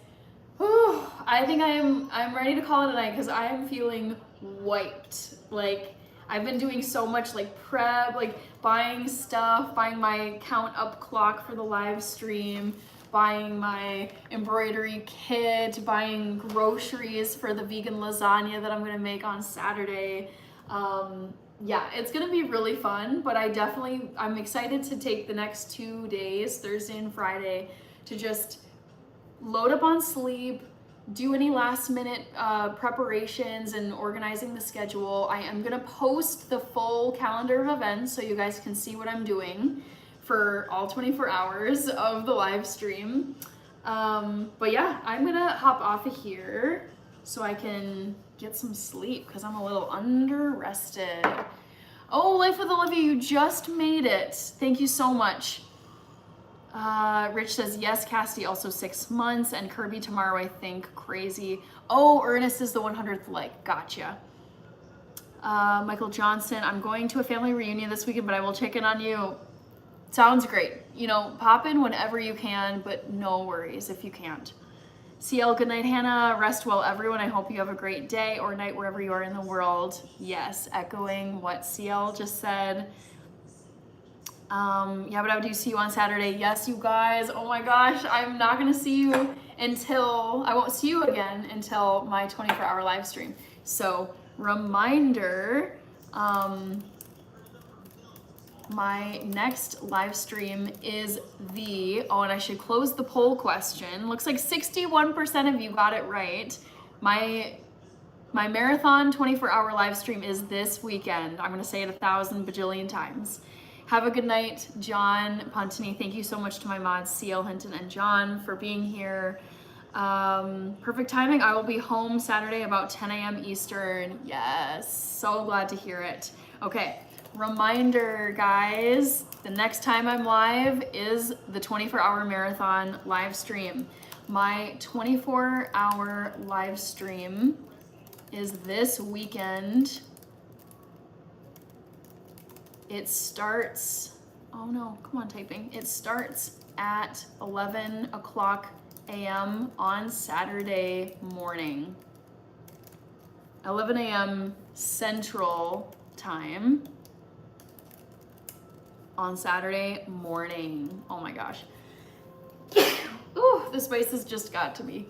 Whew, I think I'm ready to call it a night because I am feeling wiped. Like, I've been doing so much like prep, like buying stuff, buying my count up clock for the live stream, buying my embroidery kit, buying groceries for the vegan lasagna that I'm gonna make on Saturday. Yeah, it's gonna be really fun, but I'm excited to take the next 2 days, Thursday and Friday, to just load up on sleep, do any last minute preparations and organizing the schedule. I am gonna post the full calendar of events so you guys can see what I'm doing for all 24 hours of the live stream. But yeah, I'm gonna hop off of here so I can get some sleep because I'm a little under rested. Oh, Life with Olivia, you just made it. Thank you so much. Rich says, yes, Cassidy, also 6 months, and Kirby tomorrow, I think. Crazy. Oh, Ernest is the 100th like. Gotcha. Michael Johnson, I'm going to a family reunion this weekend, but I will check in on you. Sounds great. You know, pop in whenever you can, but no worries if you can't. CL, good night, Hannah. Rest well, everyone. I hope you have a great day or night wherever you are in the world. Yes, echoing what CL just said. Yeah, but I do see you on Saturday. Yes, you guys. Oh my gosh, I'm not gonna see you I won't see you again until my 24-hour live stream. So, reminder, my next live stream is and I should close the poll question. Looks like 61% of you got it right. My marathon 24-hour live stream is this weekend. I'm gonna say it 1,000 bajillion times. Have a good night, John Pontini. Thank you so much to my mods, CL Hinton and John, for being here. Perfect timing. I will be home Saturday about 10 a.m. Eastern. Yes, so glad to hear it. Okay, reminder, guys, the next time I'm live is the 24-hour marathon live stream. My 24-hour live stream is this weekend. It starts, oh no, come on typing. It starts at 11 o'clock a.m. on Saturday morning. 11 a.m. Central Time on Saturday morning. Oh my gosh. Ooh, the spices just got to me.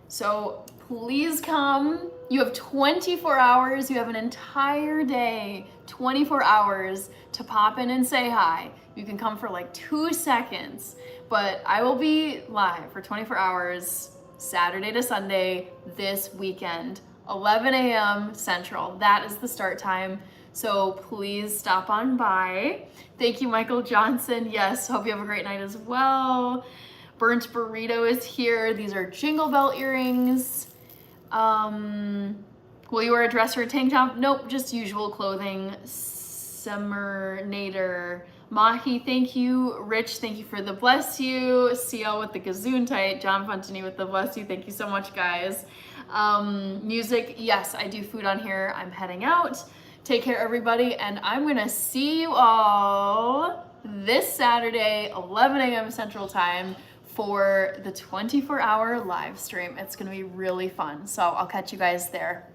So please come. You have 24 hours. You have an entire day, 24 hours to pop in and say hi. You can come for like 2 seconds, but I will be live for 24 hours, Saturday to Sunday, this weekend, 11 a.m. Central. That is the start time. So please stop on by. Thank you, Michael Johnson. Yes, hope you have a great night as well. Burnt Burrito is here. These are Jingle Bell earrings. Will you wear a dress or a tank top? Nope, just usual clothing. Summer Nader. Mahi, thank you. Rich, thank you for the bless you. CL with the gazoon tight. John Fontini with the bless you. Thank you so much, guys. Music, yes, I do food on here. I'm heading out. Take care, everybody, and I'm gonna see you all this Saturday, 11 a.m. Central Time, for the 24-hour live stream. It's gonna be really fun. So I'll catch you guys there.